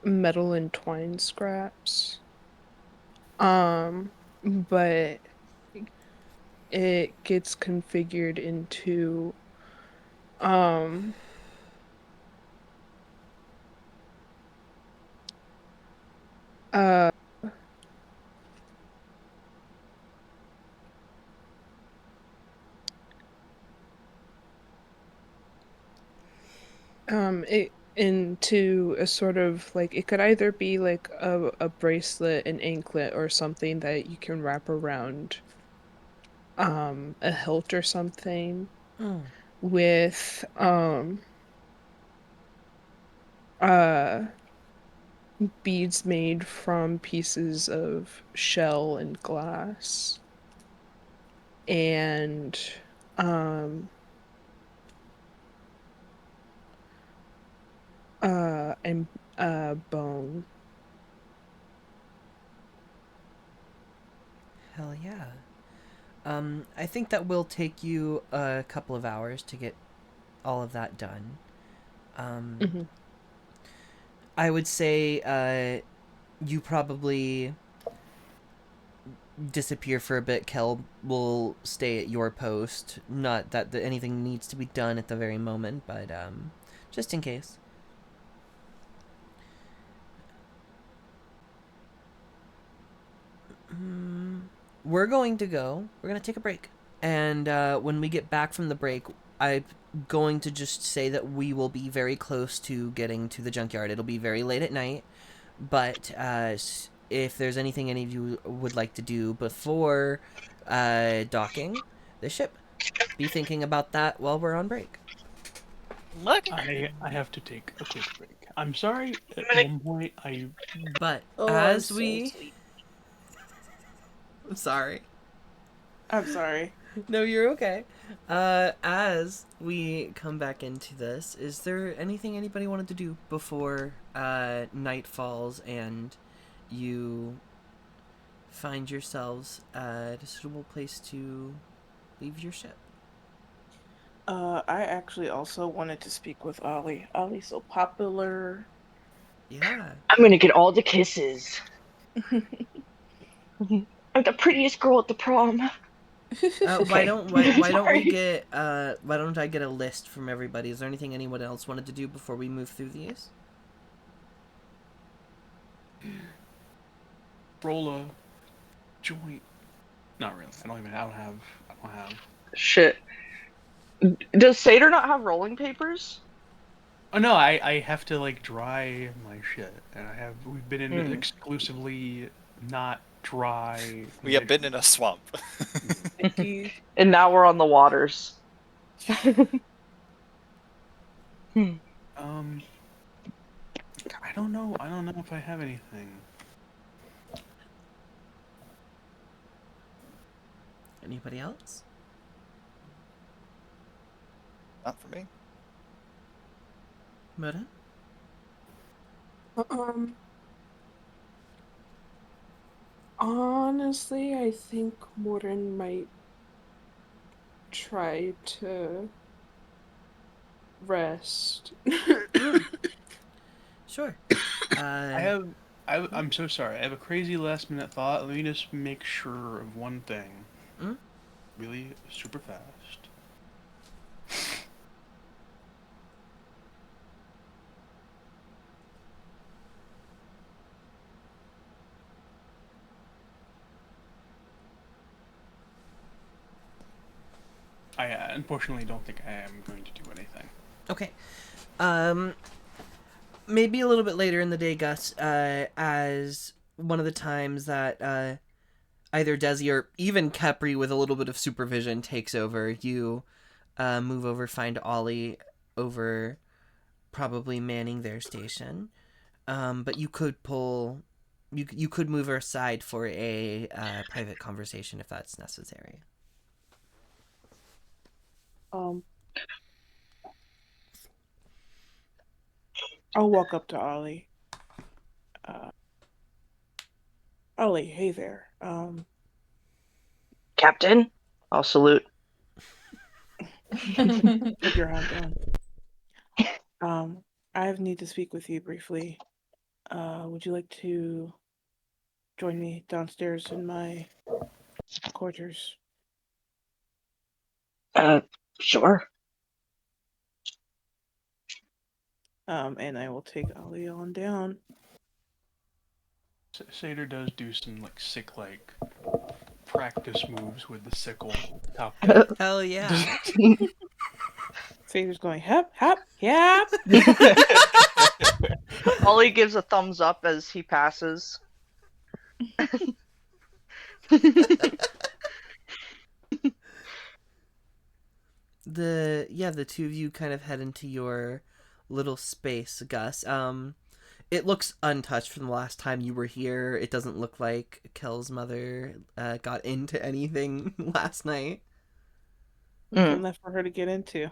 metal and twine scraps. But it gets configured into um uh it into a sort of like it could either be like a bracelet, an anklet, or something that you can wrap around a hilt or something Oh, with uh beads made from pieces of shell and glass and Um. And Bone. Hell yeah. I think that will take you a couple of hours to get all of that done. Mm-hmm. I would say you probably disappear for a bit. Kel will stay at your post. Not that anything needs to be done at the very moment, but just in case. We're going to go. We're going to take a break. And when we get back from the break, I'm going to just say that we will be very close to getting to the junkyard. It'll be very late at night, but if there's anything any of you would like to do before docking the ship, be thinking about that while we're on break. Look. I have to take a quick break. I'm sorry. At one point, I But Oh, as I'm we... so sweet. I'm sorry. I'm sorry. No, you're okay. As we come back into this, is there anything anybody wanted to do before night falls and you find yourselves at a suitable place to leave your ship? I actually also wanted to speak with Ollie. Ollie's so popular. Yeah. I'm gonna get all the kisses. I'm the prettiest girl at the prom. Why Okay. don't why don't we Sorry. get why don't I get a list from everybody? Is there anything anyone else wanted to do before we move through these? roll a joint. Not really. I don't have. Shit. Does Satyr not have rolling papers? Oh no, I have to like dry my shit, and we've been in Hmm. exclusively not dry. We have been in a swamp. Nikki. And now we're on the waters. I don't know. I don't know if I have anything. Anybody else? Not for me. Moda? Honestly, I think Morton might try to rest. Sure. I'm so sorry. I have a crazy last minute thought. Let me just make sure of one thing. Mm? Really super fast. I unfortunately don't think I am going to do anything. Okay. Maybe a little bit later in the day, Gus, as one of the times that either Desi or even Capri with a little bit of supervision takes over, you move over, find Ollie over, probably manning their station. But you could you could move her aside for a private conversation if that's necessary. I'll walk up to Ollie. Ollie, hey there. Captain, I'll salute. Put your hand down. I need to speak with you briefly. Would you like to join me downstairs in my quarters? Sure. And I will take Ollie on down. Satyr does do some like sick like practice moves with the sickle. Hell yeah. Satyr's going, hep, hep, yep. Ollie gives a thumbs up as he passes. The two of you kind of head into your little space, Gus. It looks untouched from the last time you were here. It doesn't look like Kel's mother got into anything last night. Mm. Nothing left for her to get into.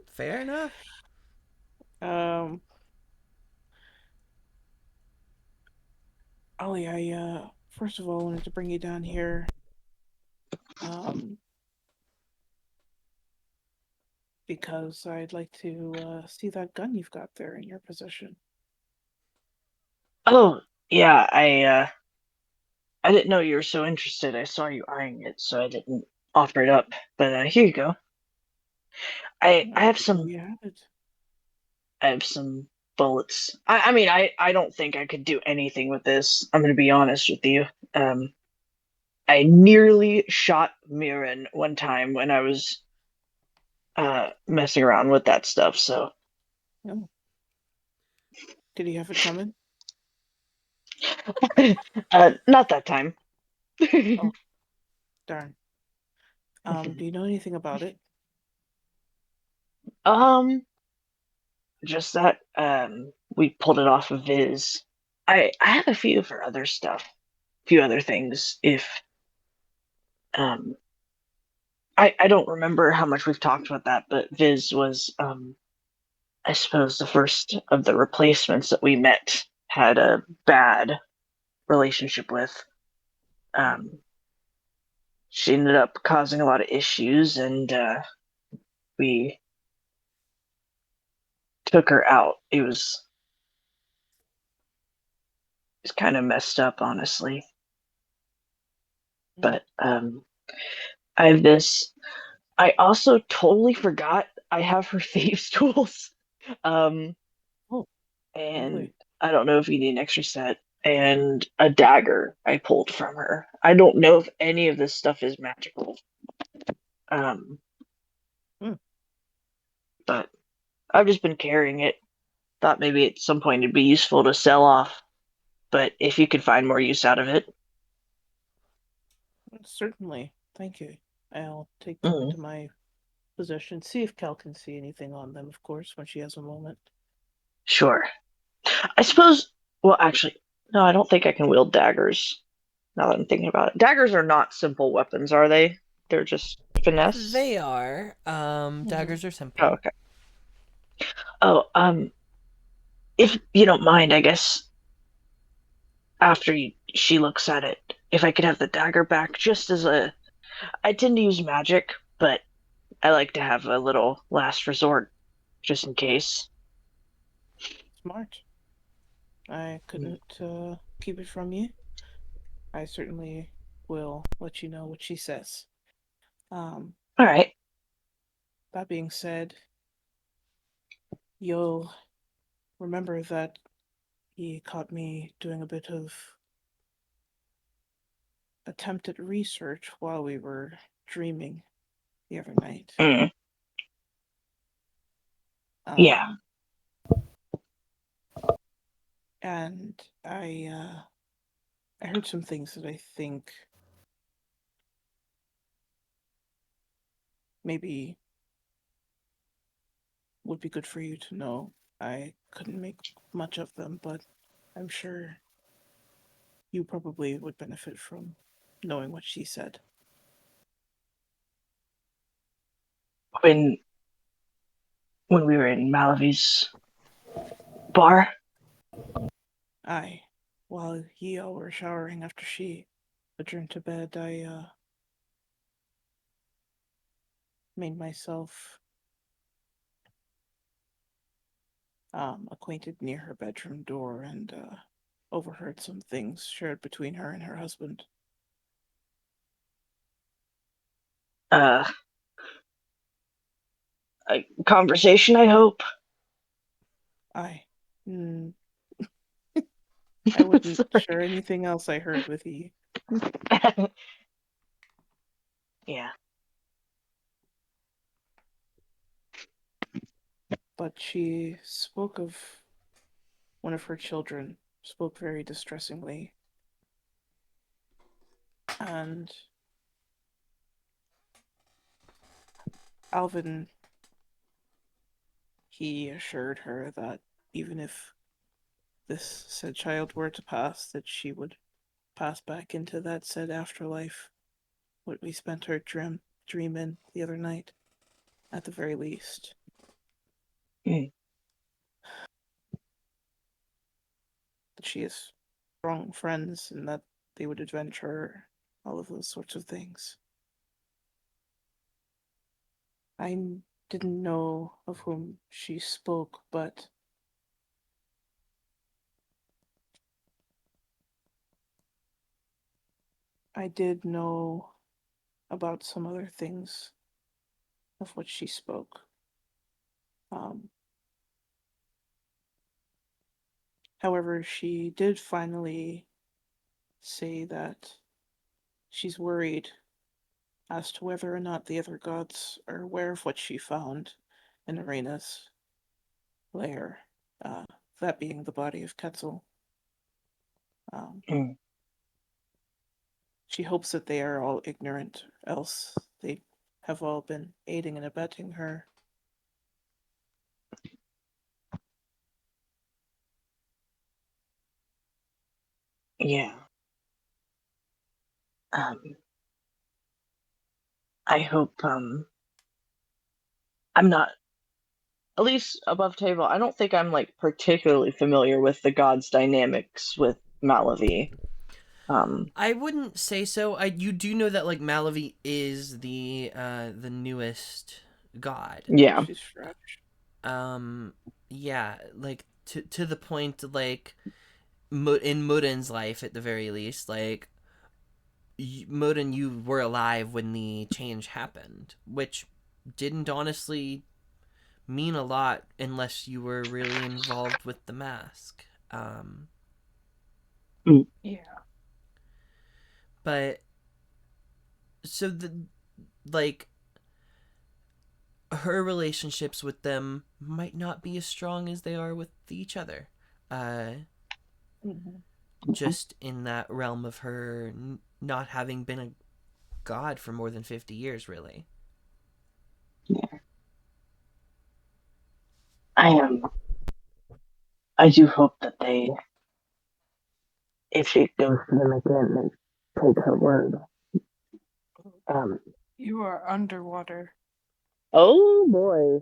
Fair enough. Um, Ollie, I first of all wanted to bring you down here. Um, because I'd like to see that gun you've got there in your possession. Oh, yeah, I didn't know you were so interested. I saw you eyeing it, so I didn't offer it up. But here you go. I have There some you have it. I have some bullets. I mean, I don't think I could do anything with this. I'm gonna be honest with you. I nearly shot Mirren one time when I was messing around with that stuff. So Oh. Did he have it coming? not that time. Oh, darn. Do you know anything about it? Um, just that we pulled it off of Viz. I have a few for other stuff, few other things. If um, I don't remember how much we've talked about that, but Viz was I suppose the first of the replacements that we met had a bad relationship with. Um, she ended up causing a lot of issues, and we took her out. It's kind of messed up, honestly. But I have this. I also totally forgot I have her thieves' tools. Um, Oh, and lovely. I don't know if you need an extra set. And a dagger I pulled from her. I don't know if any of this stuff is magical. Um, Hmm. but I've just been carrying it. Thought maybe at some point it'd be useful to sell off. But if you could find more use out of it. Certainly. Thank you. I'll take them Mhm. into my possession. See if Cal can see anything on them, of course, when she has a moment. Sure. I suppose. Well, actually, no. I don't think I can wield daggers. Now that I'm thinking about it, daggers are not simple weapons, are they? They're just finesse. They are. Daggers are Oh, simple. okay. Oh, if you don't mind, I guess after she looks at it, if I could have the dagger back, just as a. I tend to use magic, but I like to have a little last resort, just in case. Smart. I couldn't keep it from you. I certainly will let you know what she says. Um, All right. that being said, you'll remember that he caught me doing a bit of attempted research while we were dreaming the other night. Mm, yeah. Um, and I heard some things that I think maybe would be good for you to know. I couldn't make much of them, but I'm sure you probably would benefit from knowing what she said. When when we were in Malavi's bar. Aye, while ye all were showering after she adjourned to bed, I made myself acquainted near her bedroom door and overheard some things shared between her and her husband. Uh, a conversation, I hope. Aye. Mm, I wouldn't Sorry. share anything else I heard with ye. Yeah. But she spoke of one of her children, spoke very distressingly, and Alvin, he assured her that even if this said child were to pass, that she would pass back into that said afterlife, what we spent her dream in the other night. at the very least. Mm. That she has strong friends and that they would avenge her, all of those sorts of things. I didn't know of whom she spoke, but I did know about some other things of what she spoke. However, she did finally say that she's worried as to whether or not the other gods are aware of what she found in Arena's lair, that being the body of Quetzal. Mm. She hopes that they are all ignorant, else they have all been aiding and abetting her. Yeah. I hope, I'm not, at least above table, I don't think I'm, like, particularly familiar with the gods' dynamics with Malavi. I wouldn't say so. You do know that like Malavi is the newest god. Yeah. She's fresh. Yeah, like to the point like in Muden's life at the very least, like Muden, you were alive when the change happened, which didn't honestly mean a lot unless you were really involved with the mask. Yeah. But so the like her relationships with them might not be as strong as they are with each other. Just in that realm of her not having been a god for more than 50 years, really. I do hope that they, if she goes to them again, they take her word. You are underwater. Oh boy.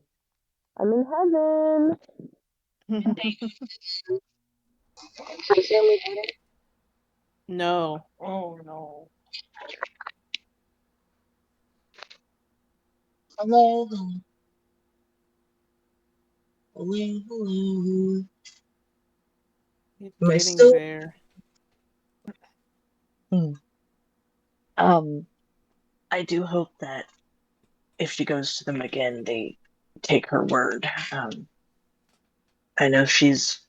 I'm in heaven. No. Oh no. Hello. Hello. It's Am I getting still? there. I do hope that if she goes to them again, they take her word. I know she's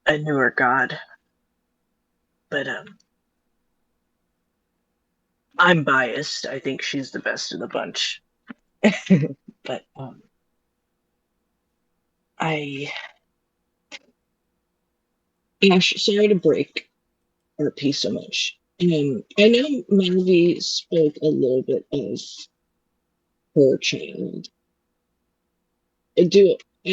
a newer god, but I'm biased. I think she's the best of the bunch. But Ash, sorry to break our piece so much. I know Mavi spoke a little bit of her child. I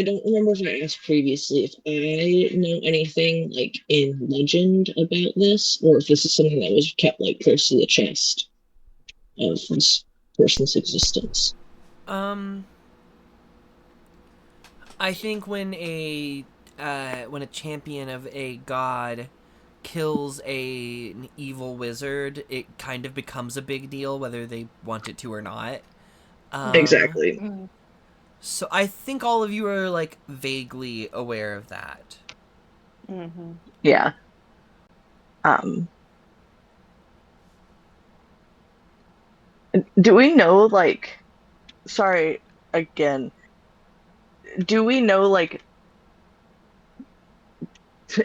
don't remember if I asked previously if I know anything like in legend about this, or if this is something that was kept like close to the chest of this person's existence. I think when a champion of a god kills an evil wizard, it kind of becomes a big deal whether they want it to or not. Exactly. So I think all of you are like vaguely aware of that. Yeah. Do we know like? Sorry again. Do we know like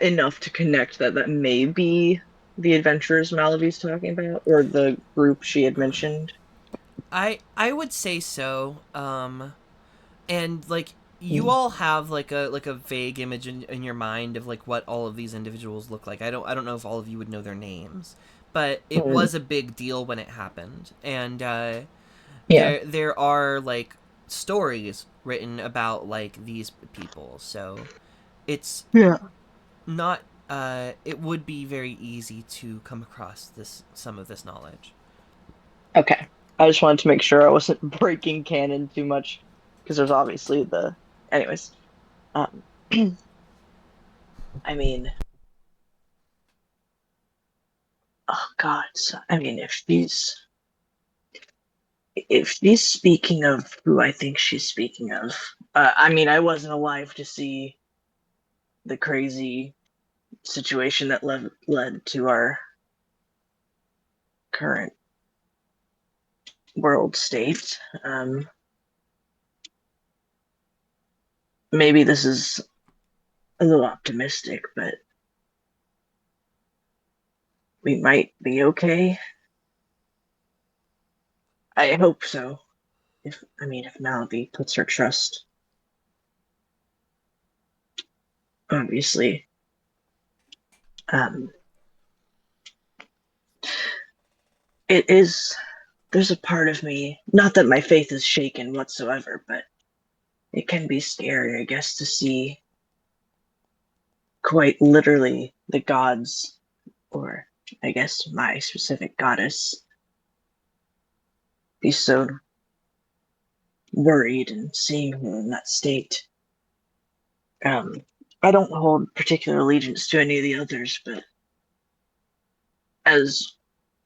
enough to connect that may be the adventurers Malavi's talking about, or the group she had mentioned? I would say so. And like you all have like a vague image in your mind of like what all of these individuals look like. I don't know if all of you would know their names, but it was a big deal when it happened, and there are like stories written about like these people, so it's not it would be very easy to come across some of this knowledge. Okay. I just wanted to make sure I wasn't breaking canon too much, because there's obviously the. Anyways, um, I mean, oh God, I mean, if she's speaking of who I think she's speaking of, I mean, I wasn't alive to see the crazy situation that led to our current world state. Maybe this is a little optimistic, but we might be okay. I hope so. If Malaby puts her trust, obviously. It is. There's a part of me, not that my faith is shaken whatsoever, but it can be scary, I guess, to see quite literally the gods, or I guess my specific goddess, be so worried and seeing her in that state. I don't hold particular allegiance to any of the others, but as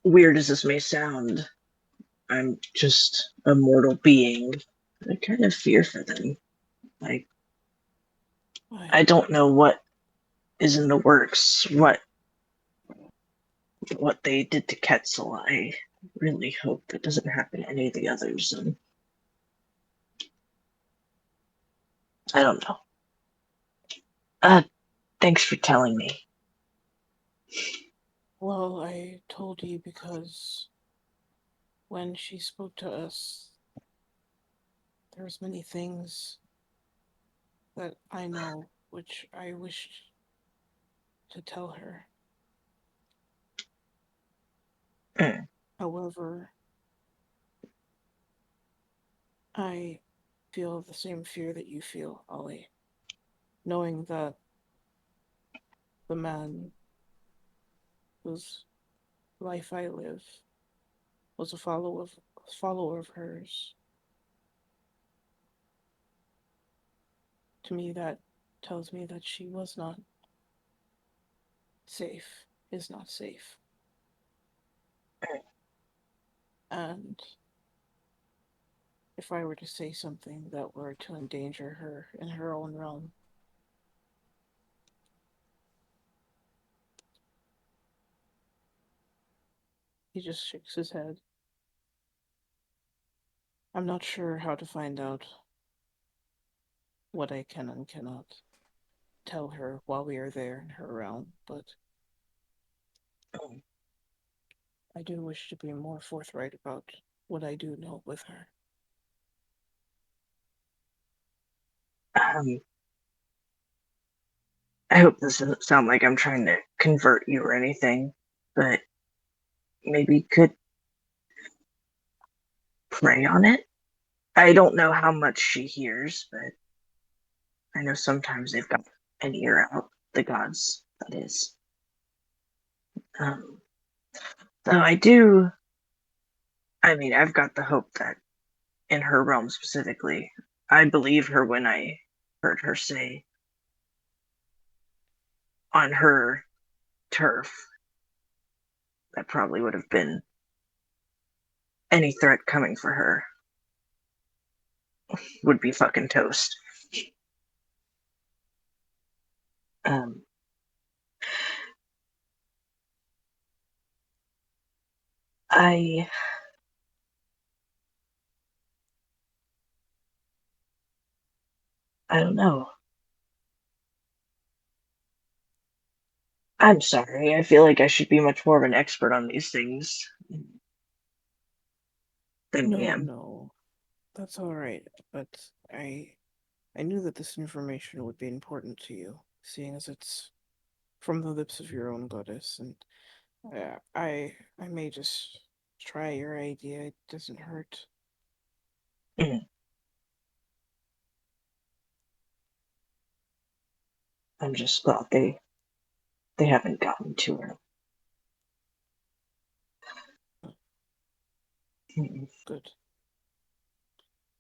weird as this may sound, I'm just a mortal being. I kind of fear for them. Like, I don't know what is in the works, what they did to Quetzal. I really hope that doesn't happen to any of the others. And I don't know. Thanks for telling me. Well, I told you because when she spoke to us, there's many things that I know which I wished to tell her. However, I feel the same fear that you feel, Ollie, knowing that the man whose life I live was a follower of hers. To me, that tells me that she was not safe, is not safe. And if I were to say something that were to endanger her in her own realm, he just shakes his head. I'm not sure how to find out what I can and cannot tell her while we are there in her realm, but I do wish to be more forthright about what I do know with her. I hope this doesn't sound like I'm trying to convert you or anything, but maybe you could pray on it. I don't know how much she hears, but I know sometimes they've got an ear out, the gods, that is. So I've got the hope that in her realm specifically, I believe her when I heard her say on her turf that probably would have been any threat coming for her would be fucking toast. Um, I don't know. I'm sorry. I feel like I should be much more of an expert on these things than I am. No, that's all right. But I knew that this information would be important to you, seeing as it's from the lips of your own goddess, and I may just try your idea. It doesn't hurt. I'm just glad they haven't gotten to her. Good.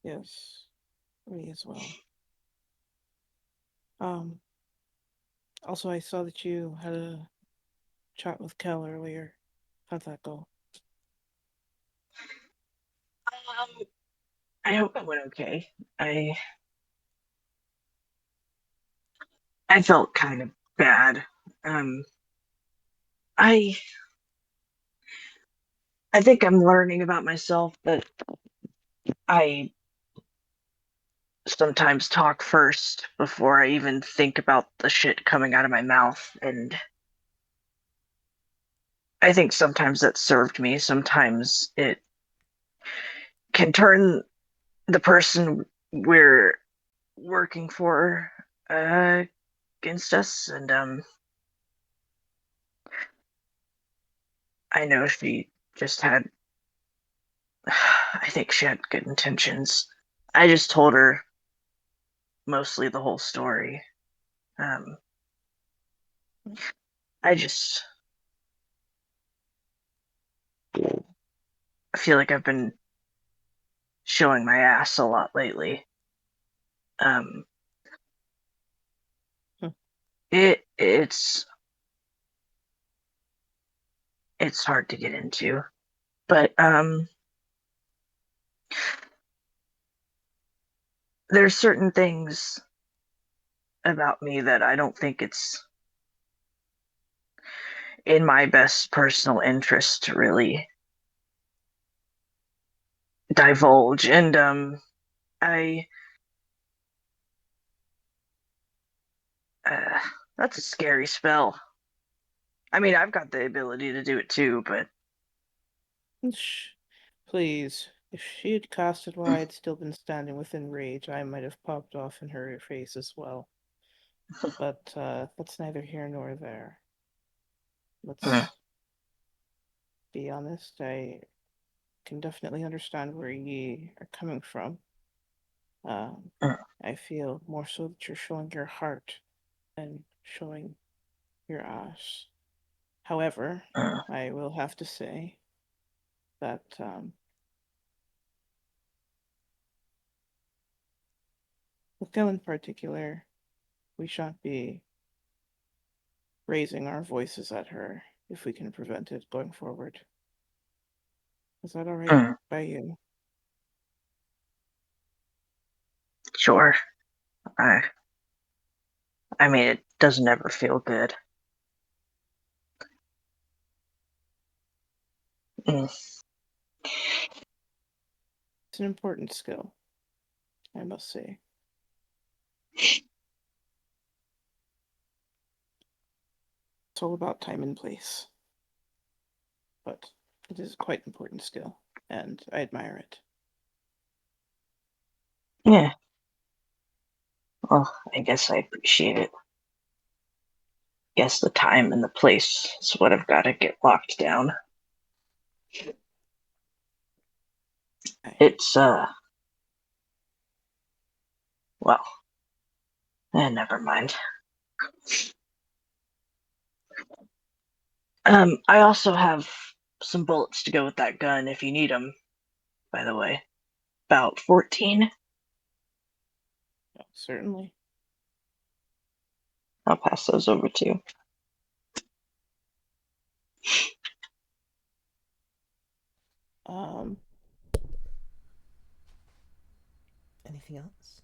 Yes. Me as well. Also, I saw that you had a chat with Kel earlier. How'd that go? I hope it went okay. I felt kind of bad. Um, I I think I'm learning about myself that I sometimes talk first before I even think about the shit coming out of my mouth, and I think sometimes that served me. Sometimes it can turn the person we're working for against us, and I know she just had I think she had good intentions. I just told her mostly the whole story. Um, I just feel like I've been showing my ass a lot lately. Um, Hmm. it's hard to get into, but there's certain things about me that I don't think it's in my best personal interest to really divulge, and I uh, that's a scary spell. I mean, I've got the ability to do it too, but Shh. Please. If she had cast it while I had still been standing within rage, I might have popped off in her face as well. But that's neither here nor there. Let's be honest. I can definitely understand where ye are coming from. Um, I feel more so that you're showing your heart than showing your ass. However, I will have to say that with Gil in particular, we shan't be raising our voices at her if we can prevent it going forward. Is that all right by you? sure. I I mean, it doesn't ever feel good. Mm. It's an important skill, I must say. It's all about time and place. But it is quite an important skill, and I admire it. Yeah. Well, I guess I appreciate it. Guess the time and the place is what I've got to get locked down. It's well, never mind. I also have some bullets to go with that gun if you need them. By the way, about 14. Certainly. I'll pass those over to you. Um, Anything else?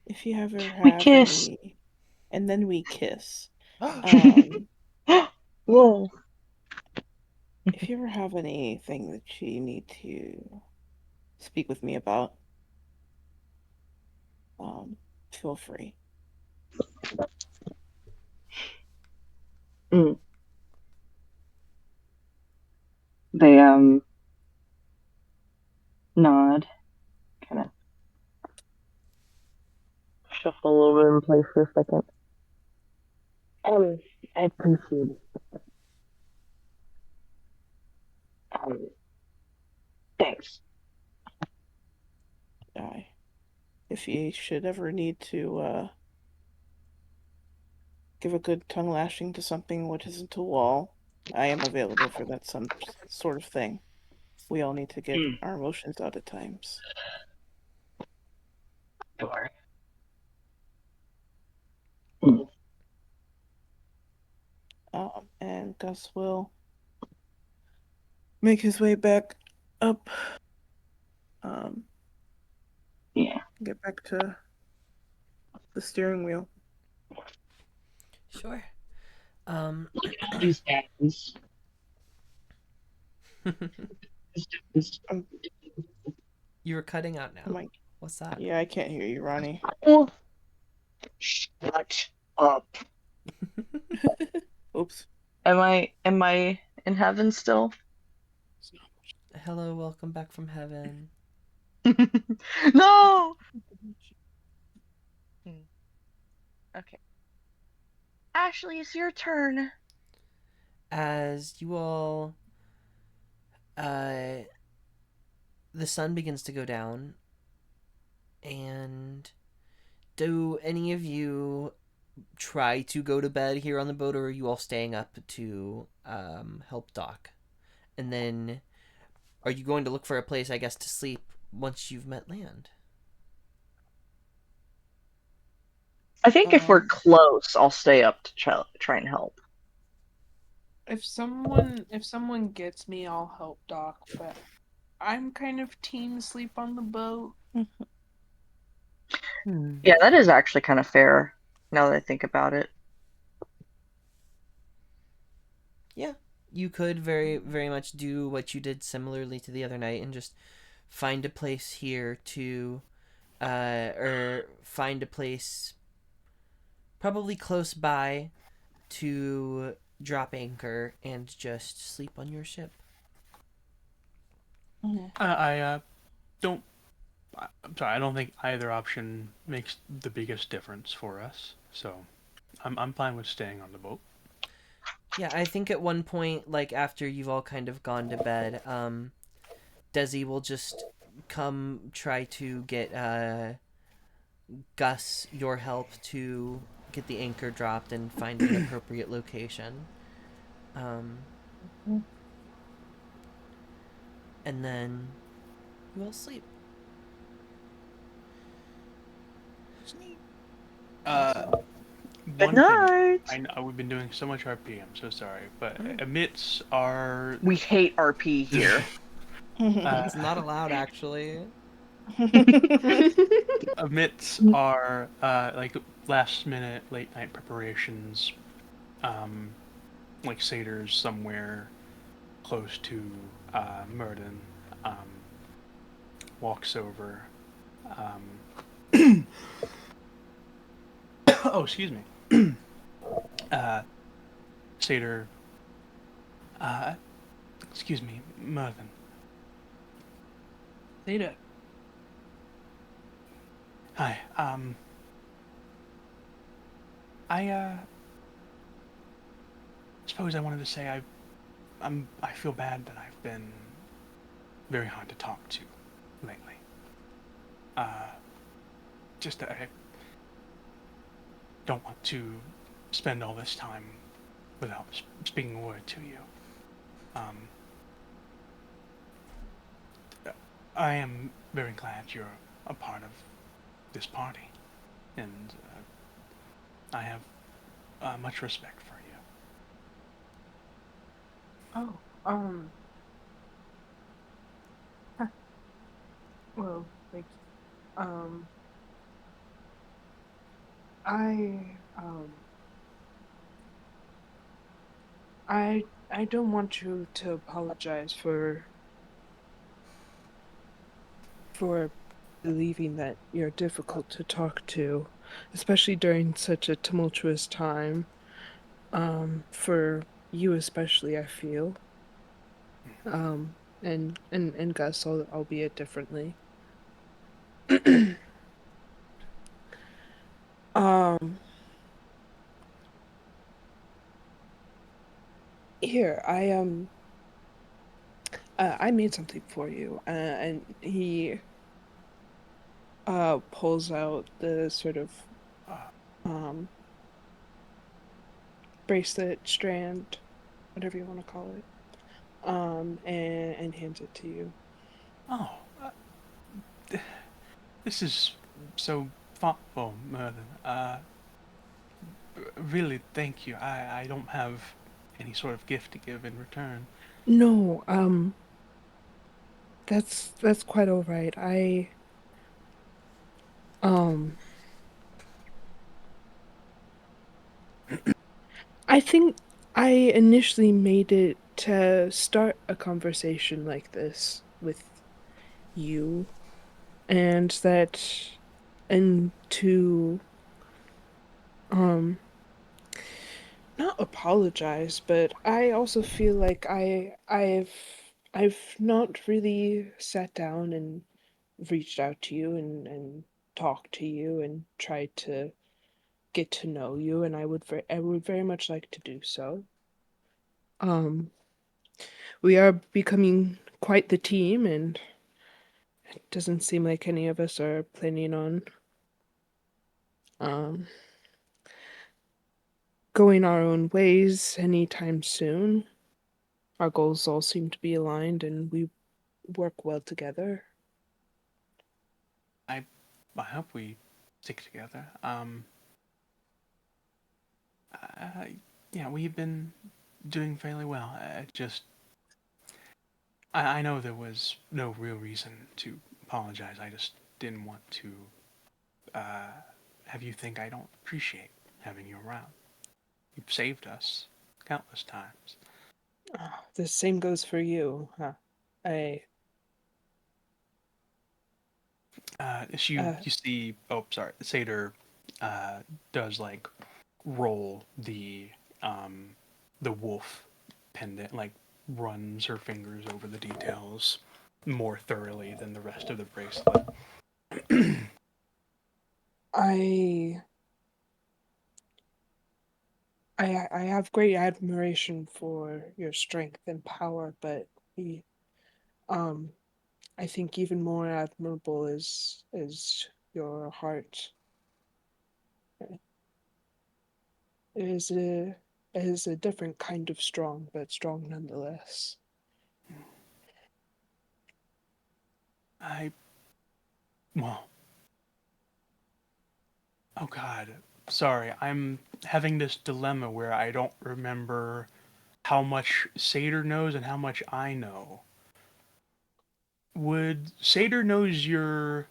if you ever We have kiss. any, and then we kiss. Um, Whoa. if you ever have anything that you need to speak with me about, feel free. Mm. They nod, kind of shuffle a little bit in place for a second. I appreciate it. Thanks. If you should ever need to give a good tongue lashing to something which isn't a wall, I am available for that some sort of thing. We all need to get Hmm. our emotions out at times. Don't worry. Hmm. And Gus will make his way back up. Um, Yeah. get back to the steering wheel. Sure. Um, These guys. Um, you were cutting out oh now. my, What's that? yeah, I can't hear you, Ronnie. Oh, shut up. Oops. Am I in heaven still? Hello, welcome back from heaven. No. Okay. Ashley, it's your turn. As you all, uh, the sun begins to go down, and do any of you try to go to bed here on the boat, or are you all staying up to help Doc? And then, are you going to look for a place, I guess, to sleep once you've met land? I think if we're Um, close, I'll stay up to try and help. If someone gets me, I'll help Doc, but I'm kind of team sleep on the boat. Yeah, that is actually kind of fair now that I think about it. Yeah, you could very, very much do what you did similarly to the other night and just find a place here to, or find a place probably close by to drop anchor and just sleep on your ship. I don't. I'm sorry. I don't think either option makes the biggest difference for us. So, I'm fine with staying on the boat. Yeah, I think at one point, like after you've all kind of gone to bed, Desi will just come try to get Gus your help to get the anchor dropped and find an appropriate location. Um, and then you all sleep. Good One thing. night. I know we've been doing so much RP. I'm so sorry, but Mm. amidst our We hate RP here. It's not allowed, actually. amidst our like last minute late night preparations, like satyrs somewhere close to Murden walks over. Oh, excuse me. Satyr. Uh, excuse me, Murden. Theta. Hi. I suppose I wanted to say I feel bad that I've been very hard to talk to lately. Just that I don't want to spend all this time without speaking a word to you. I am very glad you're a part of this party, and I have much respect for you. Oh, huh, well, like, um, I, um, I don't want you to apologize for believing that you're difficult to talk to, especially during such a tumultuous time. For you especially, I feel. And Gus, albeit differently. um, Here, I made something for you, and he pulls out the sort of um bracelet strand, whatever you want to call it, and hands it to you. Oh, this is so thoughtful, Merlin. Really, thank you. I don't have any sort of gift to give in return. No, that's quite all right. Um, I think I initially made it to start a conversation like this with you, and to um not apologize, but I also feel like I've not really sat down and reached out to you and talked to you and tried to get to know you, and I would very much like to do so. Um, we are becoming quite the team, and it doesn't seem like any of us are planning on um going our own ways anytime soon. Our goals all seem to be aligned, and we work well together. I I hope we stick together. I, yeah, we've been doing fairly well. I know there was no real reason to apologize. I just didn't want to uh, have you think I don't appreciate having you around. You've saved us countless times. The same goes for you, huh? I You see. Oh, sorry. Seder does like roll the wolf pendant, like runs her fingers over the details more thoroughly than the rest of the bracelet. I I have great admiration for your strength and power, but the um I think even more admirable is your heart. It is a different kind of strong, but strong nonetheless. I well, oh God, sorry. I'm having this dilemma where I don't remember how much Seder knows and how much I know. Would Seder knows you're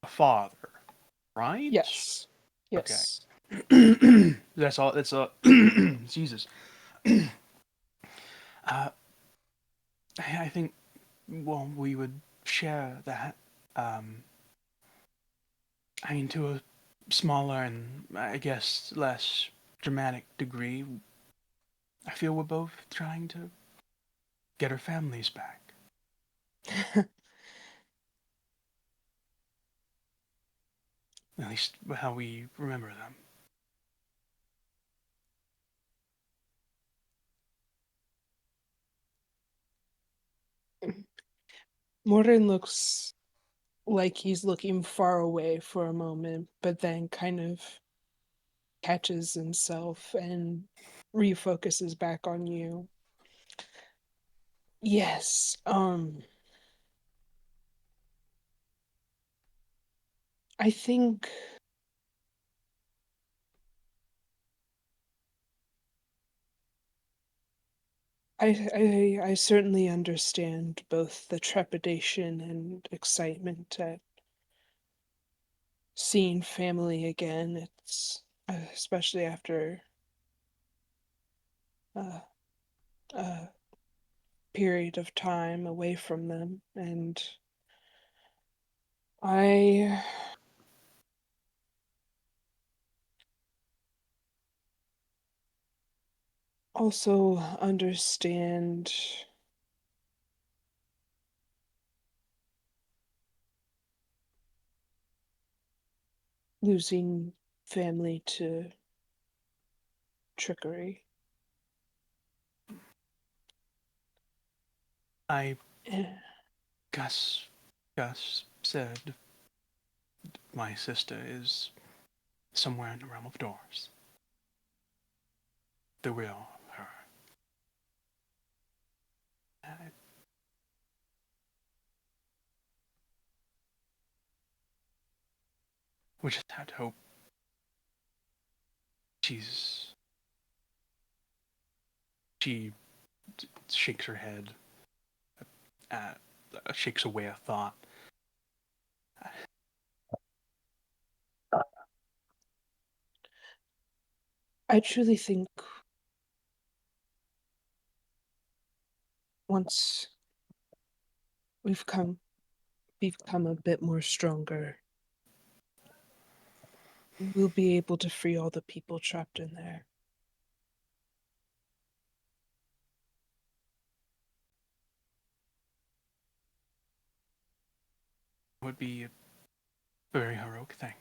a father, right? Yes. Okay. Yes. That's all. That's a Jesus. Uh, I think well we would share that. Um, I mean to a smaller and I guess less dramatic degree. I feel we're both trying to get our families back. At least how we remember them. Morden looks like he's looking far away for a moment, but then kind of catches himself and refocuses back on you. Yes, I think I certainly understand both the trepidation and excitement at seeing family again. It's especially after uh, a period of time away from them, and I also understand losing family to trickery. I Eh, Gus Gus said my sister is somewhere in the realm of doors. The real her. We just had hope. She shakes her head, uh, shakes away a thought. I truly think once we've become a bit more stronger, we'll be able to free all the people trapped in there. It would be a very heroic thing.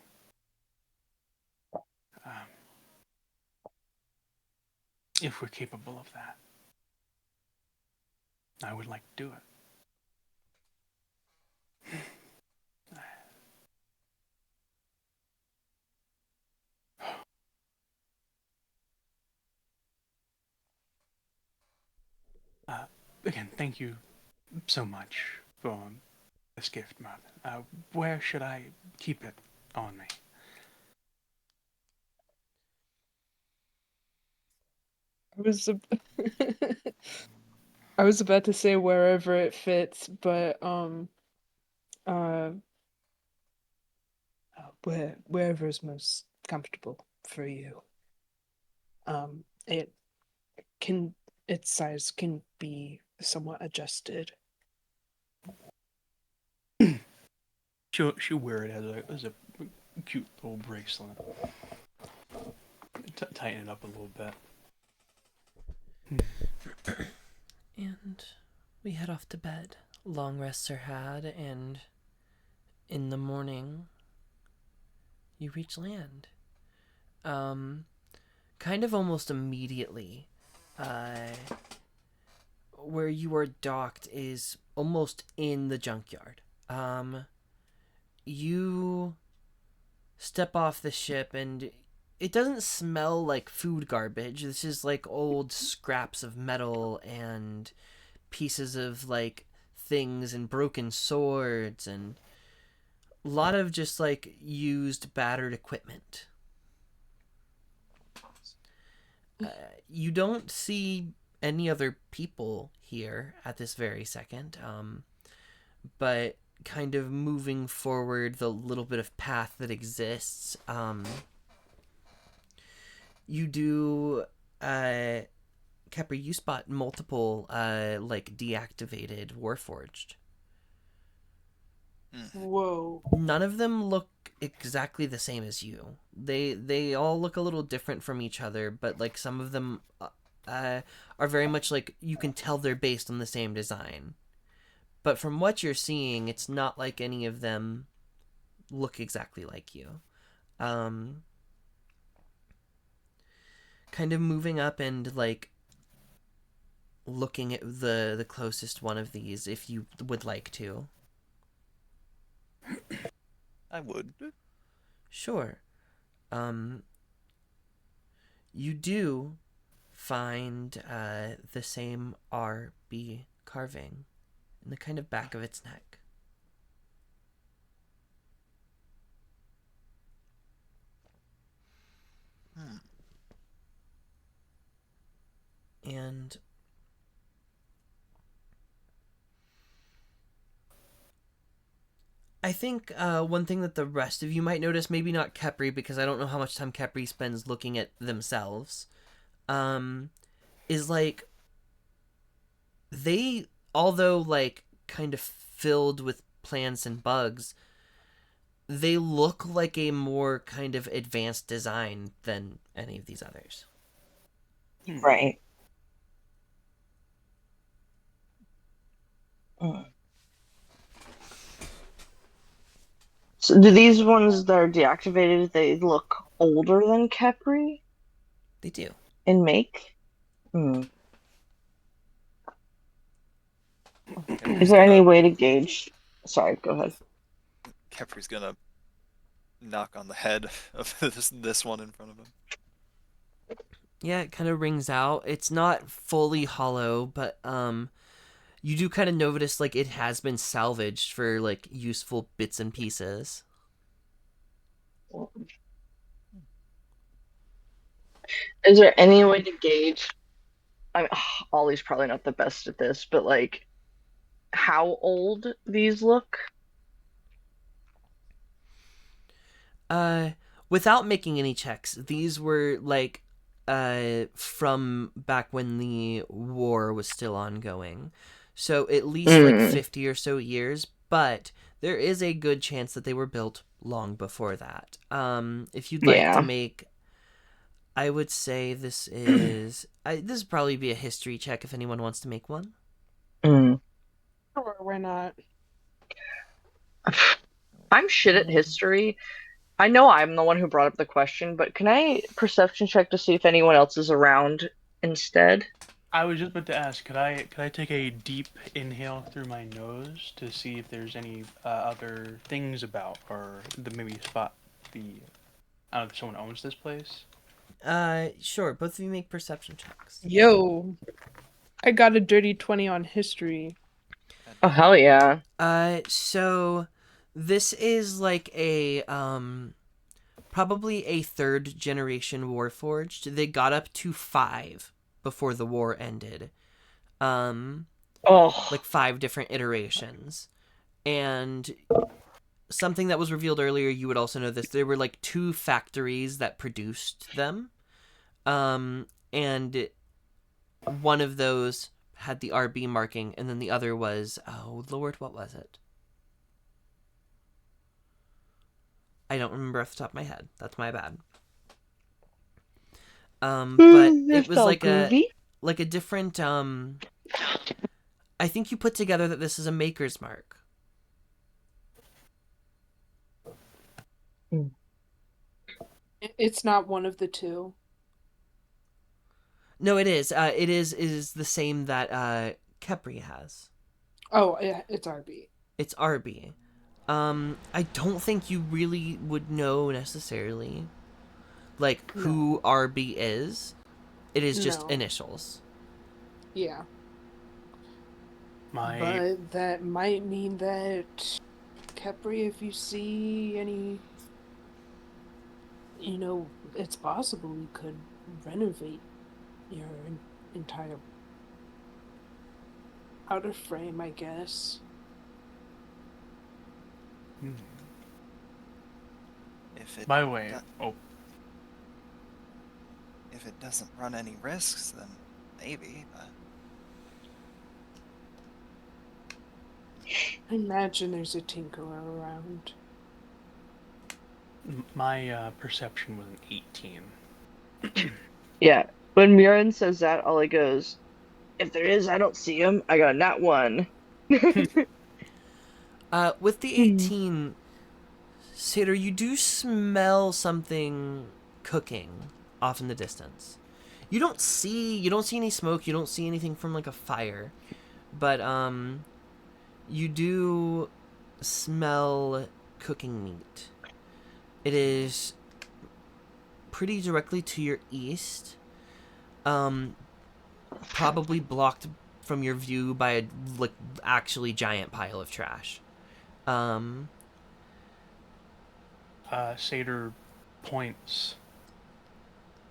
If we're capable of that, I would like to do it. Again, thank you so much for this gift, Merlin. Where should I keep it on me? I was I was about to say wherever it fits, but uh wherever is most comfortable for you. It can its size can be somewhat adjusted. She'll wear it as a cute little bracelet. Tighten it up a little bit. And we head off to bed. Long rests are had, and in the morning, you reach land. Kind of almost immediately, where you are docked is almost in the junkyard. You step off the ship, and it doesn't smell like food garbage. This is like old scraps of metal and pieces of like things and broken swords and a lot of just like used battered equipment. You don't see any other people here at this very second, but kind of moving forward the little bit of path that exists, you do, Kepri, you spot multiple, like, deactivated Warforged. Whoa. None of them look exactly the same as you. They all look a little different from each other, but, like, some of them, are very much like, you can tell they're based on the same design. But from what you're seeing, it's not like any of them look exactly like you. Kind of moving up and, like, looking at the closest one of these, if you would like to. I would. Sure. You do find the same RB carving in the kind of back of its neck. And I think one thing that the rest of you might notice, maybe not Kepri, because I don't know how much time Kepri spends looking at themselves, is like they, although like kind of filled with plants and bugs, they look like a more kind of advanced design than any of these others. Right. So do these ones that are deactivated, they look older than Kepri They do. in make? Is there any way to gauge? Sorry, go ahead. Kepri's gonna knock on the head of this one in front of him. Yeah, it kind of rings out. It's not fully hollow, but you do kind of notice like it has been salvaged for like useful bits and pieces. Is there any way to gauge? I mean, Ollie's probably not the best at this, but like how old these look? Without making any checks, these were like from back when the war was still ongoing. So at least like 50 or so years, but there is a good chance that they were built long before that. If you'd like Yeah. to make, I would say this is this would probably be a history check if anyone wants to make one. Mm. Sure, why not? I'm shit at history. I know I'm the one who brought up the question, but can I perception check to see if anyone else is around instead? I was just about to ask, could I take a deep inhale through my nose to see if there's any other things about, or maybe spot the, I don't know if someone owns this place? Sure, both of you make perception checks. Yo, I got a dirty 20 on history. Oh hell yeah. So this is like a probably a third generation Warforged. They got up to 5 before the war ended. Oh, Like 5 different iterations. And something that was revealed earlier, you would also know this, there were like 2 factories that produced them. And one of those had the RB marking, and then the other was, oh Lord, what was it? I don't remember off the top of my head. That's my bad. But it was like a different I think you put together that this is a maker's mark. It's not one of the two. No, it is. It is the same that Kepri has. Oh, yeah, it's RB. It's RB. I don't think you really would know necessarily, like, who RB is. It is just No. initials. Yeah. My But that might mean that, Kepri, if you see any, it's possible we could renovate your entire outer frame, I guess. If it by the way, if it doesn't run any risks, then maybe. But I imagine there's a tinkerer around. my perception was an 18. yeah. When Murin says that, Ollie goes, "If there is, I don't see him. I got a nat 1." With the 18, Satyr, you do smell something cooking off in the distance. You don't see any smoke, you don't see anything from like a fire, but you do smell cooking meat. It is pretty directly to your east, probably blocked from your view by a like actually giant pile of trash. Satyr points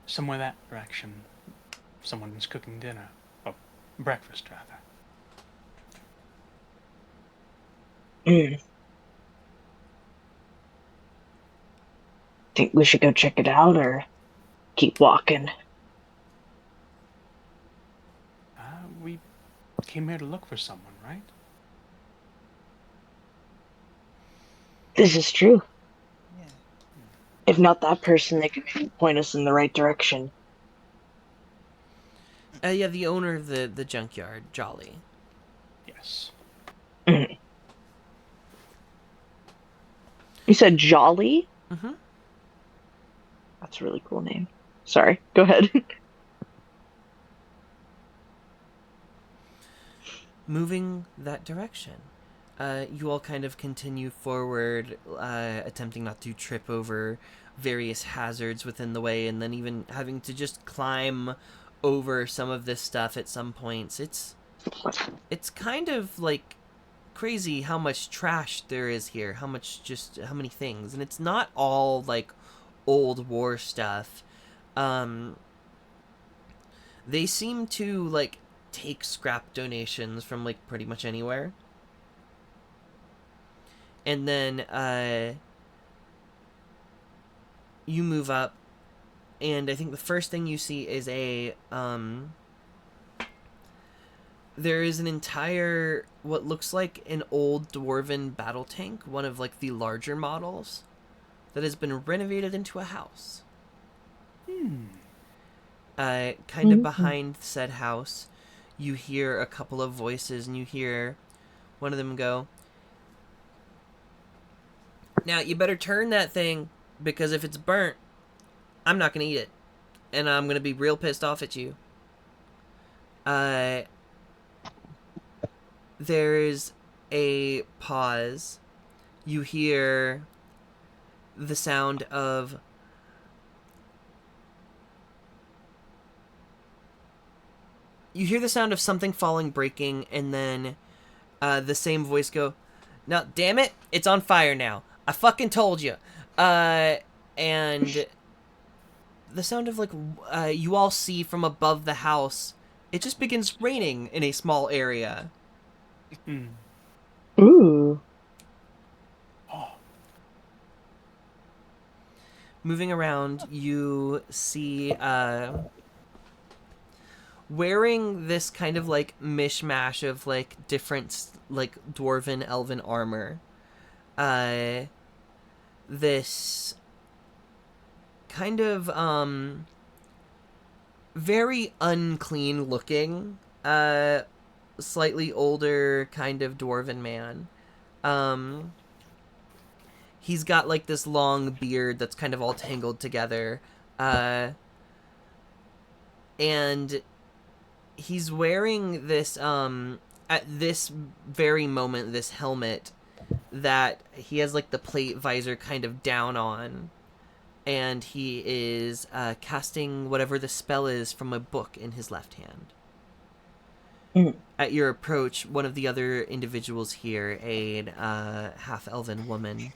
somewhere that direction. Someone's cooking dinner. Oh, breakfast, rather. Think we should go check it out or keep walking? We came here to look for someone, right? This is true. yeah, If not that person, they can maybe point us in the right direction. Yeah, the owner of the junkyard, Jolly. Yes. You said Jolly? Mm-hmm. That's a really cool name. Sorry, go ahead. Moving that direction, you all kind of continue forward, attempting not to trip over various hazards within the way, and then even having to just climb over some of this stuff at some points. It's kind of like crazy how much trash there is here, how many things, and it's not all like old war stuff. They seem to like take scrap donations from like pretty much anywhere. And then you move up, and I think the first thing you see is there is an entire, what looks like an old dwarven battle tank, one of like the larger models, that has been renovated into a house. Kind of behind said house, you hear a couple of voices, and you hear one of them go, "Now, you better turn that thing, because if it's burnt, I'm not going to eat it. And I'm going to be real pissed off at you." There's a pause. You hear the sound of... You hear the sound of something falling, breaking, and then the same voice go, "Now, damn it, it's on fire now. I fucking told you." And the sound of, like, you all see from above the house, it just begins raining in a small area. Ooh. Oh. Moving around, you see, wearing this kind of, like, mishmash of, like, different, like, dwarven, elven armor, this kind of, very unclean looking, slightly older kind of dwarven man. He's got like this long beard that's kind of all tangled together. And he's wearing this, at this very moment, this helmet that he has like the plate visor kind of down on. And he is casting whatever the spell is from a book in his left hand. At your approach, one of the other individuals here, a half-elven woman,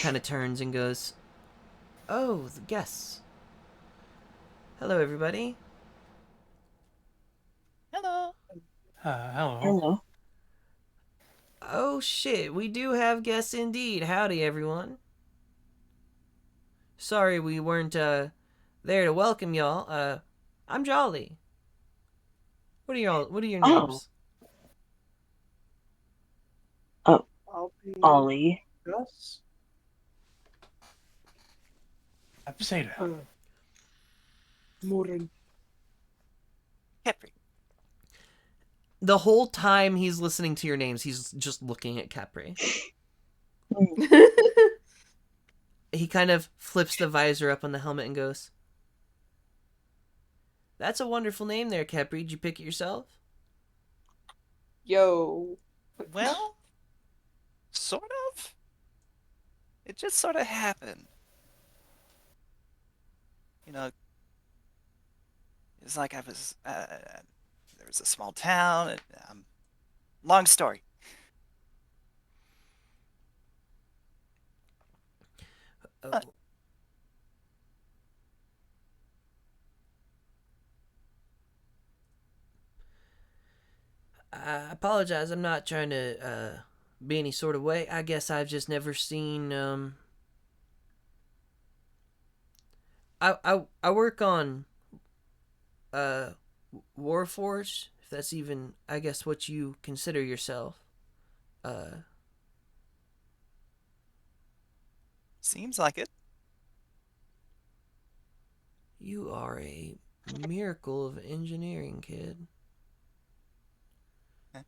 kind of turns and goes, "Oh, the guests. Hello, everybody." Hello. Hello. Hello. "Oh, shit, we do have guests indeed. Howdy, everyone. Sorry we weren't, there to welcome y'all. I'm Jolly. What are your Oh. names?" I'll be Ollie. Gus. Seda. Morin. Capri. The whole time he's listening to your names, he's just looking at Capri. He kind of flips the visor up on the helmet and goes, "That's a wonderful name there, Capri. Did you pick it yourself?" Yo. Well, sort of. It just sort of happened. You know, it's like I was, there was a small town, and, long story. Oh. I apologize. I'm not trying to be any sort of way. I guess I've just never seen. I work on Warforge, if that's even, I guess, what you consider yourself. Seems like it. You are a miracle of engineering, kid. Huh.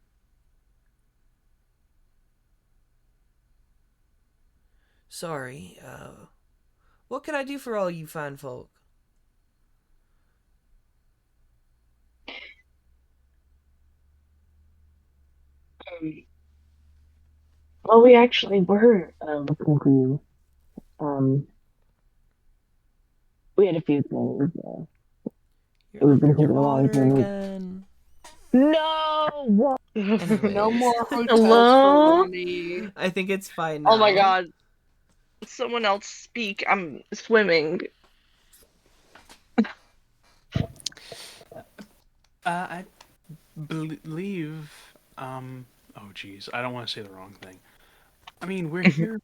Sorry, what can I do for all you fine folk? Well, we actually were looking for you. We had a few things. You're We've been taking a long underwater journey. again. No! Oh, Anyways. No more hotels Hello? for Ronnie. I think it's fine now. Oh my god. Someone else speak. I'm swimming. I believe. Oh, geez, I don't want to say the wrong thing. I mean, we're here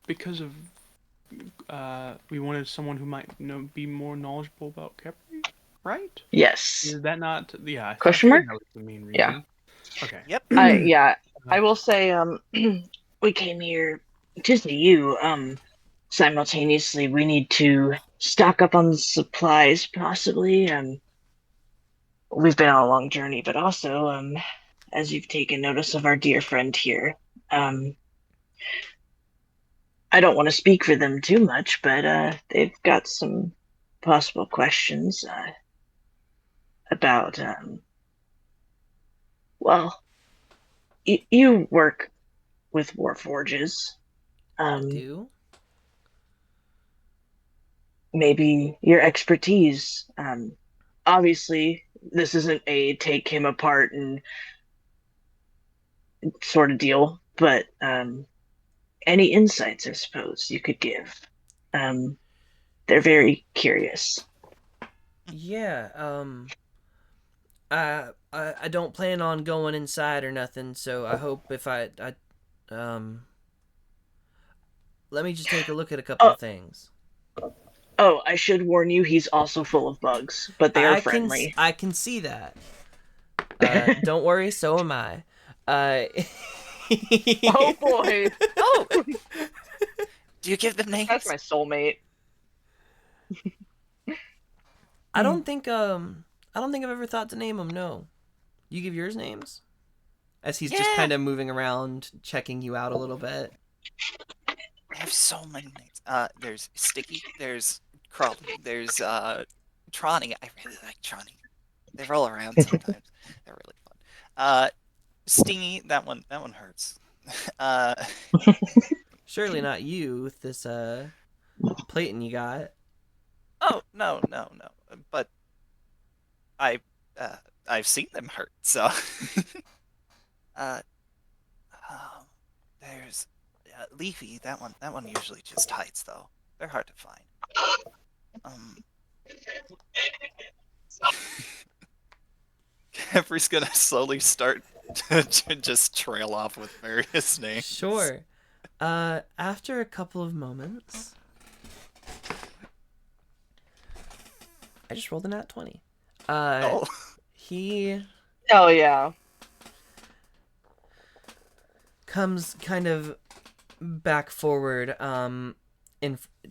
because of. We wanted someone who might be more knowledgeable about Kepri, right? Yes. Is that not? Yeah, I Question figured mark? that was the main Yeah. reason. Okay. Yep. I will say, we came here to see you. Simultaneously, we need to stock up on supplies, possibly. We've been on a long journey, but also, as you've taken notice of our dear friend here, I don't want to speak for them too much, but they've got some possible questions about, well, you work with Warforges. Do? Maybe your expertise. Obviously, this isn't a take him apart and sort of deal, but any insights, I suppose, you could give. They're very curious. Yeah, I don't plan on going inside or nothing, so I hope if let me just take a look at a couple of things. Oh, I should warn you, he's also full of bugs, but they are friendly. I can see that. Don't worry, so am I. Oh boy! Oh! Do you give them names? That's my soulmate. I don't think I've ever thought to name them. No, you give yours names. As he's just Yeah. kind of moving around, checking you out a little bit. I have so many names. There's Sticky, there's Crawly, there's Tronny. I really like Tronny. They roll around sometimes. They're really fun. Stingy, that one hurts. Surely not you with this plating you got. Oh, no. But I've seen them hurt, so uh there's Leafy, that one usually just hides though. They're hard to find. Every's gonna slowly start to just trail off with various names. Sure. After a couple of moments, I just rolled a nat 20. Oh. He Oh yeah. comes kind of back forward, and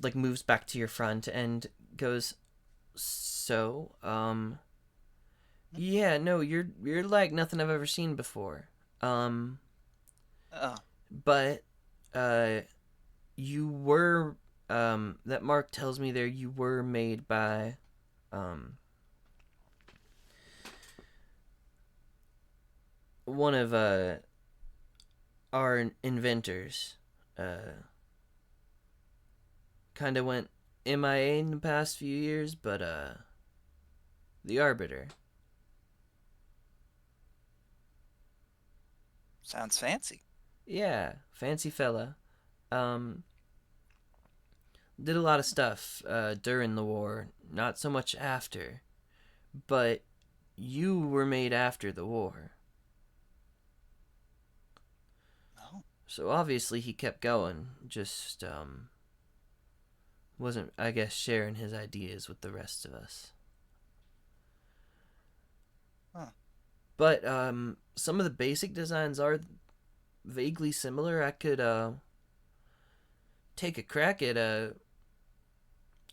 like moves back to your front and goes, so, yeah, no, you're like nothing I've ever seen before. Oh. But, you were, that Mark tells me there you were made by, one of, our inventors. Kind of went MIA in the past few years, but, the Arbiter. Sounds fancy. Yeah, fancy fella. Did a lot of stuff during the war, not so much after. But you were made after the war. Oh. So obviously he kept going, just wasn't, I guess, sharing his ideas with the rest of us. Huh. But some of the basic designs are vaguely similar. I could take a crack at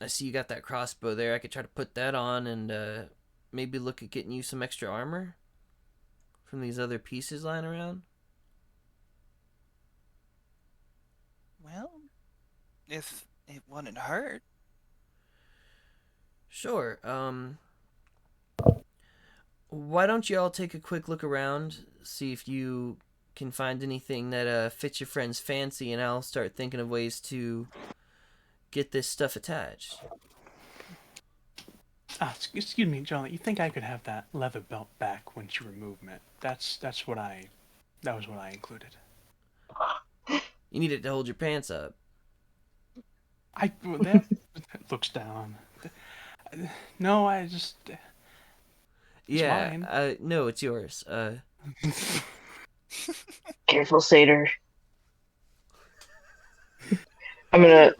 I see you got that crossbow there. I could try to put that on and maybe look at getting you some extra armor from these other pieces lying around. Well, if it wouldn't hurt. Sure. Why don't you all take a quick look around, see if you can find anything that fits your friend's fancy, and I'll start thinking of ways to get this stuff attached. Excuse me, John. You think I could have that leather belt back once you remove it? That was what I included. You need it to hold your pants up. That looks down. No, I just. Yeah. mine. No, it's yours. Careful, Satyr. I'm gonna,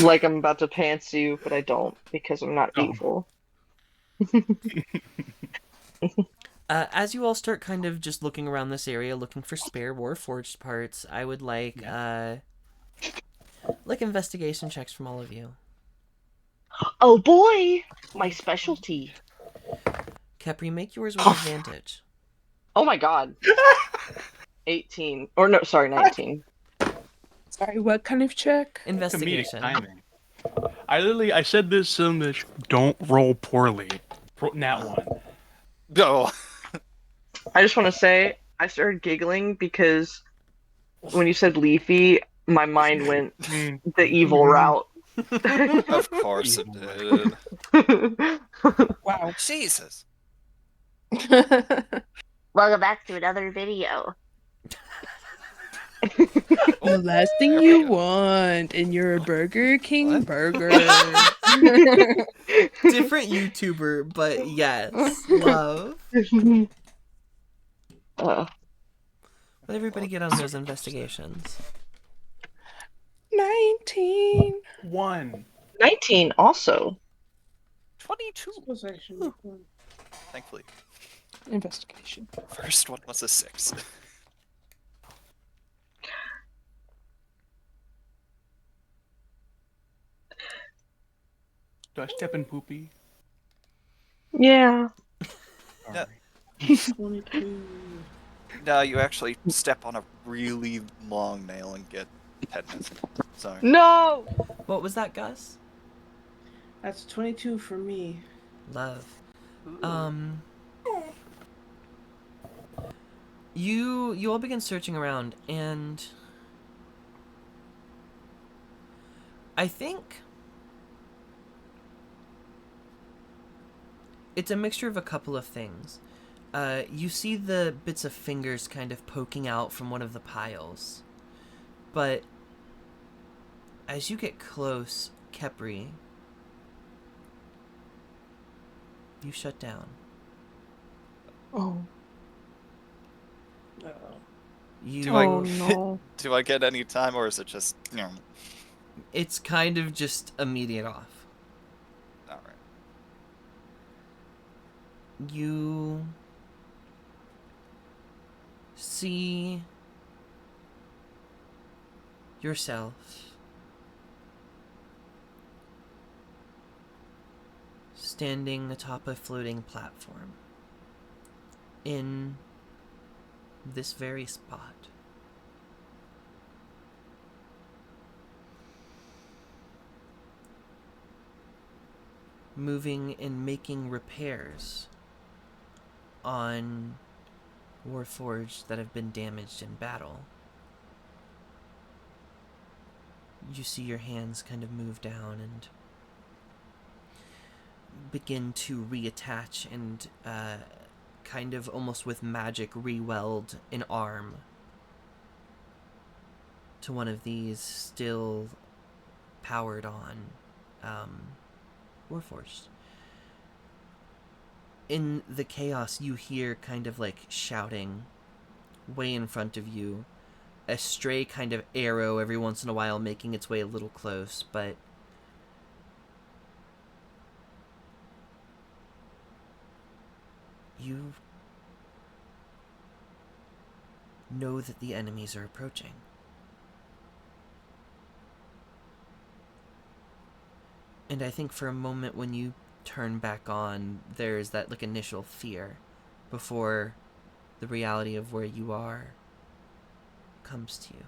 like, I'm about to pants you, but I don't because I'm not Oh. evil. As you all start kind of just looking around this area, looking for spare Warforged parts, I would like investigation checks from all of you. Oh boy, my specialty. Kepri, make yours with advantage. Oh my god. 18. Or no, sorry, 19. Sorry, what kind of check? Comedic Investigation. timing. I said this in the don't roll poorly. Nat one. No. I just want to say, I started giggling because when you said leafy, my mind went the evil route. Of course it did. Wow. Jesus. Welcome back to another video. The last thing There we you go. want in your Burger King What? burger. Different YouTuber, but yes. Love. Uh, Let everybody get on those investigations. 19. 1. 19 also. 22. Was actually Thankfully. investigation. First one was a 6. Do I step in poopy? Yeah. Yeah. Alright. 22. No, you actually step on a really long nail and get tetanus. Sorry. No! What was that, Gus? That's 22 for me. Love. You all begin searching around, and I think it's a mixture of a couple of things. You see the bits of fingers kind of poking out from one of the piles, but as you get close, Kepri, you shut down. Oh. You Do I- Oh no. Do I get any time, or is it just, It's kind of just immediate off. Alright. You see yourself standing atop a floating platform in this very spot. Moving and making repairs on Warforged that have been damaged in battle. You see your hands kind of move down and begin to reattach and kind of almost with magic re-weld an arm to one of these still powered on Warforged. In the chaos, you hear kind of like shouting way in front of you. A stray kind of arrow every once in a while making its way a little close, but you know that the enemies are approaching. And I think for a moment when you turn back on, there's that like initial fear before the reality of where you are comes to you.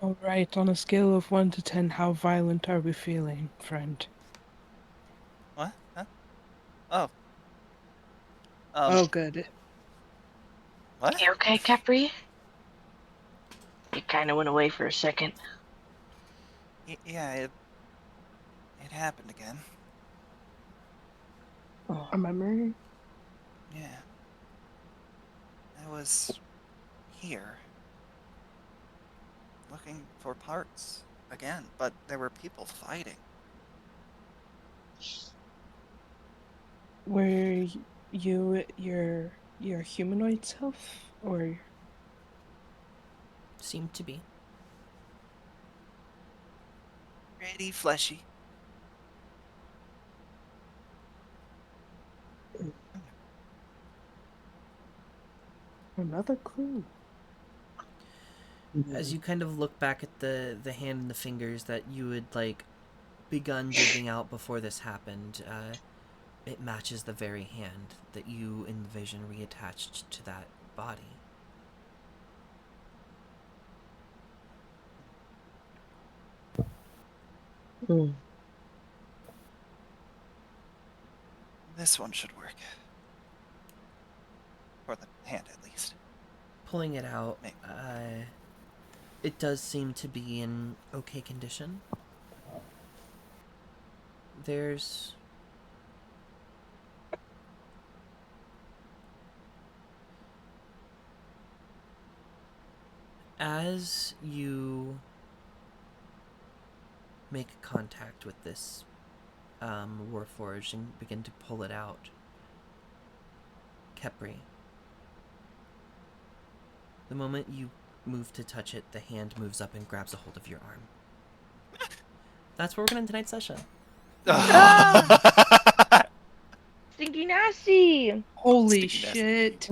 All right, on a scale of 1 to 10, how violent are we feeling, friend? What? Huh? Oh. Oh, good. What? You okay, Capri? It kind of went away for a second. Yeah, it happened again. Oh, A memory? Yeah. I was here looking for parts again, but there were people fighting. Were you your humanoid self, or Seemed to be. Pretty fleshy. Another clue. As you kind of look back at the hand and the fingers that you had like begun digging out before this happened, it matches the very hand that you envision reattached to that body. This one should work. For the hand, at least. Pulling it out, Maybe. it does seem to be in okay condition. There's as you make contact with this Warforged and begin to pull it out, Kepri, the moment you move to touch it, the hand moves up and grabs a hold of your arm. That's where we're going to end tonight's session. stinky nasty. holy Sticky shit?